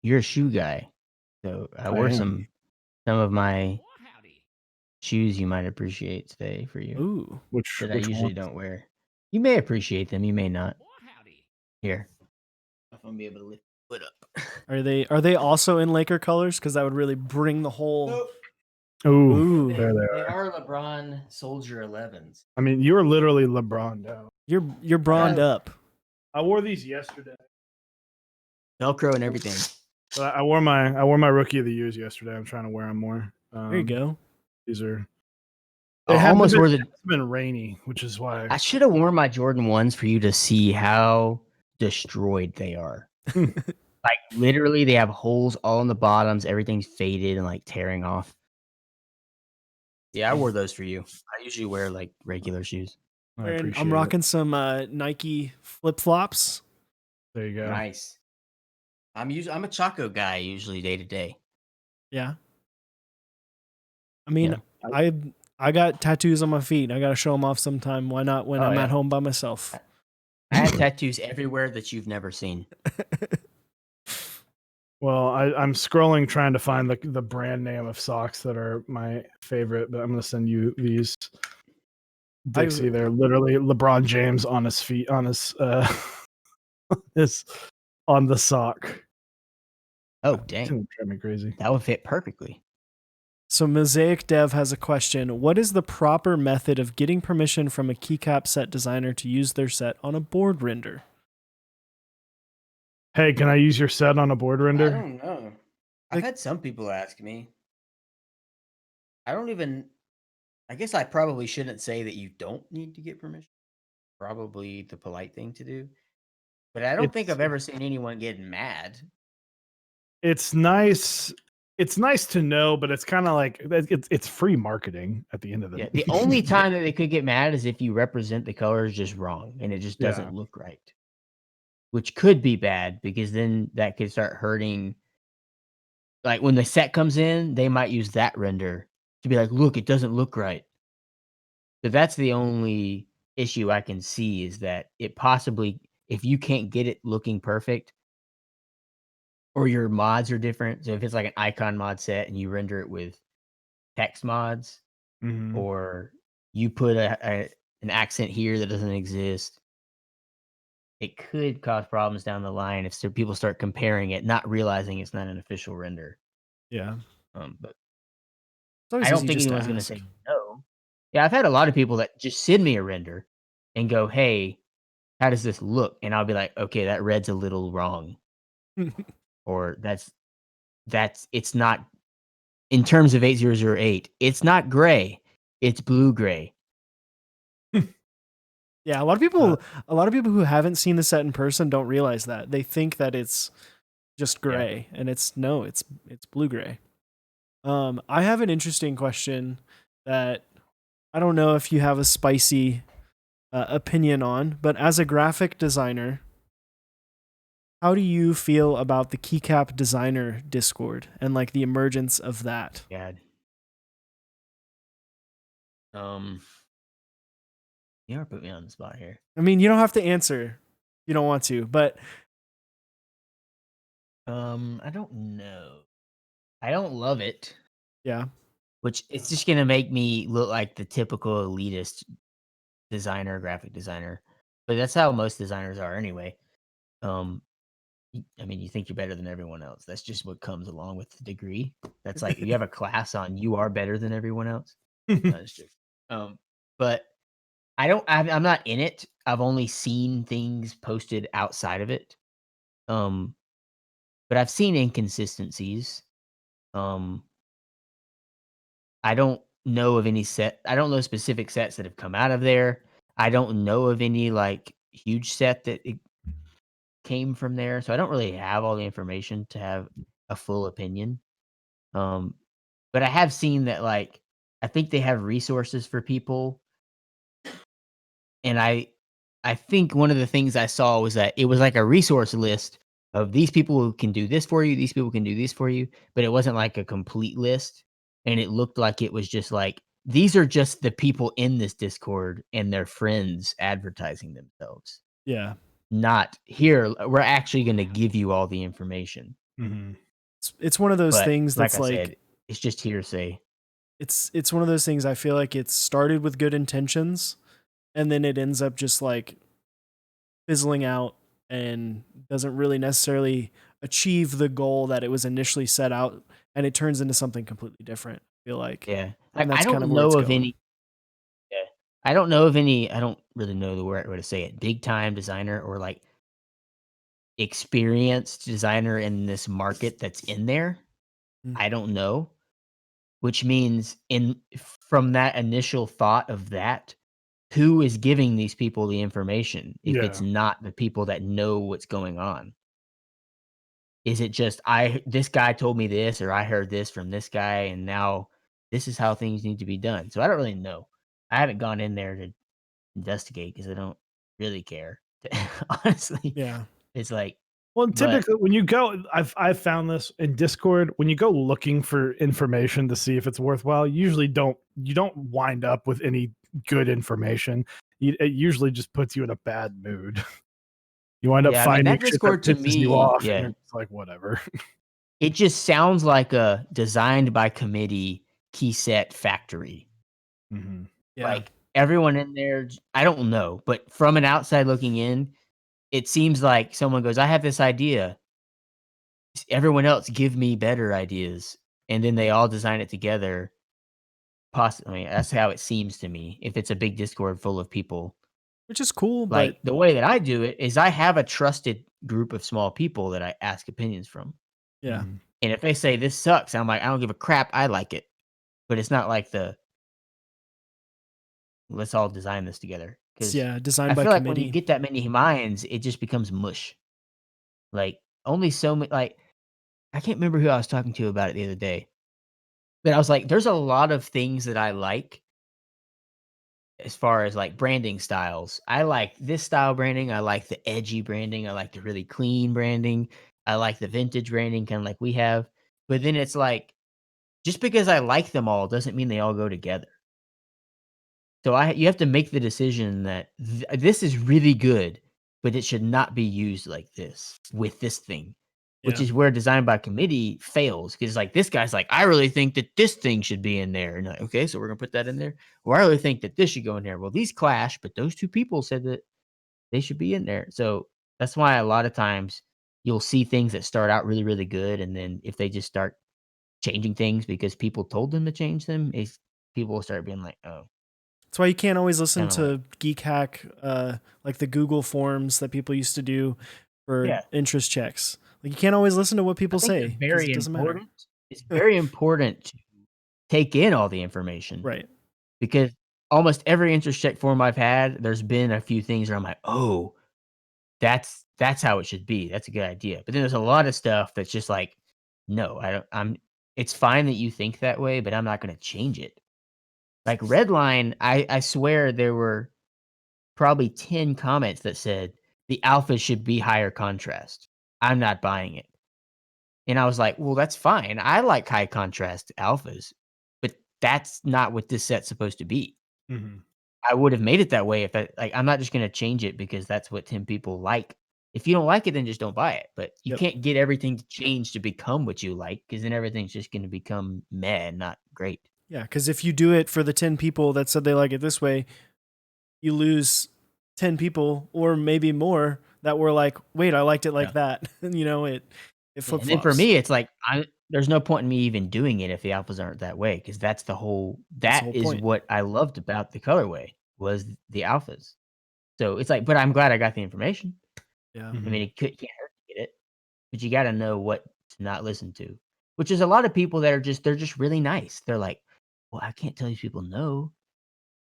you're a shoe guy, so I wore some of my shoes you might appreciate today for you. Ooh, which I usually don't wear. You may appreciate them. You may not. Here, I'm gonna be able to lift it up. Are they also in Laker colors? Because that would really bring the whole. Nope. Ooh, there they are. LeBron Soldier 11s. I mean, you're literally LeBron now. You're broned up. I wore these yesterday. Velcro and everything. But I wore my Rookie of the Years yesterday. I'm trying to wear them more. There you go. These are. It's been rainy, which is why I should have worn my Jordan 1s for you to see how destroyed they are. Like literally, they have holes all in the bottoms. Everything's faded and like tearing off. Yeah, I wore those for you. I usually wear like regular shoes. I'm rocking some Nike flip flops. There you go. Nice. I'm a Chaco guy usually day to day. Yeah. I mean, I got tattoos on my feet. I got to show them off sometime. Why not when I'm at home by myself? I have tattoos everywhere that you've never seen. Well, I'm scrolling trying to find the brand name of socks that are my favorite, but I'm going to send you these. Dixie, they're literally LeBron James on his feet, on his on the sock. Oh, dang. It's gonna drive me crazy. That would fit perfectly. So Mosaic Dev has a question. What is the proper method of getting permission from a Keycap set designer to use their set on a board render? Hey, can I use your set on a board render? I don't know. I've had some people ask me. I guess I probably shouldn't say that you don't need to get permission. Probably the polite thing to do. But I don't think I've ever seen anyone getting mad. It's nice. It's nice to know, but it's kind of like it's free marketing at the end of the day. The only time that they could get mad is if you represent the colors just wrong and it just doesn't look right. Which could be bad because then that could start hurting. Like when the set comes in, they might use that render to be like, look, it doesn't look right. So that's the only issue I can see is that it possibly, if you can't get it looking perfect or your mods are different. So if it's like an icon mod set and you render it with text mods or you put an accent here that doesn't exist, it could cause problems down the line if people start comparing it, not realizing it's not an official render. Yeah. But I don't think anyone's going to say no. Yeah, I've had a lot of people that just send me a render and go, hey, how does this look? And I'll be like, okay, that red's a little wrong. Or it's not, in terms of 8008, it's not gray, it's blue gray. Yeah, a lot of people who haven't seen the set in person don't realize that. They think that it's just gray, and it's blue gray. I have an interesting question that I don't know if you have a spicy opinion on, but as a graphic designer, how do you feel about the Keycap designer Discord and like the emergence of that? You never put me on the spot here. I mean, you don't have to answer. You don't want to, but I don't know. I don't love it. Yeah. Which it's just gonna make me look like the typical elitist designer, graphic designer. But that's how most designers are anyway. I mean, you think you're better than everyone else. That's just what comes along with the degree. That's like you have a class on you are better than everyone else. That's true. But I'm not in it. I've only seen things posted outside of it. But I've seen inconsistencies. I don't know of any I don't know specific sets that have come out of there. I don't know of any like huge set that it came from there. So I don't really have all the information to have a full opinion. But I have seen that like I think they have resources for people. And I think one of the things I saw was that it was like a resource list of these people who can do this for you, these people can do this for you, but it wasn't like a complete list. And it looked like it was just like, these are just the people in this Discord and their friends advertising themselves. Yeah. Not here. We're actually going to give you all the information. It's one of those things that's like I said, it's just hearsay. It's one of those things I feel like it started with good intentions and then it ends up just like fizzling out and doesn't really necessarily achieve the goal that it was initially set out, and it turns into something completely different. I feel like, like, and that's I don't kind of know of any. Yeah, I don't know of any. I don't really know the right way to say it. Big time designer or like experienced designer in this market that's in there. I don't know, which means from that initial thought of that, who is giving these people the information if it's not the people that know what's going on? Is it just this guy told me this, or I heard this from this guy, and now this is how things need to be done. So I don't really know. I haven't gone in there to investigate because I don't really care. Honestly, Yeah. it's like, Well, but typically when you go, I've found this in Discord. When you go looking for information to see if it's worthwhile, you don't wind up with any good information. It usually just puts you in a bad mood. You wind up yeah, I mean finding that shit that Discord to pisses you me, off, and yeah, you're just like, whatever. it just sounds like a designed by committee key set factory. Mm-hmm. Yeah. Like everyone in there, I don't know, but from an outside looking in, it seems like someone goes, "I have this idea. Everyone else give me better ideas," and then they all design it together. Possibly, that's how it seems to me. If it's a big Discord full of people, Which is cool, like but the way that I do it is, I have a trusted group of small people that I ask opinions from, yeah. Mm-hmm. and if they say this sucks, I'm like, I don't give a crap. I like it, but it's not like let's all design this together, It's, because designed I by feel like when you committee. get that many minds, it just becomes mush. Like only so many. Like I can't remember who I was talking to about it the other day, but I was like, there's a lot of things that I like as far as like branding styles. I like this style branding. I like the edgy branding. I like the really clean branding. I like the vintage branding, kind of like we have. But then it's like, just because I like them all doesn't mean they all go together. So you have to make the decision that this is really good, but it should not be used like this with this thing, which Yeah. is where design by committee fails. Because like this guy's like, I really think that this thing should be in there, and like, okay, so we're gonna put that in there. Or I really think that this should go in there. Well, these clash, but those two people said that they should be in there. So that's why a lot of times you'll see things that start out really, really good, and then if they just start changing things because people told them to change them, people will start being like, oh. That's why you can't always listen Kinda to Geek Hack, like the Google forms that people used to do for Yeah. interest checks. Like you can't always listen to what I people think say it's because very it doesn't matter. important. It's very important to take in all the information, Right. because almost every interest check form I've had, there's been a few things where I'm like, oh, that's how it should be. That's a good idea. But then there's a lot of stuff that's just like, no, I don't. It's fine that you think that way, but I'm not going to change it. Like Redline, I swear there were probably 10 comments that said the alpha should be higher contrast. I'm not buying it. And I was like, well, that's fine. I like high contrast alphas, but that's not what this set's supposed to be. Mm-hmm. I would have made it that way if I'm not just going to change it because that's what 10 people like. If you don't like it, then just don't buy it. But you can't get everything to change to become what you like, because then everything's just going to become meh and not great. Yeah, because if you do it for the 10 people that said they like it this way, you lose 10 people or maybe more that were like, wait, I liked it like that. You know, it flip-flops. And then for me, it's like, there's no point in me even doing it if the alphas aren't that way, because that's the whole point. What I loved about the colorway was the alphas. So it's like, but I'm glad I got the information. Yeah. I mean, can't hurt to get it, but you got to know what to not listen to, which is a lot of people that they're just really nice. They're like, well, I can't tell these people no.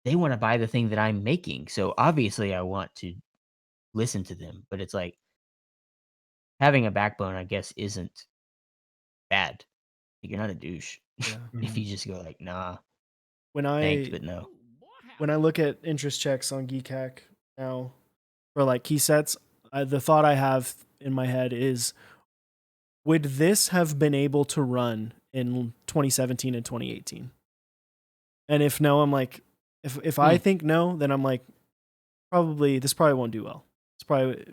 They want to buy the thing that I'm making. So obviously I want to listen to them, but it's like, having a backbone, I guess, isn't bad. Like, you're not a douche. Yeah. If you just go like, nah, When thanks, but no. When I look at interest checks on Geek Hack now for like key sets, the thought I have in my head is, would this have been able to run in 2017 and 2018? And if no, I'm like, if I think no, then I'm like, this probably won't do well. This probably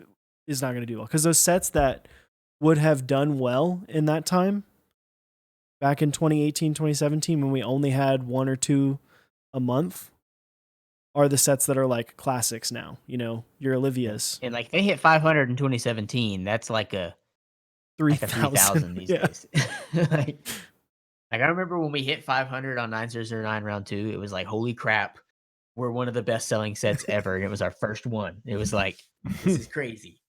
is not going to do well, because those sets that would have done well in that time, back in 2018, 2017, when we only had one or two a month, are the sets that are like classics now. You know, your Olivia's. And like, they hit 500 in 2017. That's like a 3,000 these days. like I remember when we hit 500 on 9009 round 2, it was like, holy crap, we're one of the best selling sets ever. And it was our first one. It was like, this is crazy.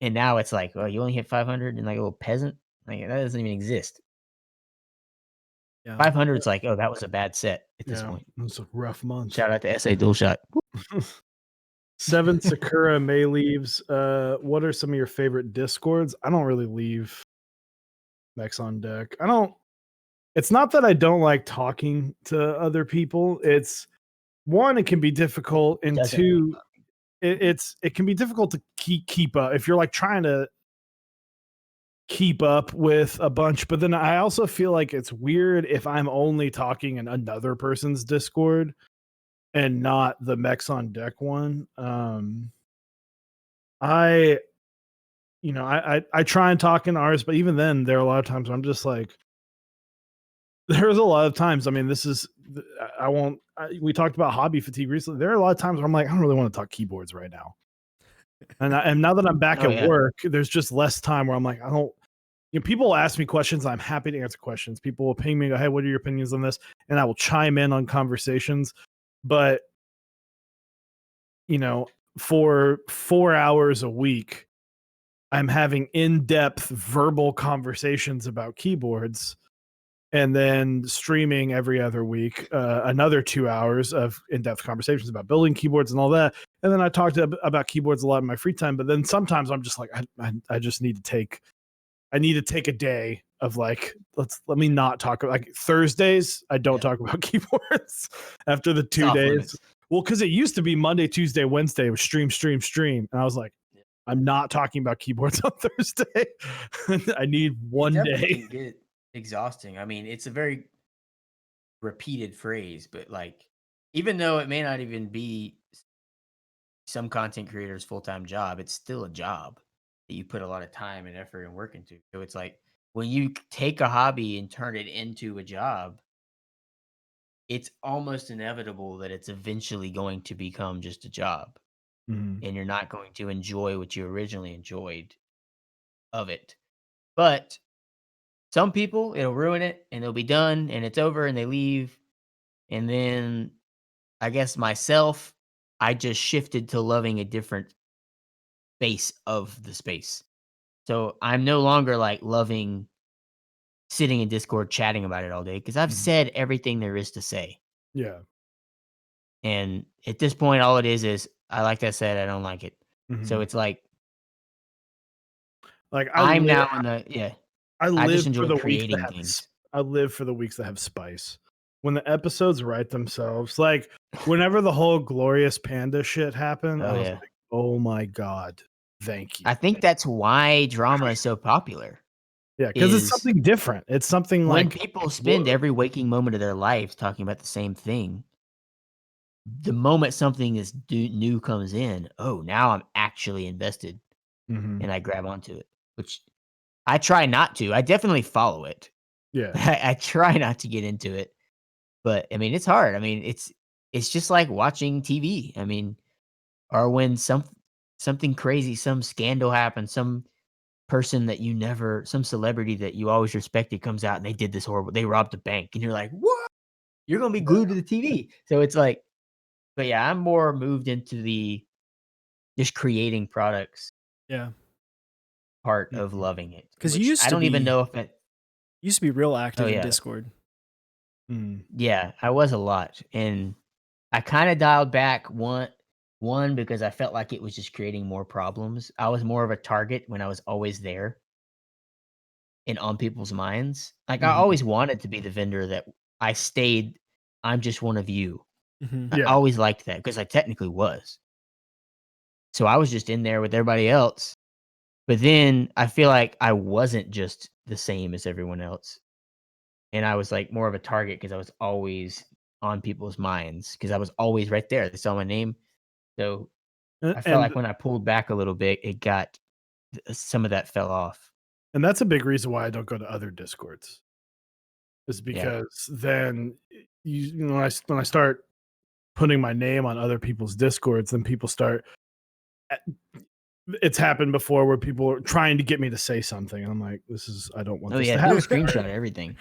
And now it's like, well, you only hit 500 and like a little peasant? Like, that doesn't even exist. Yeah. 500 is like, oh, that was a bad set at this point. It was a rough month. Shout out to SA Dual Shot. 7 Sakura May leaves. What are some of your favorite discords? I don't really leave mechs on deck. I don't it's not that I don't like talking to other people. It's one, it can be difficult, and two, it can be difficult to keep up if you're like trying to keep up with a bunch. But then I also feel like it's weird if I'm only talking in another person's Discord and not the Mechs on Deck one. I try and talk in ours, but even then, there are a lot of times where I'm just like, there's a lot of times. I mean, we talked about hobby fatigue recently. There are a lot of times where I'm like, I don't really want to talk keyboards right now. And now that I'm back at work, there's just less time where I'm like, I don't. People ask me questions. I'm happy to answer questions. People will ping me and go, hey, what are your opinions on this? And I will chime in on conversations. But, for 4 hours a week, I'm having in-depth verbal conversations about keyboards and then streaming every other week, another 2 hours of in-depth conversations about building keyboards and all that. And then I talked about keyboards a lot in my free time. But then sometimes I'm just like, I just need to take a day of like, let me not talk about, like, Thursdays. I don't talk about keyboards after the 2 days. Limits. Well, because it used to be Monday, Tuesday, Wednesday was stream. And I was like, I'm not talking about keyboards on Thursday. I need one day. Can get exhausting. I mean, it's a very repeated phrase, but like, even though it may not even be some content creators' full-time job, it's still a job that you put a lot of time and effort and work into. So it's like when you take a hobby and turn it into a job, it's almost inevitable that it's eventually going to become just a job. And you're not going to enjoy what you originally enjoyed of it. But some people, it'll ruin it and they'll be done and it's over and they leave. And then I guess myself, I just shifted to loving a different space of the space. So I'm no longer like loving sitting in Discord chatting about it all day because I've said everything there is to say. Yeah. And at this point, all it is I like that said, I don't like it. So it's like I'm now in the I just enjoy creating things. I live for the weeks that have spice. When the episodes write themselves, like whenever the whole Glorious Panda shit happened, I was like, oh my God, thank you. I think that's why drama is so popular. Yeah, because it's something different. It's something when like people spend every waking moment of their life talking about the same thing. The moment something is new comes in, now I'm actually invested, and I grab onto it, which I try not to. I definitely follow it. Yeah, I try not to get into it, but I mean, it's hard. I mean, it's just like watching TV. I mean, or when something crazy, some scandal happens, some person that some celebrity that you always respected comes out and they did this horrible, they robbed a bank, and you're like, what? You're gonna be glued to the TV. So it's like. But yeah, I'm more moved into the just creating products. Yeah. Part of loving it. Because you used to even know if it used to be real active in Discord. Yeah, I was a lot. And I kind of dialed back one because I felt like it was just creating more problems. I was more of a target when I was always there and on people's minds. Like I always wanted to be the vendor that I'm just one of you. I always liked that because I technically was. So I was just in there with everybody else. But then I feel like I wasn't just the same as everyone else. And I was like more of a target because I was always on people's minds because I was always right there. They saw my name. So I felt like when I pulled back a little bit, some of that fell off. And that's a big reason why I don't go to other Discords. Is because then when I start putting my name on other people's Discords, then people start. It's happened before where people are trying to get me to say something. I'm like, I don't want this to happen. Screenshot everything.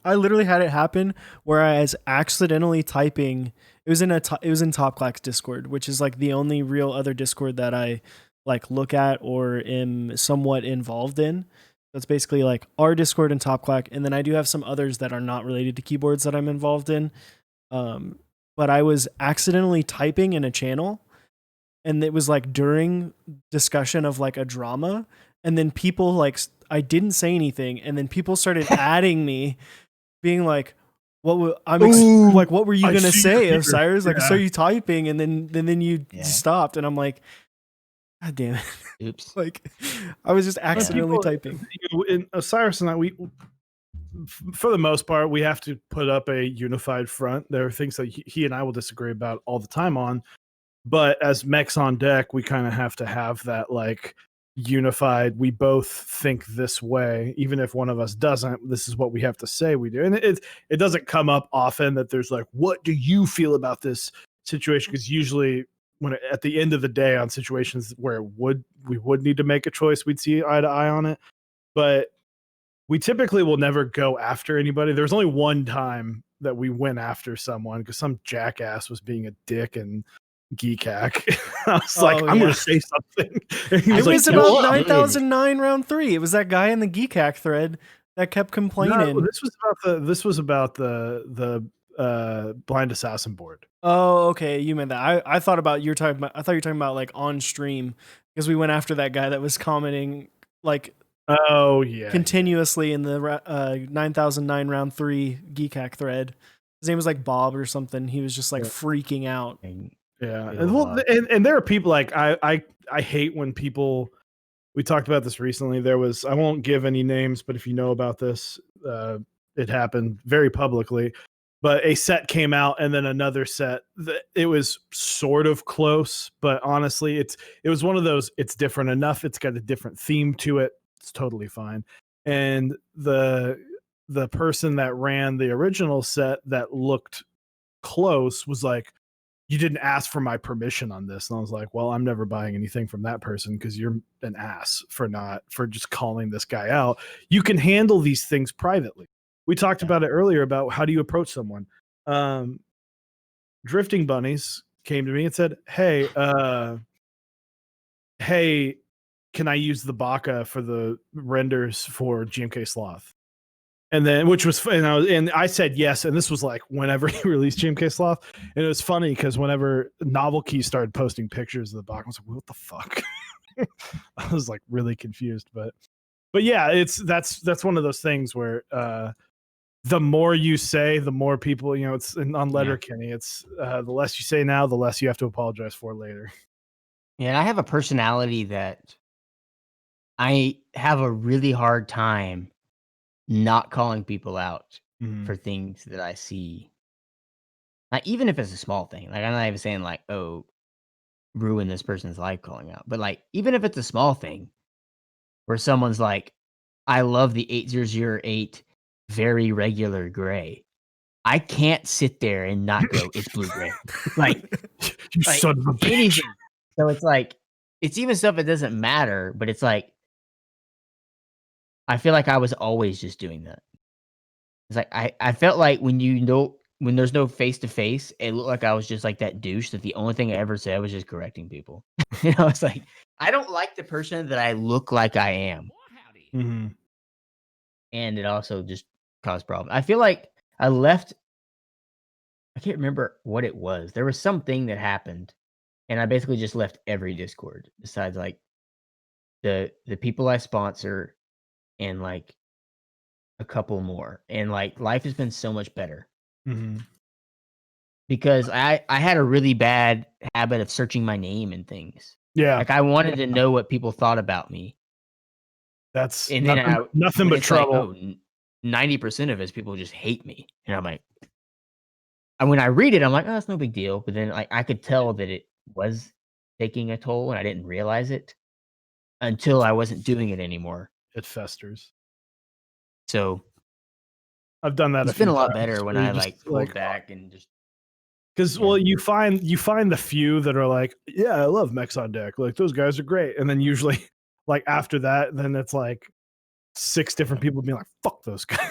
I literally had it happen where I was accidentally typing. It was in Top Clack's Discord, which is like the only real other Discord that I like look at or am somewhat involved in. That's basically like our Discord and Top Clack, and then I do have some others that are not related to keyboards that I'm involved in. But I was accidentally typing in a channel, and it was like during discussion of like a drama, and then people like I didn't say anything, and then people started adding me, being like, what were you gonna say, Osiris? Like, I saw you typing, and then you stopped, and I'm like, God damn it. Oops. Like, I was just accidentally typing. In Osiris and I, we, for the most part, we have to put up a unified front. There are things that he and I will disagree about all the time on, but as mechs on deck, we kind of have to have that like unified. We both think this way, even if one of us doesn't. This is what we have to say we do, and it doesn't come up often that there's like, what do you feel about this situation? Because usually, at the end of the day, on situations where we would need to make a choice, we'd see eye to eye on it, but we typically will never go after anybody. There's only one time that we went after someone because some jackass was being a dick and Keycap. I was like, I'm going to say something. It was about 9009 round 3. It was that guy in the Keycap thread that kept complaining. No, this was about the blind assassin board. Oh, okay. You meant that. I thought you were talking about like on stream, because we went after that guy that was commenting like continuously in the 9009 round 3 Keycap thread. His name was like Bob or something. He was just like freaking out. Yeah, and there are people like I hate when people. We talked about this recently. I won't give any names, but if you know about this, it happened very publicly. But a set came out, and then another set. It was sort of close, but honestly, it was one of those. It's different enough. It's got a different theme to it. It's totally fine. And the person that ran the original set that looked close was like, you didn't ask for my permission on this. And I was like, well, I'm never buying anything from that person because you're an ass for just calling this guy out. You can handle these things privately. We talked about it earlier about how do you approach someone. Drifting Bunnies came to me and said, hey, can I use the Baka for the renders for GMK Sloth? And then, which was, and I said yes. And this was like whenever he released GMK Sloth. And it was funny because whenever Novel Key started posting pictures of the box, I was like, what the fuck? I was like really confused. But yeah, that's one of those things where the more you say, the more people, it's on Letterkenny. It's the less you say now, the less you have to apologize for later. Yeah, I have a personality that I have a really hard time not calling people out for things that I see. Like, even if it's a small thing, like I'm not even saying like, oh, ruin this person's life calling out, but like, even if it's a small thing where someone's like, I love the 8008 very regular gray. I can't sit there and not go, it's blue gray. Like, you son of a bitch. Anything. So it's like, it's even stuff that doesn't matter, but it's like, I feel like I was always just doing that. It's like I felt like when there's no face to face, it looked like I was just like that douche that the only thing I ever said was just correcting people. It's like I don't like the person that I look like I am. Mm-hmm. And it also just caused problems. I feel like I left. I can't remember what it was. There was something that happened, and I basically just left every Discord besides like the people I sponsor and like a couple more. And like life has been so much better because I had a really bad habit of searching my name and things. Yeah, like I wanted to know what people thought about me. That's and nothing but trouble. Like, 90% of it is people just hate me, and I'm like, and when I read it, I'm like, oh, it's no big deal. But then I could tell that it was taking a toll, and I didn't realize it until I wasn't doing it anymore. It festers. So I've done that. It's been a lot better when I like pulled back and just because well, you find the few that are like, yeah, I love mechs on deck. Like those guys are great, and then usually like after that, then it's like 6 different people being like, fuck those guys.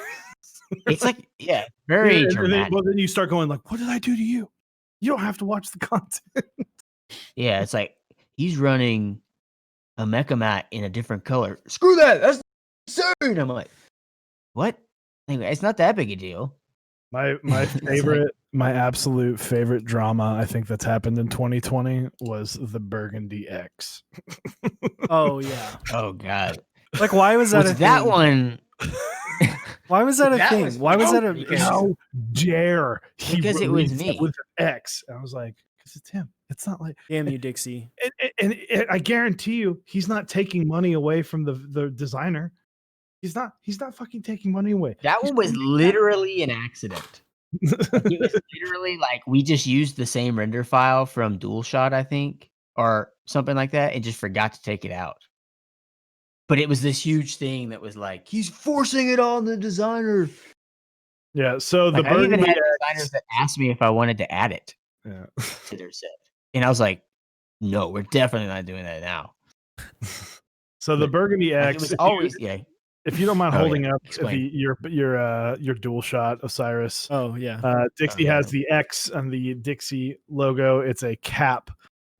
It's like very dramatic. Then you start going like, what did I do to you? You don't have to watch the content. Yeah, it's like he's running a Mecha mat in a different color. Screw that. That's absurd. I'm like, what? Anyway, it's not that big a deal. My favorite, my absolute favorite drama I think that's happened in 2020 was the Burgundy X. Oh yeah. Oh god. Like, why was that Was a that thing? one? Why was that a That thing? was Why was that a because- issue? How dare he Because it was release me. with an X? And I was like, because it's him. It's not like Damn you, Dixie. and I guarantee you, he's not taking money away from the designer. He's not fucking taking money away. That He's one was literally an accident. Like, it was literally like we just used the same render file from DualShot, I think, or something like that, and just forgot to take it out. But it was this huge thing that was like, he's forcing it on the designer. Yeah, so the Like, I even Burgundy had X, designers that asked me if I wanted to add it yeah. to their set. And I was like, no, we're definitely not doing that now. So the But, Burgundy Like, X, it was always, yeah. if you don't mind Oh, holding yeah. up Explain. your dual shot, Osiris. Oh, yeah. Dixie yeah. has the X on the Dixie logo. It's a cap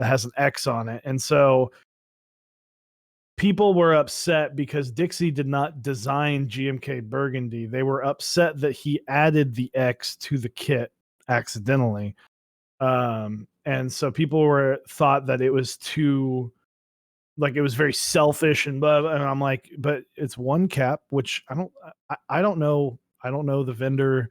that has an X on it. And so people were upset because Dixie did not design GMK Burgundy. They were upset that he added the X to the kit accidentally. And so people thought that it was too, like, it was very selfish and blah, blah, and I'm like, but it's one cap, which I don't know. I don't know the vendor.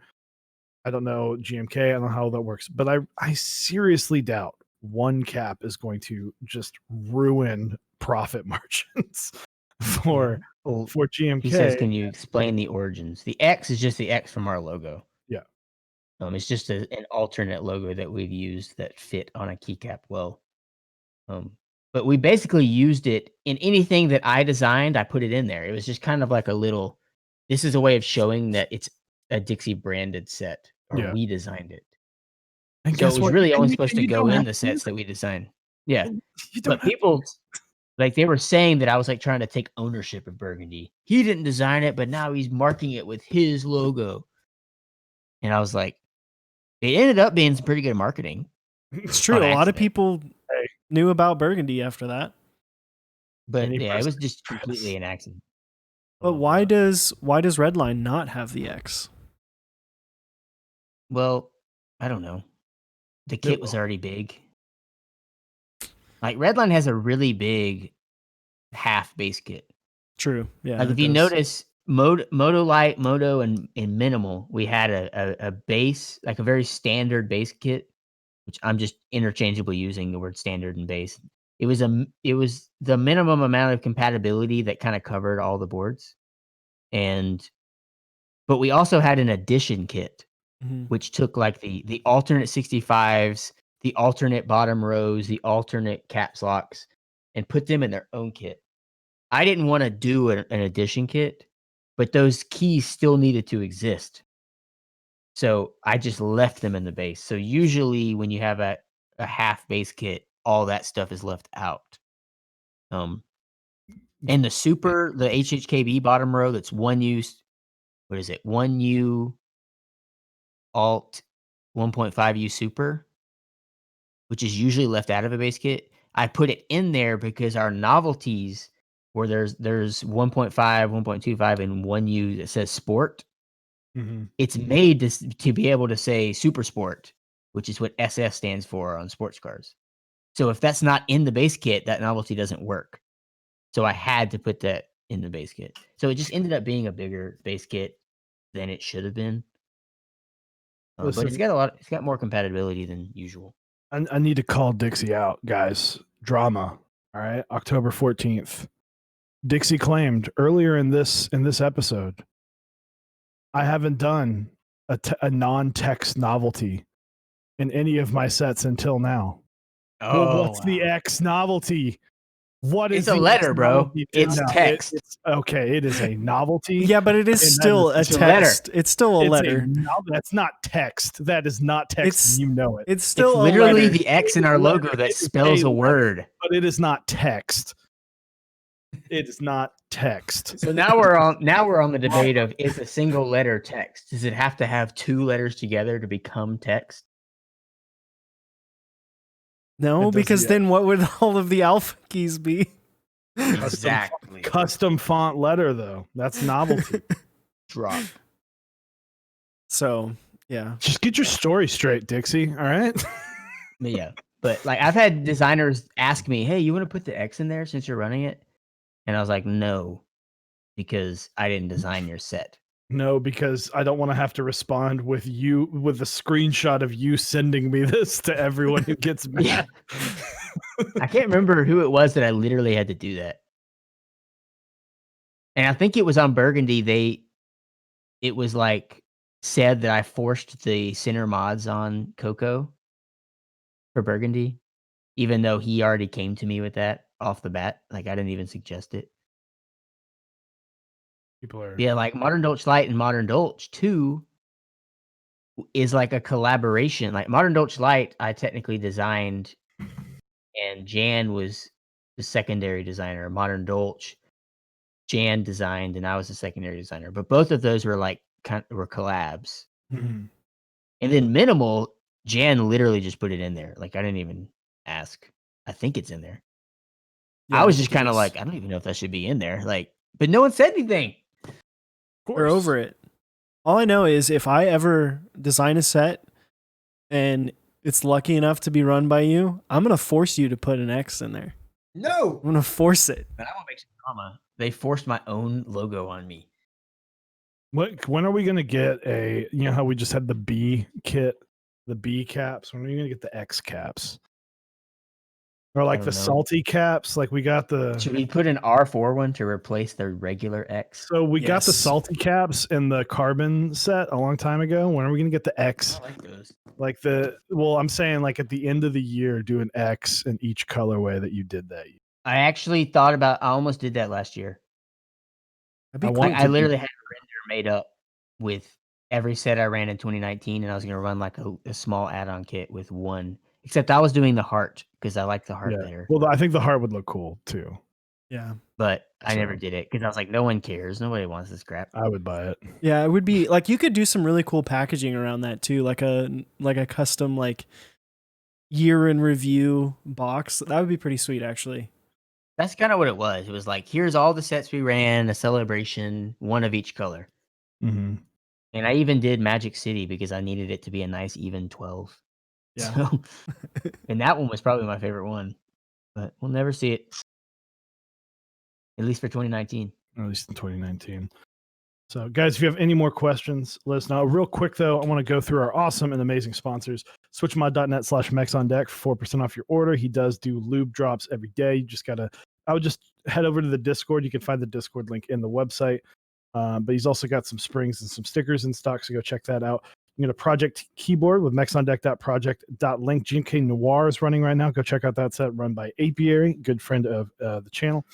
I don't know GMK. I don't know how that works, but I seriously doubt one cap is going to just ruin profit margins for Well, GMK. he says, can you explain the origins? The X is just the X from our logo. Yeah. It's just an alternate logo that we've used that fit on a keycap well. But we basically used it in anything that I designed. I put it in there. It was just kind of like a little. This is a way of showing that it's a Dixie branded set, or Yeah. we designed it. And So guess it was what? really And only you- supposed and to you go don't in have the to sets do that we designed. Yeah. You don't But have- people, like, they were saying that I was like trying to take ownership of Burgundy. He didn't design it, but now he's marking it with his logo. And I was like, it ended up being some pretty good marketing. It's true. on A lot of accident. people Hey. knew about Burgundy after that. But Any yeah, it was person just press. completely an accident. But why does Redline not have the X? Well, I don't know. The kit was will. already big. Like, Redline has a really big half base kit. True. Yeah. Like, it if you does. notice, Moto Light, Moto, and Minimal, we had a base, like a very standard base kit, which I'm just interchangeably using the word standard and base. It was the minimum amount of compatibility that kind of covered all the boards. But we also had an addition kit, Mhm. which took like the alternate 65s, the alternate bottom rows, the alternate caps locks, and put them in their own kit. I didn't want to do an addition kit, but those keys still needed to exist. So I just left them in the base. So usually when you have a half base kit, all that stuff is left out. And the HHKB bottom row, that's 1U, what is it? 1U alt 1.5U super, which is usually left out of a base kit. I put it in there because our novelties, where there's 1.5, 1.25, and 1U that says sport, Mhm. it's made to be able to say super sport, which is what SF stands for on sports cars. So if that's not in the base kit, that novelty doesn't work. So I had to put that in the base kit. So it just ended up being a bigger base kit than it should have been. But it's Listen, got more compatibility than usual. I need to call Dixie out, guys. Drama. All right, October 14th. Dixie claimed earlier in this episode, I haven't done a non-text novelty in any of my sets until now. Well, what's the X novelty? What is It's a the letter, X bro. novelty? It's text. It's okay. It is a novelty. Yeah, but it is And that still is- a it's a letter. text. It's still a letter. That's not text. That is not text. It's- And you know it. It's It's still a literally letter. the X in our logo that spells a word. But it is not text. It is not text. So now we're on the debate of, is a single letter text? Does it have to have two letters together to become text? No, It because doesn't- then what would all of the alpha keys be? Exactly. Custom font letter though. That's novelty. Drop. So, yeah. Just get your story straight, Dixie. All right. But yeah, but like, I've had designers ask me, "Hey, you want to put the X in there since you're running it?" And I was like, "No, because I didn't design your set. No, because I don't want to have to respond with a screenshot of you sending me this to everyone who gets mad. Yeah. I can't remember who it was that I literally had to do that. And I think it was on Burgundy. It was like said that I forced the center mods on Coco for Burgundy, even though he already came to me with that off the bat. Like I didn't even suggest it. People are Yeah, like Modern Dolch Light and Modern Dolch 2 is like a collaboration. Like Modern Dolch Light, I technically designed, and Jan was the secondary designer. Modern Dolch, Jan designed, and I was the secondary designer. But both of those were like were collabs. Mhm. And then Minimal, Jan literally just put it in there. Like I didn't even ask. I think it's in there. Yeah, I was think just it kind of is. like, I don't even know if that should be in there. Like, but no one said anything. Of We're course. over it. All I know is if I ever design a set and it's lucky enough to be run by you, I'm gonna force you to put an X in there. No. I'm gonna force it. But I won't make some drama. They forced my own logo on me. When are we gonna get you know how we just had the B kit, the B caps? When are we gonna get the X caps? Or like the don't know. salty caps? Like we got the Should we put an R4 one to replace the regular X? so we got the Yes. salty caps in the carbon set a long time ago. When are we gonna get the X? I like those. Like I'm saying like at the end of the year, do an X in each colorway that you did that year. I actually thought about. I almost did that last year. That'd be I cool. want I literally had a render made up with every set I ran in 2019, and I was going to run like a small add-on kit with one. Except I was doing the heart because I like the heart better. Well, I think the heart would look cool too. Yeah. But I never So- did it because I was like, no one cares. Nobody wants this crap. I would buy it. Yeah, it would be like you could do some really cool packaging around that too, like a custom like year in review box. That would be pretty sweet actually. That's kind of what it was. It was like, here's all the sets we ran, a celebration, one of each color. Mm-hmm. And I even did Magic City because I needed it to be a nice even 12. Yeah. So, and that one was probably my favorite one. But we'll never see it. At least for 2019. At least in 2019. So, guys, if you have any more questions, let us know. Real quick, though, I want to go through our awesome and amazing sponsors. Switchmod.net/Mex on deck for 4% off your order. He does do lube drops every day. You just got to, I would just head over to the Discord. You can find the Discord link in the website. But he's also got some springs and some stickers in stock, so go check that out. You get a project keyboard with mexondeck.project.link. Gmk Noir is running right now. Go check out that set run by Apiary, good friend of the channel.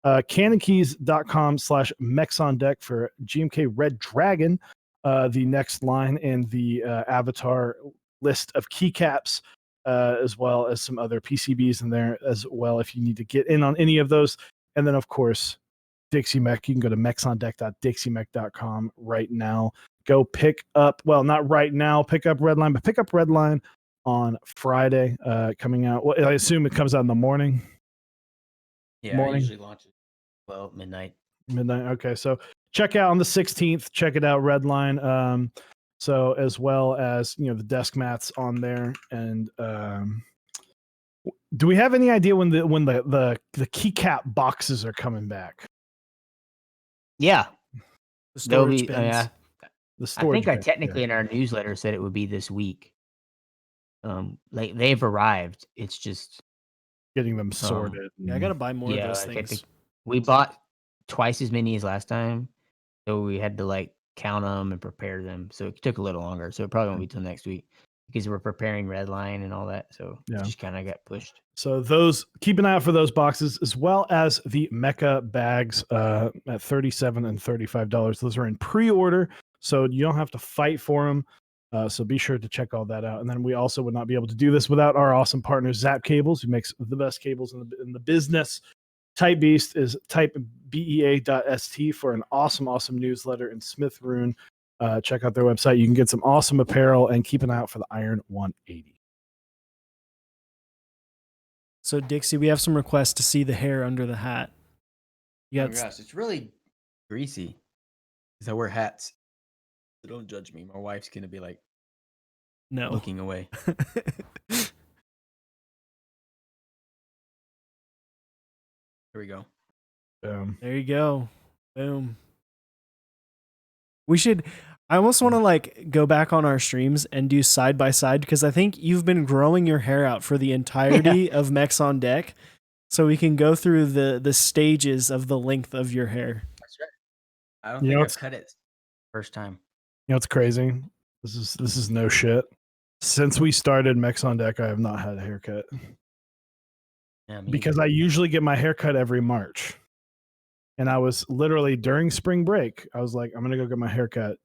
Canonkeys.com/mexondeck for GMK Red Dragon, the next line in the avatar list of keycaps, as well as some other PCBs in there as well if you need to get in on any of those. And then, of course, DixieMech. You can go to mexondeck.dixiemech.com right now. Go pick up, well, not right now, pick up Redline, but pick up Redline on Friday, coming out. Well, I assume it comes out in the morning. Yeah, Morning. I usually launch it. Well, midnight. Okay, so check out on the 16th. Check it out, Redline. So as well as the desk mats on there. And do we have any idea when the keycap boxes are coming back? Yeah, The they'll storage be. bins. The I storage. think I bin, technically yeah. in our newsletter said it would be this week. Like they've arrived. It's just Getting them sorted. Yeah, I gotta buy more of yeah. those Like things. we bought twice as many as last time, so we had to like count them and prepare them. So it took a little longer. So it probably won't be till next week because we're preparing Redline and all that. So Yeah. it just kind of got pushed. So those, keep an eye out for those boxes, as well as the Mecha bags at $37 and $35. Those are in pre-order, so you don't have to fight for them. So be sure to check all that out. And then we also would not be able to do this without our awesome partner Zap Cables, who makes the best cables in the business. Type Beast is typebea.st for an awesome newsletter in Smith Rune. Check out their website. You can get some awesome apparel, and keep an eye out for the Iron 180. So Dixie, we have some requests to see the hair under the hat. You Oh got my gosh, it's really greasy because I wear hats. So don't judge me. My wife's gonna be like no. looking away. Here we go. There you go. Boom. We should. I almost want to like go back on our streams and do side by side because I think you've been growing your hair out for the entirety of Mechs on Deck, so we can go through the stages of the length of your hair. That's right. I don't You think know, I've cut it first time. You know what's crazy? This is no shit. Since we started Mex on Deck, I have not had a haircut. Yeah, Because I usually get my haircut every March. And I was literally during spring break, I was like, I'm gonna go get my haircut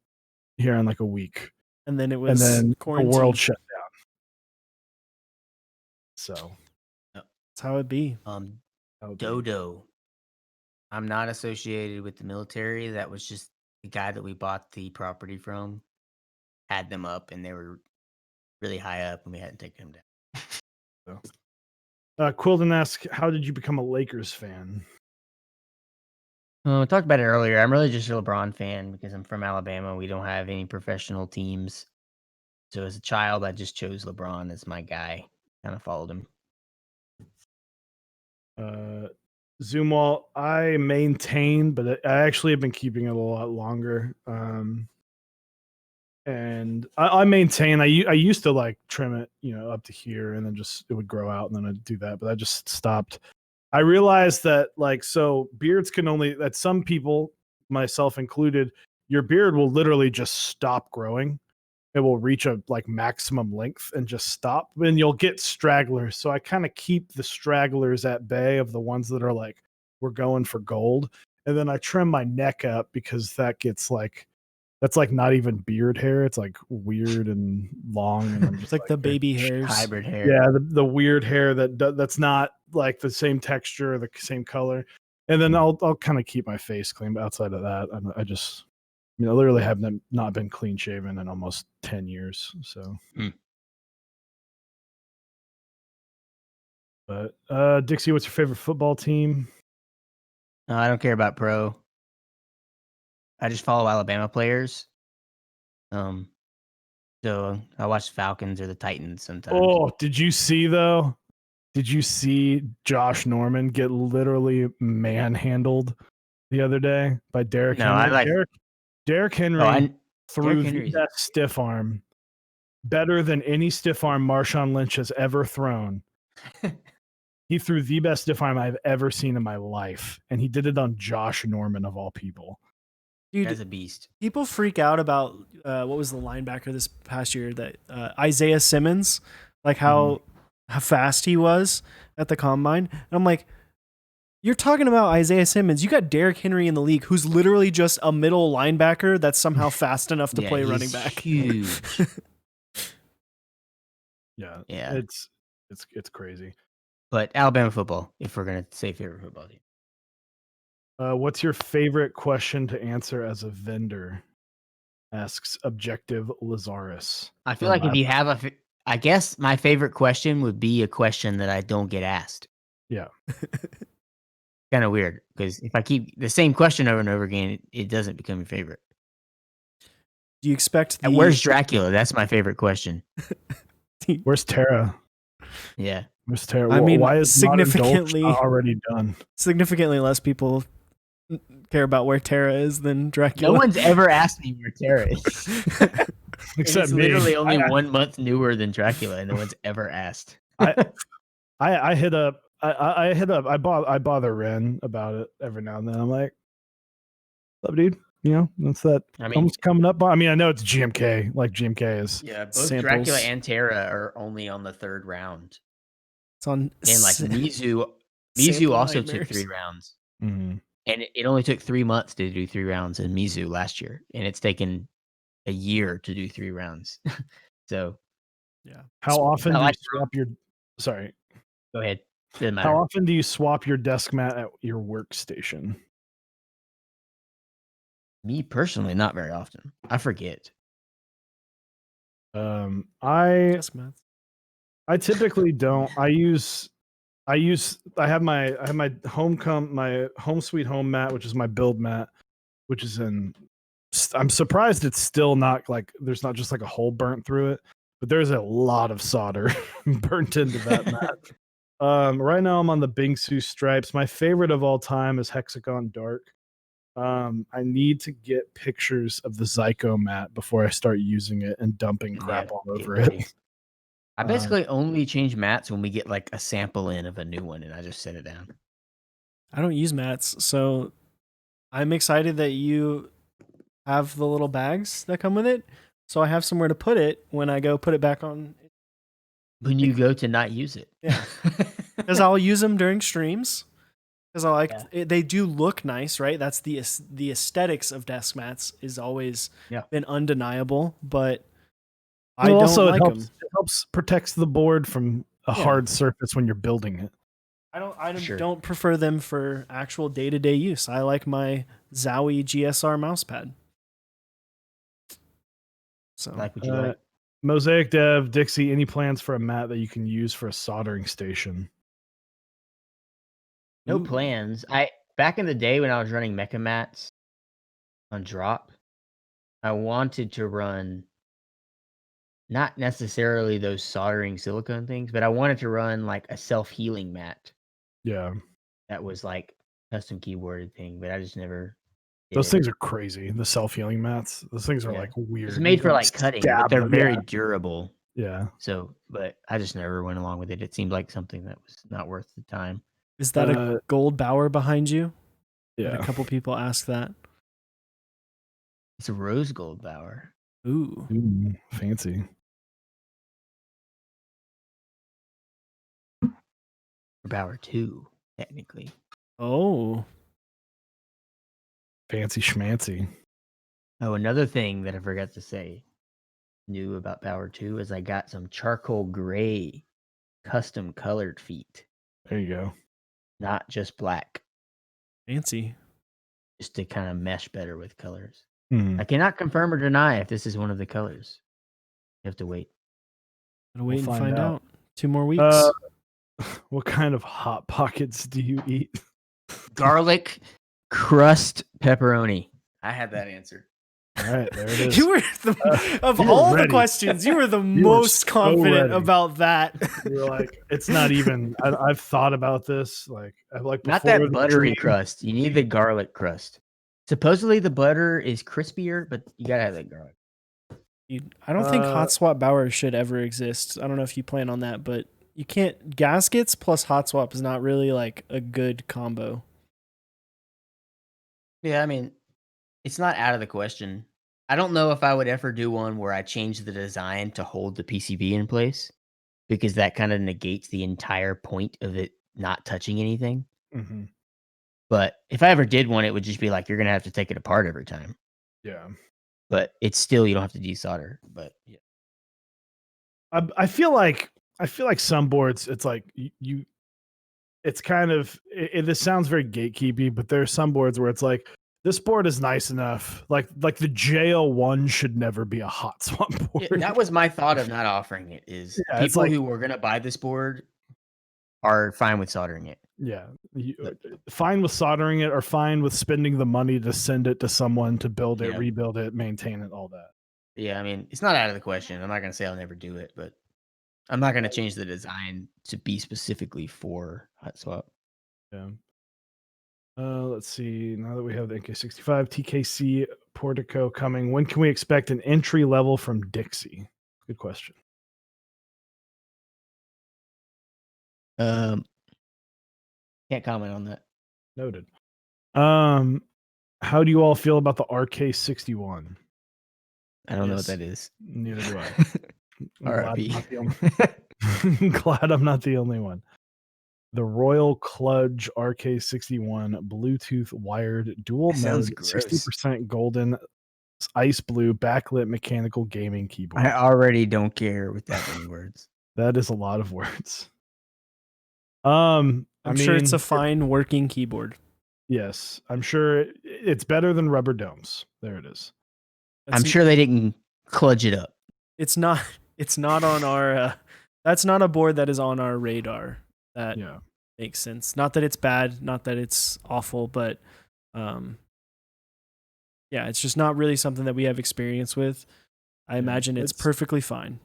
here in like a week. And then it was the quarantine. world shut down. So that's how it be. Dodo. I'm not associated with the military. That was just the guy that we bought the property from. Had them up, and they were really high up, and we hadn't taken them down. Quilden asks, how did you become a Lakers fan? I talked about it earlier. I'm really just a LeBron fan because I'm from Alabama. We don't have any professional teams. So as a child, I just chose LeBron as my guy. Kind of followed him. Zoomwall, I maintain, but I actually have been keeping it a lot longer. And I maintain. I used to like trim it, up to here, and then just it would grow out, and then I'd do that. But I just stopped. I realized that so beards can only, that some people, myself included, your beard will literally just stop growing. It will reach a maximum length and just stop, and you'll get stragglers. So I kind of keep the stragglers at bay of the ones that are like, we're going for gold. And then I trim my neck up because that gets that's not even beard hair. It's like weird and long. And I'm just it's like the baby hairs. Hybrid hair. Yeah, the weird hair that's not like the same texture or the same color. And then I'll kind of keep my face clean. But outside of that, I just, I literally have not been clean shaven in almost 10 years. So, But Dixie, what's your favorite football team? No, I don't care about pro. I just follow Alabama players. So I watch the Falcons or the Titans sometimes. Oh, did you see though? Did you see Josh Norman get literally manhandled the other day by Derrick Henry? Derrick Henry threw the best stiff arm, better than any stiff arm Marshawn Lynch has ever thrown. He threw the best stiff arm I've ever seen in my life, and he did it on Josh Norman of all people. Dude, that's a beast. People freak out about what was the linebacker this past year, that Isaiah Simmons, like how fast he was at the combine. And I'm like, you're talking about Isaiah Simmons. You got Derrick Henry in the league, who's literally just a middle linebacker that's somehow fast enough to play running back. Huge. Yeah, it's crazy. But Alabama football, if we're gonna say favorite football team. What's your favorite question to answer as a vendor? Asks Objective Lazarus. I feel like if you have I guess my favorite question would be a question that I don't get asked. Yeah. Kind of weird, because if I keep the same question over and over again, it doesn't become your favorite. Do you expect where's Dracula? That's my favorite question. Where's Tara? Yeah. Where's Tara? I mean, why is significantly already done? Significantly less people care about where Tara is than Dracula. No one's ever asked me where Tara is. Except it's me. Literally only 1 month newer than Dracula, and no one's ever asked. I hit up. I bother Ren about it every now and then. I'm like, "Love, dude. That's that. Almost coming up. I know it's GMK. Like GMK is. Yeah, both samples. Dracula and Tara are only on the 3rd round. It's on. And like Mizu also took 3 rounds. Mm-hmm. And it only took 3 months to do 3 rounds in Mizu last year, and it's taken a year to do 3 rounds. So, yeah. How often do you swap your? Sorry. Go ahead. Doesn't matter. How often do you swap your desk mat at your workstation? Me personally, not very often. I forget. I typically don't. I have my home sweet home mat, which is my build mat, which is I'm surprised it's still not there's not just a hole burnt through it, but there's a lot of solder burnt into that mat. Right now I'm on the Bingsu Stripes. My favorite of all time is Hexagon Dark. I need to get pictures of the Zyko mat before I start using it and dumping crap all get over ready. it. I basically only change mats when we get like a sample in of a new one, and I just set it down. I don't use mats, so I'm excited that you have the little bags that come with it. So I have somewhere to put it when I go put it back on. When you go to not use it. Yeah. Because I'll use them during streams. Because I like they do look nice, right? That's the aesthetics of desk mats is always been undeniable, but I don't also like them. It helps protects the board from a hard surface when you're building it. I don't prefer them for actual day-to-day use. I like my Zowie GSR mousepad. So like what you like. Mosaic Dev, Dixie, any plans for a mat that you can use for a soldering station? No plans. Back in the day when I was running Mecha mats on drop, I wanted to run not necessarily those soldering silicone things, but I wanted to run like a self-healing mat. Yeah. That was like custom keyboarded thing, but I just never did Those it. things are crazy. The self-healing mats. Those things are like weird. It's made for like cutting, but they're very durable. Yeah. So, but I just never went along with it. It seemed like something that was not worth the time. Is that a gold Bower behind you? Yeah. Had a couple people ask that. It's a rose gold Bower. Ooh, fancy. Bower 2, technically. Oh. Fancy schmancy. Oh, another thing that I forgot to say new about Bower 2 is I got some charcoal gray custom colored feet. There you go. Not just black. Fancy. Just to kind of mesh better with colors. Hmm. I cannot confirm or deny if this is one of the colors. You have to wait. Gotta wait and find out. 2 more weeks. What kind of Hot Pockets do you eat? Garlic crust pepperoni. I had that answer. All right, there it is. You were of all the questions, you were the most confident ready. about that. You're like, it's not even. I've thought about this. Like, not that buttery crust. You need the garlic crust. Supposedly the butter is crispier, but you gotta have that garlic. I don't think hot swap Bower should ever exist. I don't know if you plan on that, but you can't. Gaskets plus hot swap is not really like a good combo. Yeah, I mean, it's not out of the question. I don't know if I would ever do one where I change the design to hold the PCB in place, because that kind of negates the entire point of it not touching anything. Mm-hmm. But if I ever did one, it would just be like, you're going to have to take it apart every time. Yeah. But it's still, you don't have to desolder. But yeah. I feel like some boards, it's like you it's kind of this sounds very gatekeepy, but there are some boards where it's like, this board is nice enough. Like the JL1 should never be a hot swap board. Yeah, that was my thought of not offering it. Is people who were gonna buy this board are fine with soldering it. Yeah, fine with soldering it, or fine with spending the money to send it to someone to build it, rebuild it, maintain it, all that. Yeah, I mean, it's not out of the question. I'm not gonna say I'll never do it, but I'm not gonna change the design to be specifically for hot swap. Yeah. Let's see. Now that we have the NK65 TKC Portico coming, when can we expect an entry level from Dixie? Good question. Can't comment on that. Noted. How do you all feel about the RK61? I don't know what that is. Neither do I. Glad I'm not the only one. The Royal Kludge RK61 Bluetooth wired dual mode 60% golden ice blue backlit mechanical gaming keyboard. I already don't care with that many words. That is a lot of words. I'm sure it's a fine working keyboard. Yes, I'm sure it's better than rubber domes. There it is. I'm sure they didn't kludge it up. It's not on our that's not a board that is on our radar. That makes sense. Not that it's bad, not that it's awful, but it's just not really something that we have experience with. I imagine it's perfectly fine.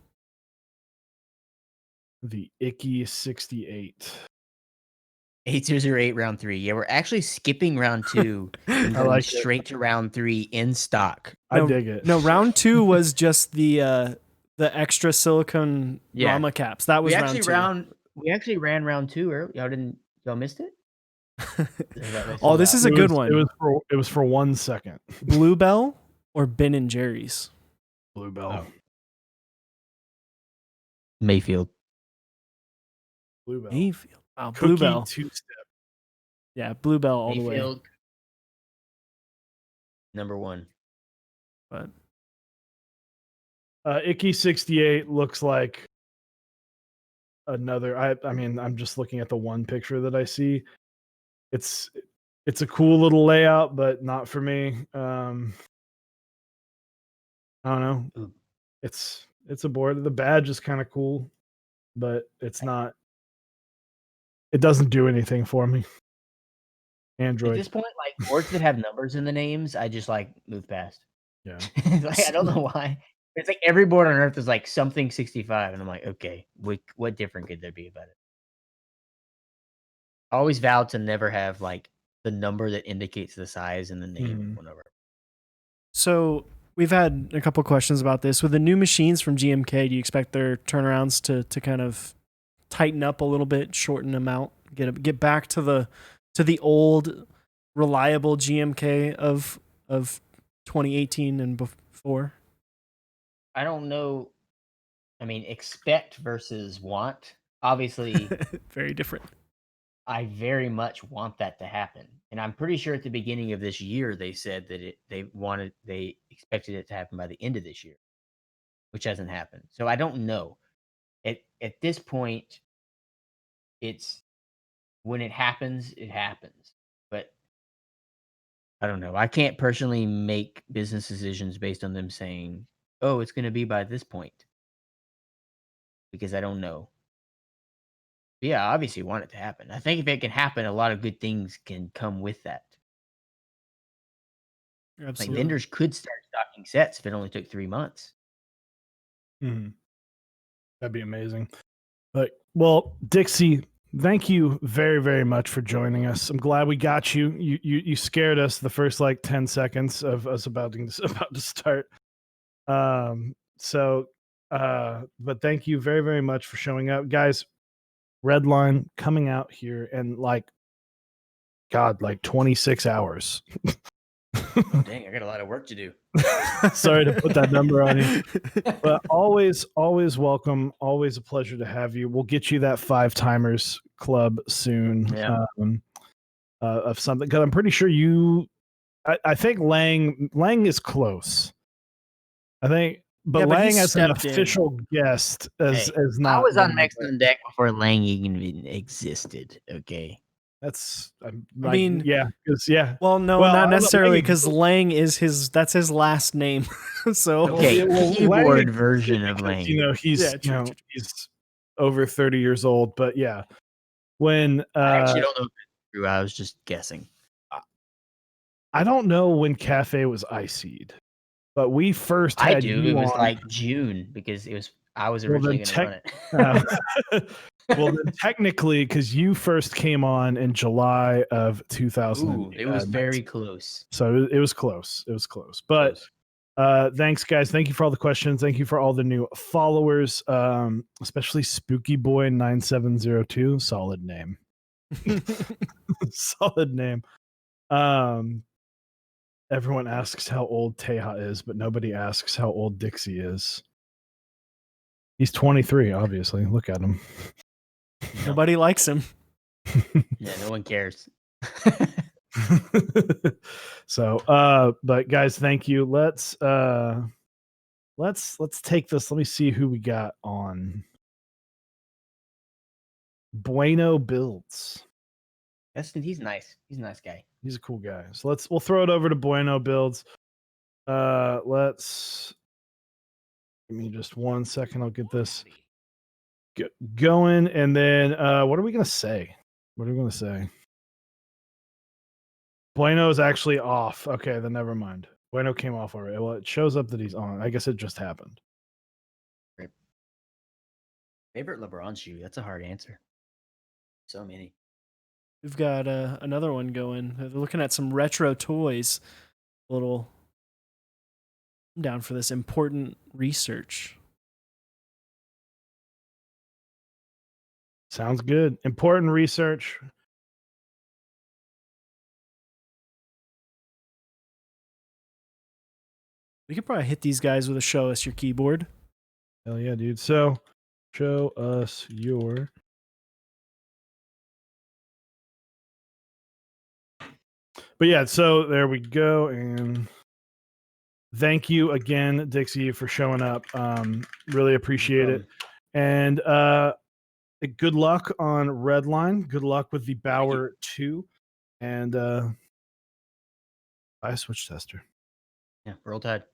The Icky 68. 8008 round 3. Yeah, we're actually skipping round 2 and going like it. straight to round 3 in stock. I dig it. No, round 2 was just the extra silicone Yeah. Rama caps. That was round 2. We actually ran round 2 early. Y'all missed it? Oh, this is a good one. It was for 1 second. Bluebell or Ben and Jerry's? Bluebell. Oh. Mayfield. Bluebell. Mayfield. Wow, Cookie Bluebell. 2-step. Yeah, Bluebell all the way. Mayfield. Number 1. But Icky 68 looks like another. I mean, I'm just looking at the one picture that I see. It's a cool little layout, but not for me. I don't know. Ooh. It's a board. The badge is kind of cool, but it's not. It doesn't do anything for me. Android. At this point, like boards that have numbers in the names, I just like move past. Yeah. Like, I don't know why. It's like every board on Earth is like something 65, and I'm like, okay, what different could there be about it? I always vowed to never have like the number that indicates the size and the name. Whatever. So we've had a couple questions about this. With the new machines from GMK, do you expect their turnarounds to kind of tighten up a little bit, shorten them out, get back to the old reliable GMK of 2018 and before? I don't know. I mean, expect versus want. Obviously, very different. I very much want that to happen. And I'm pretty sure at the beginning of this year, they said that they expected it to happen by the end of this year, which hasn't happened. So I don't know. At this point, it's when it happens, it happens. But I don't know. I can't personally make business decisions based on them saying, oh, it's going to be by this point, because I don't know. But yeah, I obviously want it to happen. I think if it can happen, a lot of good things can come with that. Absolutely. Like vendors could start stocking sets if it only took 3 months. That'd be amazing. But well, Dixie, thank you very, very much for joining us. I'm glad we got you. You scared us the first like 10 seconds of us about to start. But thank you very, very much for showing up, guys. Redline coming out here in like 26 hours. Dang, I got a lot of work to do. Sorry to put that number on you, but always welcome. Always a pleasure to have you. We'll get you that 5 timers club soon. Yeah. Of something, because I'm pretty sure I think Lang is close. I think, but Lang as an official guest is not. I was on Next on Deck before Lang even existed. Okay. That's, I mean, yeah, because yeah. Well, no, not necessarily, because Lang is that's his last name. So okay, keyboard version of Lang. He's he's over 30 years old, but yeah. When I actually don't know if it's true. I was just guessing. I don't know when Cafe was IC'd, but we first had I do. It was like June because I was originally going to run it. Well, then technically, because you first came on in July of 2000. Ooh, it was very close. So it was close. It was close. But thanks, guys. Thank you for all the questions. Thank you for all the new followers, especially Spooky Boy 9702. Solid name. Solid name. Everyone asks how old Teja is, but nobody asks how old Dixie is. He's 23, obviously. Look at him. Nobody likes him. Yeah, no one cares. So, but guys, thank you. Let's take this. Let me see who we got on. Bueno Builds. He's nice. He's a nice guy. He's a cool guy. So we'll throw it over to Bueno Builds. Let's give me just 1 second. I'll get this going, and then what are we gonna say? Bueno is actually off. Okay, then never mind. Bueno came off already. Well, it shows up that he's on. I guess it just happened. Great. Favorite LeBron shoe? That's a hard answer. So many. we've got another one going. They're looking at some retro toys. I'm down for this important research. Sounds good. Important research. We could probably hit these guys with a show us your keyboard. Hell yeah, dude. So, show us your. But yeah, so there we go. And thank you again, Dixie, for showing up. Really appreciate it. And good luck on Redline. Good luck with the Bauer 2. And buy a Switch tester. Yeah, roll tide.